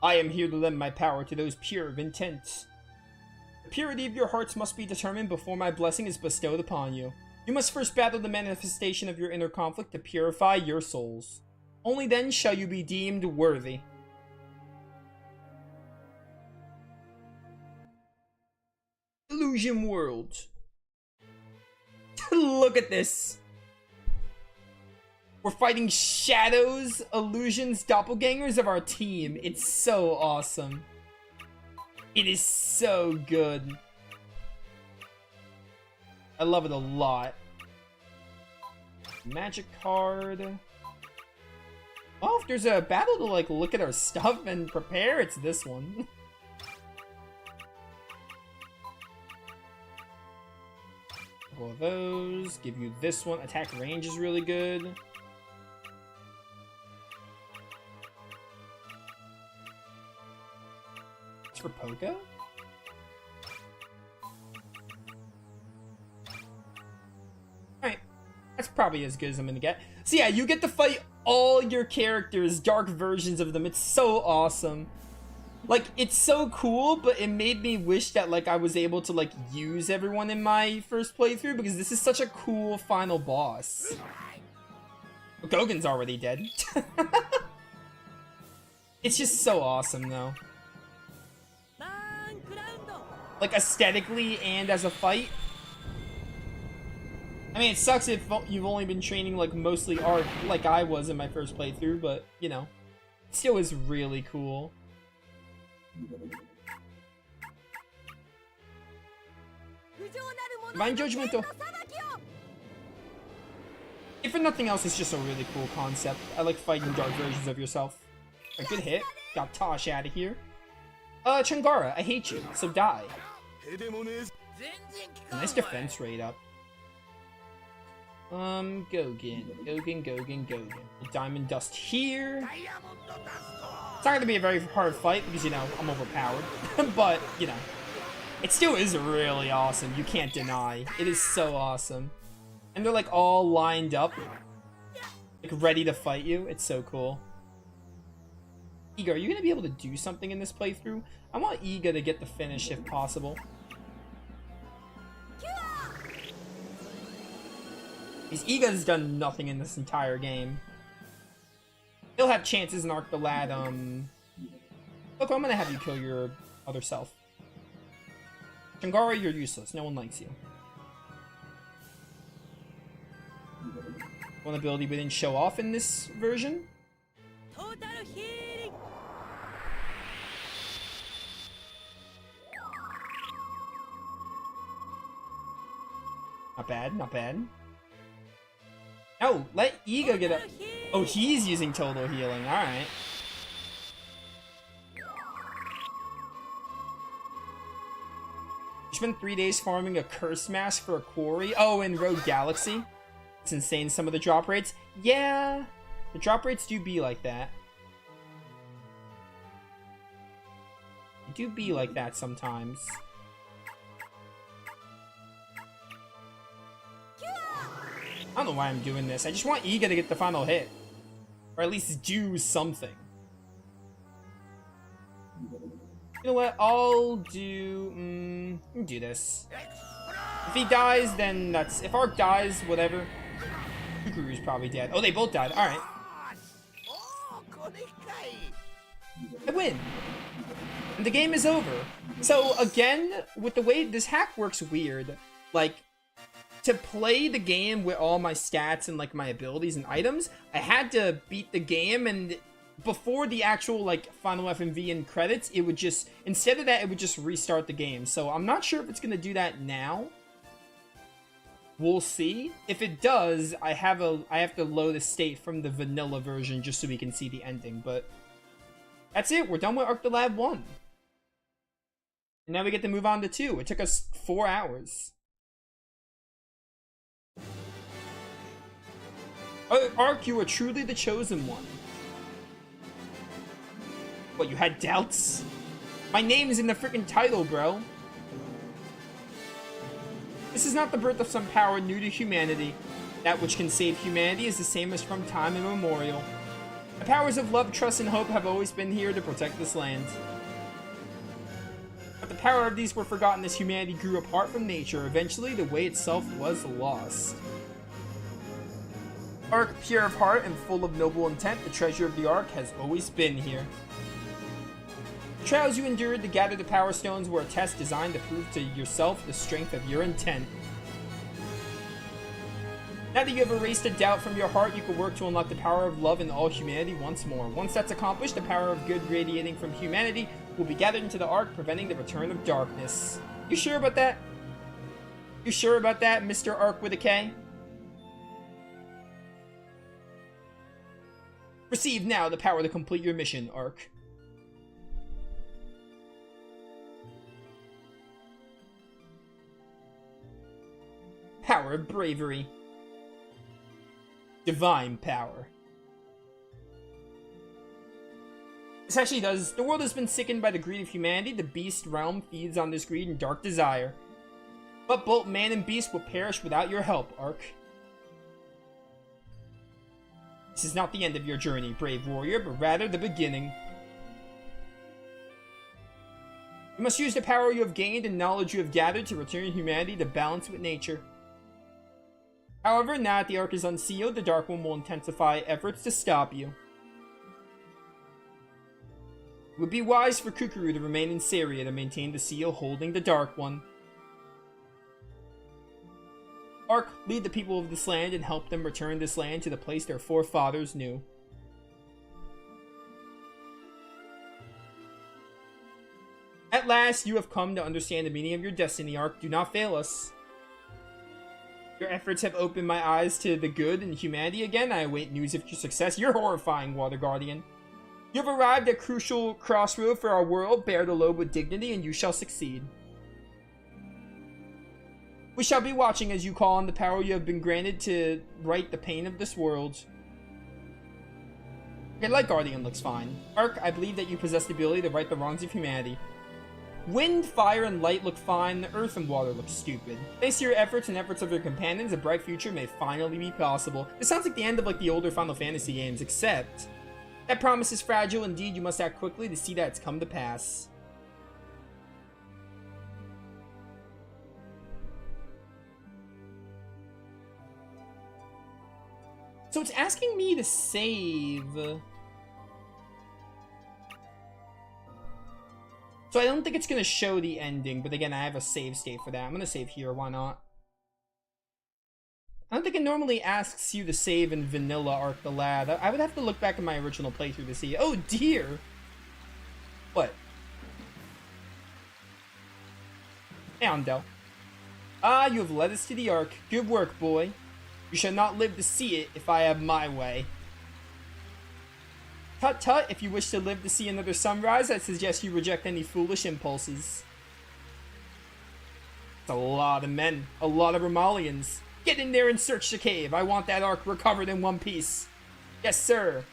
I am here to lend my power to those pure of intent. The purity of your hearts must be determined before my blessing is bestowed upon you. You must first battle the manifestation of your inner conflict to purify your souls. Only then shall you be deemed worthy. Illusion World. Look at this. We're fighting shadows, illusions, doppelgangers of our team. It's so awesome. It is so good. I love it a lot. Magic card. Oh, if there's a battle to, like, look at our stuff and prepare, it's this one. Couple of those. Give you this one. Attack range is really good. It's for Poco? Alright. That's probably as good as I'm gonna get. So yeah, you get to fight all your characters, dark versions of them. It's so awesome. Like, it's so cool, but it made me wish that, like, I was able to, like, use everyone in my first playthrough, because this is such a cool final boss. Gogen's already dead. It's just so awesome, though. Like, aesthetically and as a fight. I mean, it sucks if you've only been training, like, mostly art, like I was in my first playthrough, but, you know, it still is really cool. Divine Judgment, though. If for nothing else, it's just a really cool concept. I like fighting dark versions of yourself. A good hit. Got Tosh out of here. Chungara, I hate you, so die. Nice defense rate up. Gogen. Diamond Dust here. It's not gonna be a very hard fight because, you know, I'm overpowered. But, you know, it still is really awesome. You can't deny. It is so awesome. And they're, like, all lined up. Like, ready to fight you. It's so cool. Iga, are you gonna be able to do something in this playthrough? I want Iga to get the finish if possible. Because Iga's done nothing in this entire game. He'll have chances in Arc the Lad, Look, I'm gonna have you kill your other self. Chungara, you're useless. No one likes you. One ability we didn't show off in this version. Not bad, not bad. No, let Iga get up. Oh, he's using total healing. Alright. You spent 3 days farming a curse mask for a quarry. Oh, in Rogue Galaxy. It's insane, some of the drop rates. Yeah, the drop rates do be like that. They do be like that sometimes. I don't know why I'm doing this. I just want Iga to get the final hit. Or at least do something. You know what? I'll do this. If he dies, then that's... If Arc dies, whatever. Kukuru's probably dead. Oh, they both died. Alright. I win. And the game is over. So, again, with the way this hack works weird. Like... To play the game with all my stats and, like, my abilities and items, I had to beat the game, and before the actual, like, final FMV and credits, it would just, instead of that, it would just restart the game. So I'm not sure if it's gonna do that now. We'll see. If it does, I have to load a state from the vanilla version just so we can see the ending, but that's it. We're done with Arc the Lad 1. And now we get to move on to 2. It took us 4 hours. Arc, you are truly the chosen one. What, you had doubts? My name is in the freaking title, bro. This is not the birth of some power new to humanity. That which can save humanity is the same as from time immemorial. The powers of love, trust, and hope have always been here to protect this land. But the power of these were forgotten as humanity grew apart from nature. Eventually, the way itself was lost. Arc, pure of heart and full of noble intent, the treasure of the Arc has always been here. The trials you endured to gather the Power Stones were a test designed to prove to yourself the strength of your intent. Now that you have erased a doubt from your heart, you can work to unlock the power of love in all humanity once more. Once that's accomplished, the power of good radiating from humanity will be gathered into the Arc, preventing the return of darkness. You sure about that? You sure about that, Mr. Ark with a K? Receive now the power to complete your mission, Ark. Power of bravery. Divine power. This actually does. The world has been sickened by the greed of humanity. The beast realm feeds on this greed and dark desire. But both man and beast will perish without your help, Ark. This is not the end of your journey, brave warrior, but rather the beginning. You must use the power you have gained and knowledge you have gathered to return humanity to balance with nature. However, now that the Ark is unsealed, the Dark One will intensify efforts to stop you. It would be wise for Kukuru to remain in Saria to maintain the seal holding the Dark One. Ark, lead the people of this land and help them return this land to the place their forefathers knew. At last, you have come to understand the meaning of your destiny, Ark. Do not fail us. Your efforts have opened my eyes to the good and humanity again. I await news of your success. You're horrifying, Water Guardian. You have arrived at a crucial crossroad for our world. Bear the load with dignity, and you shall succeed. We shall be watching as you call on the power you have been granted to right the pain of this world. Okay, Light Guardian looks fine. Ark, I believe that you possess the ability to right the wrongs of humanity. Wind, fire, and light look fine. The earth and water look stupid. Thanks to your efforts and efforts of your companions, a bright future may finally be possible. This sounds like the end of like the older Final Fantasy games, except that promise is fragile. Indeed, you must act quickly to see that it's come to pass. So it's asking me to save. So I don't think it's going to show the ending, but again, I have a save state for that. I'm going to save here, why not? I don't think it normally asks you to save in vanilla Ark the Lad. I would have to look back at my original playthrough to see. Oh dear! What? Hey, Andel. Ah, you have led us to the Ark. Good work, boy. You shall not live to see it if I have my way. Tut tut, if you wish to live to see another sunrise, I suggest you reject any foolish impulses. It's a lot of men, a lot of Romalians. Get in there and search the cave. I want that Ark recovered in one piece. Yes, sir.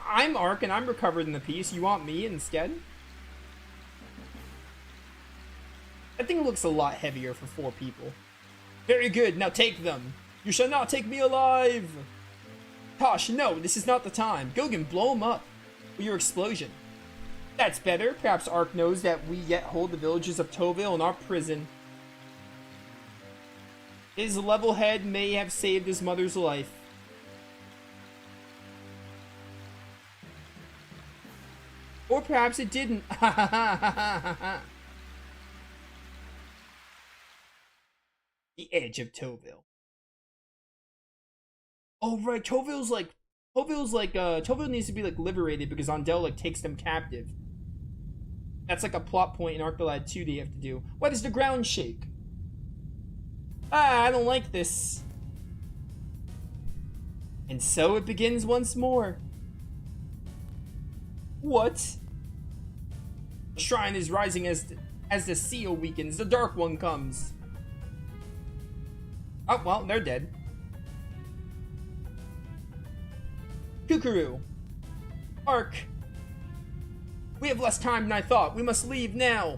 I'm Ark and I'm recovered in the piece. You want me instead? That thing looks a lot heavier for 4 people. Very good, now take them. You shall not take me alive. Tosh, no, this is not the time. Gogan, blow him up with your explosion. That's better. Perhaps Ark knows that we yet hold the villages of Toville in our prison. His level head may have saved his mother's life. Or perhaps it didn't. The edge of Toville. Oh right, Toville needs to be like liberated because Andel like takes them captive. That's like a plot point in Ark the Lad 2 that you have to do. Why does the ground shake? Ah, I don't like this. And so it begins once more. What? The shrine is rising as the seal weakens. The Dark One comes. Oh, well, they're dead. Kukuru. Ark. We have less time than I thought. We must leave now.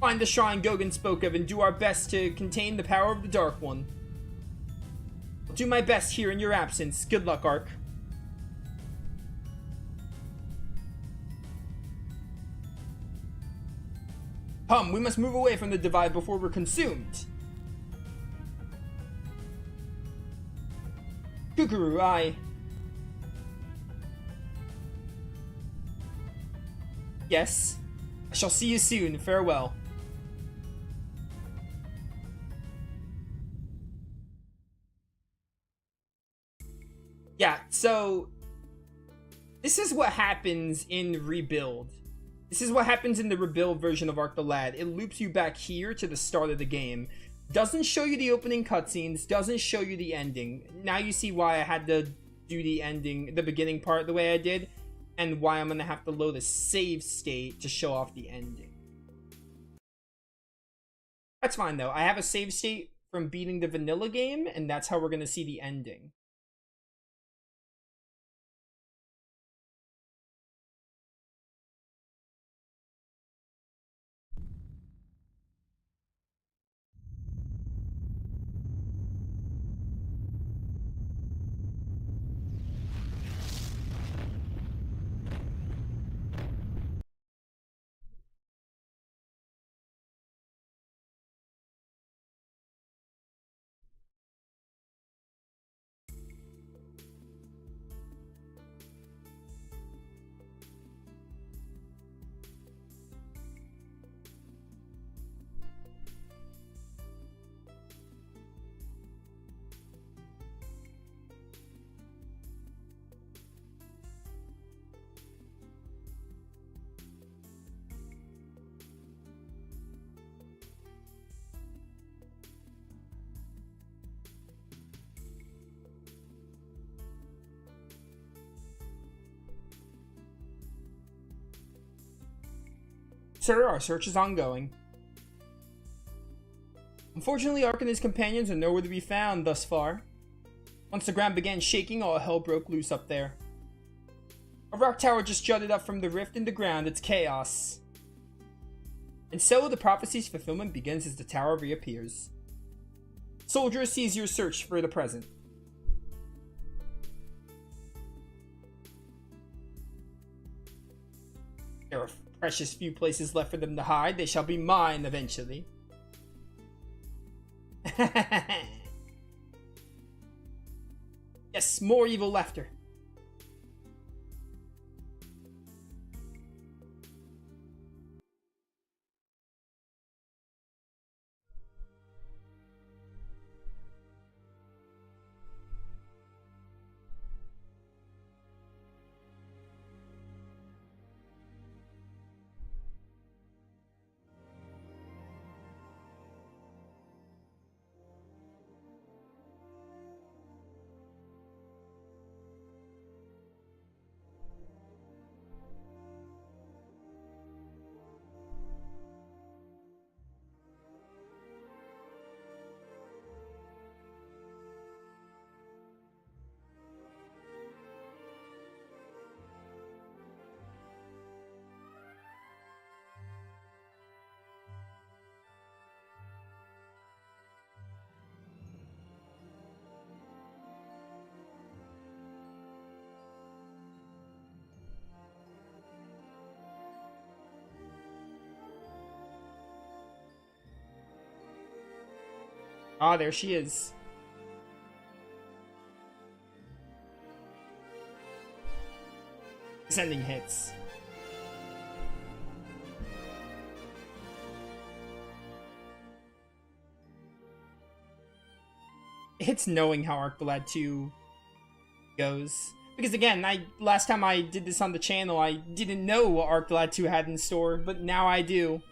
Find the shrine Gogan spoke of and do our best to contain the power of the Dark One. I'll do my best here in your absence. Good luck, Ark. Come, we must move away from the divide before we're consumed. Kukuru, I... Yes. I shall see you soon. Farewell. Yeah, so... This is what happens in Rebuild. This is what happens in the rebuild version of Arc the Lad. It loops you back here to the start of the game. Doesn't show you the opening cutscenes, doesn't show you the ending. Now you see why I had to do the ending, the beginning part the way I did, and why I'm gonna have to load a save state to show off the ending. That's fine though. I have a save state from beating the vanilla game, and that's how we're gonna see the ending. Sir, our search is ongoing. Unfortunately, Ark and his companions are nowhere to be found thus far. Once the ground began shaking, all hell broke loose up there. A rock tower just jutted up from the rift in the ground. It's chaos. And so the prophecy's fulfillment begins as the tower reappears. Soldier, seize your search for the present. There are precious few places left for them to hide. They shall be mine eventually. Yes, more evil laughter. Ah, there she is. Sending hits. It's knowing how Arc the Lad 2 goes. Because again, last time I did this on the channel, I didn't know what Arc the Lad 2 had in store, but now I do.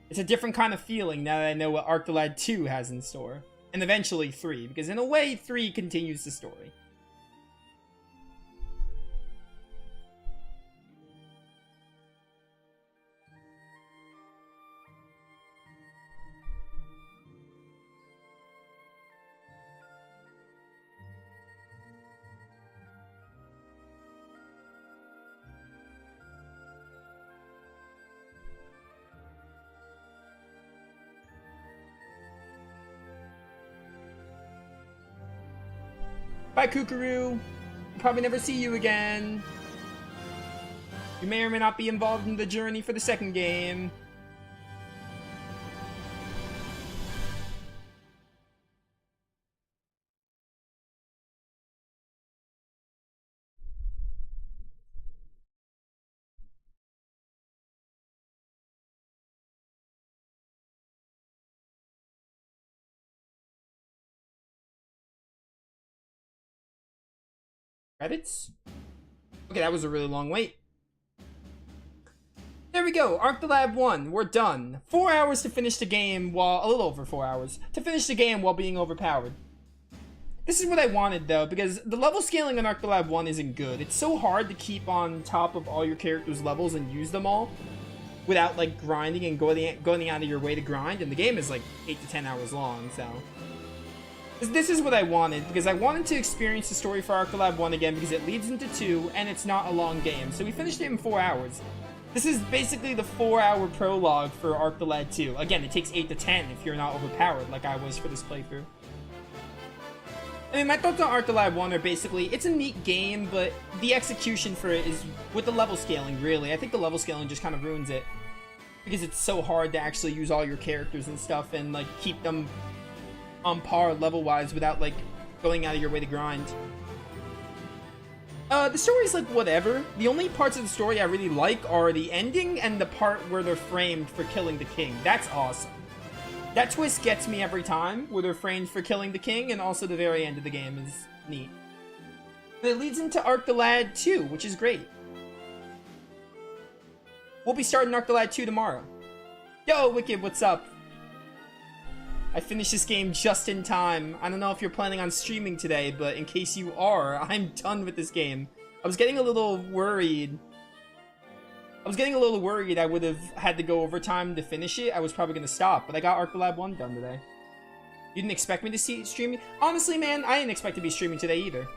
It's a different kind of feeling now that I know what Arc the Lad 2 has in store. And eventually 3, because in a way, 3 continues the story. Bye, Kookaroo. We'll probably never see you again. You may or may not be involved in the journey for the second game. Credits? Okay, that was a really long wait. there we go. Arc the Lab 1. We're done. 4 hours to finish the game while... A little over 4 hours. To finish the game while being overpowered. This is what I wanted, though, because the level scaling on Arc the Lab 1 isn't good. It's so hard to keep on top of all your characters' levels and use them all without, like, grinding and going out of your way to grind. And the game is, like, 8 to 10 hours long, so... This is what I wanted, because I wanted to experience the story for Arc the Lab 1 again, because it leads into 2, and it's not a long game. So we finished it in 4 hours. This is basically the 4-hour prologue for Arc the Lad 2. Again, it takes 8 to 10 if you're not overpowered, like I was for this playthrough. I mean, my thoughts on Arc the Lad 1 are basically, it's a neat game, but the execution for it is with the level scaling, really. I think the level scaling just kind of ruins it, because it's so hard to actually use all your characters and stuff and, like, keep them on par level-wise without, like, going out of your way to grind. The story's, like, whatever. The only parts of the story I really like are the ending and the part where they're framed for killing the king. That's awesome. That twist gets me every time, where they're framed for killing the king, and also the very end of the game is neat. But it leads into Arc the Lad 2, which is great. We'll be starting Arc the Lad 2 tomorrow. Yo, Wicked, what's up? I finished this game just in time. I don't know if you're planning on streaming today, but in case you are, I'm done with this game. I was getting a little worried. I would have had to go overtime to finish it. I was probably going to stop, but I got Arc the Lab 1 done today. You didn't expect me to see streaming? Honestly, man, I didn't expect to be streaming today either.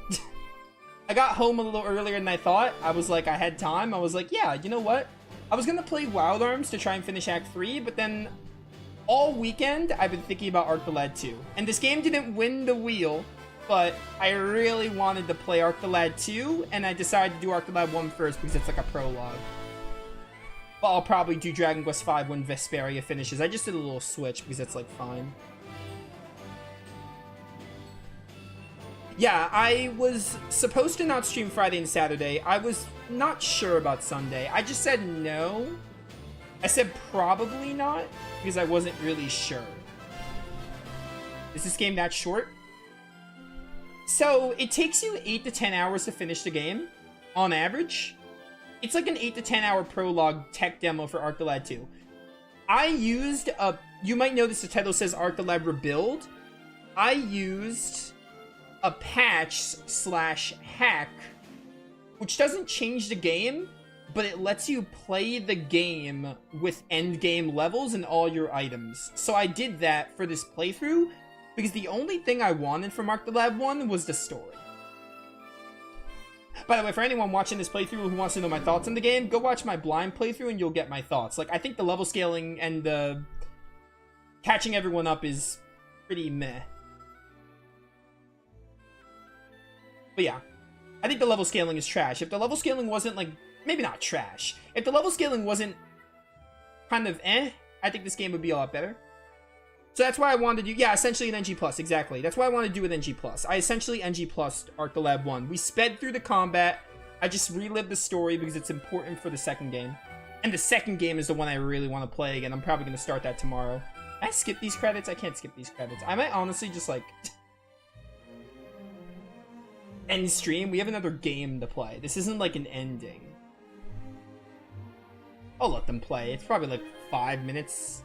I got home a little earlier than I thought. I was like, I had time. I was like, yeah, you know what? I was going to play Wild Arms to try and finish Act 3, but then... all weekend, I've been thinking about Arc the Lad 2. And this game didn't win the wheel, but I really wanted to play Arc the Lad 2, and I decided to do Arc the Lad 1 first because it's like a prologue. But I'll probably do Dragon Quest V when Vesperia finishes. I just did a little switch because it's like fine. Yeah, I was supposed to not stream Friday and Saturday. I was not sure about Sunday. I just said no. I said probably not, because I wasn't really sure. Is this game that short? So, it takes you 8 to 10 hours to finish the game, on average. It's like an 8 to 10 hour prologue tech demo for Arc the Lad 2. I used a... You might notice the title says Arc the Lad Rebuild. I used a patch/hack, which doesn't change the game, but it lets you play the game with endgame levels and all your items. So I did that for this playthrough, because the only thing I wanted from Arc the Lab 1 was the story. By the way, for anyone watching this playthrough who wants to know my thoughts on the game, go watch my blind playthrough and you'll get my thoughts. Like, I think the level scaling and the catching everyone up is pretty meh. But yeah, I think the level scaling is trash. If the level scaling wasn't, like, maybe not trash. If the level scaling wasn't kind of I think this game would be a lot better. So that's why I wanted to do, yeah, essentially an NG+, exactly. That's why I wanted to do with NG+. I essentially NG+'d Arc the Lab 1. We sped through the combat. I just relived the story because it's important for the second game. And the second game is the one I really want to play again. I'm probably going to start that tomorrow. Can I skip these credits? I can't skip these credits. I might honestly just, like... end stream. We have another game to play. This isn't, like, an ending. I'll let them play. It's probably, like, 5 minutes.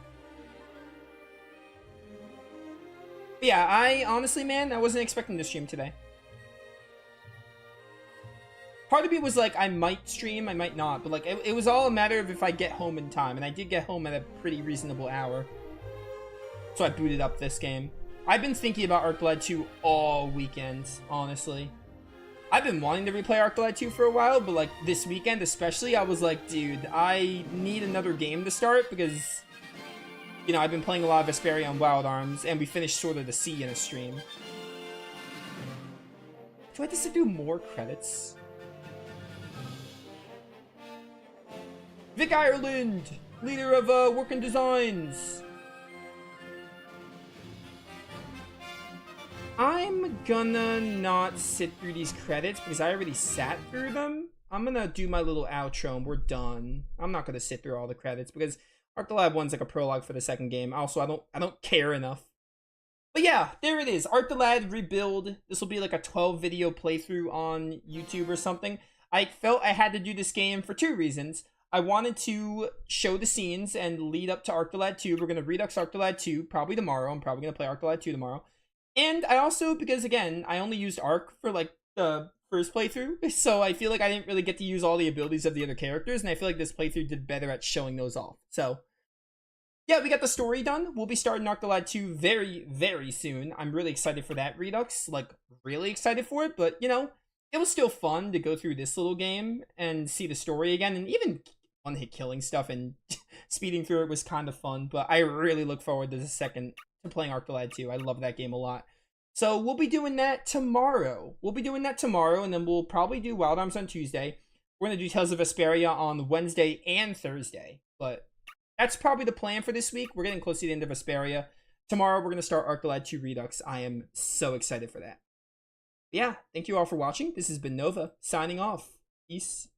But yeah, I honestly, man, I wasn't expecting to stream today. Part of me was like, I might stream, I might not, but like, it was all a matter of if I get home in time, and I did get home at a pretty reasonable hour. So I booted up this game. I've been thinking about Arc the Lad 2 all weekend, honestly. I've been wanting to replay Arc the Lad 2 for a while, but like, this weekend especially, I was like, dude, I need another game to start, because... you know, I've been playing a lot of Vesperia on Wild Arms, and we finished Sword of the Sea in a stream. Do I have to do more credits? Vic Ireland! Leader of Working Designs! I'm gonna not sit through these credits, because I already sat through them. I'm gonna do my little outro, and we're done. I'm not gonna sit through all the credits, because... Arc the Lab 1's like a prologue for the second game. Also, I don't care enough. But yeah, there it is. Arc the Lad Rebuild. This will be like a 12 video playthrough on YouTube or something. I felt I had to do this game for two reasons. I wanted to show the scenes and lead up to Arc the Lad 2. We're going to redux Arc the Lad 2 probably tomorrow. I'm probably going to play Arc the Lad 2 tomorrow. And I also, because again, I only used Arc for like the first playthrough, so I feel like I didn't really get to use all the abilities of the other characters, and I feel like this playthrough did better at showing those off. So yeah, we got the story done. We'll be starting Arc the Lad 2 very, very soon. I'm really excited for that redux, like really excited for it, but you know, it was still fun to go through this little game and see the story again, and even one-hit killing stuff and speeding through it was kind of fun, but I really look forward to to playing Arc the Lad 2. I love that game a lot. So we'll be doing that tomorrow. And then we'll probably do Wild Arms on Tuesday. We're going to do Tales of Vesperia on Wednesday and Thursday, but that's probably the plan for this week. We're getting close to the end of Vesperia. Tomorrow, we're going to start Arc the Lad 2 Redux. I am so excited for that. Yeah, thank you all for watching. This has been Nova, signing off. Peace.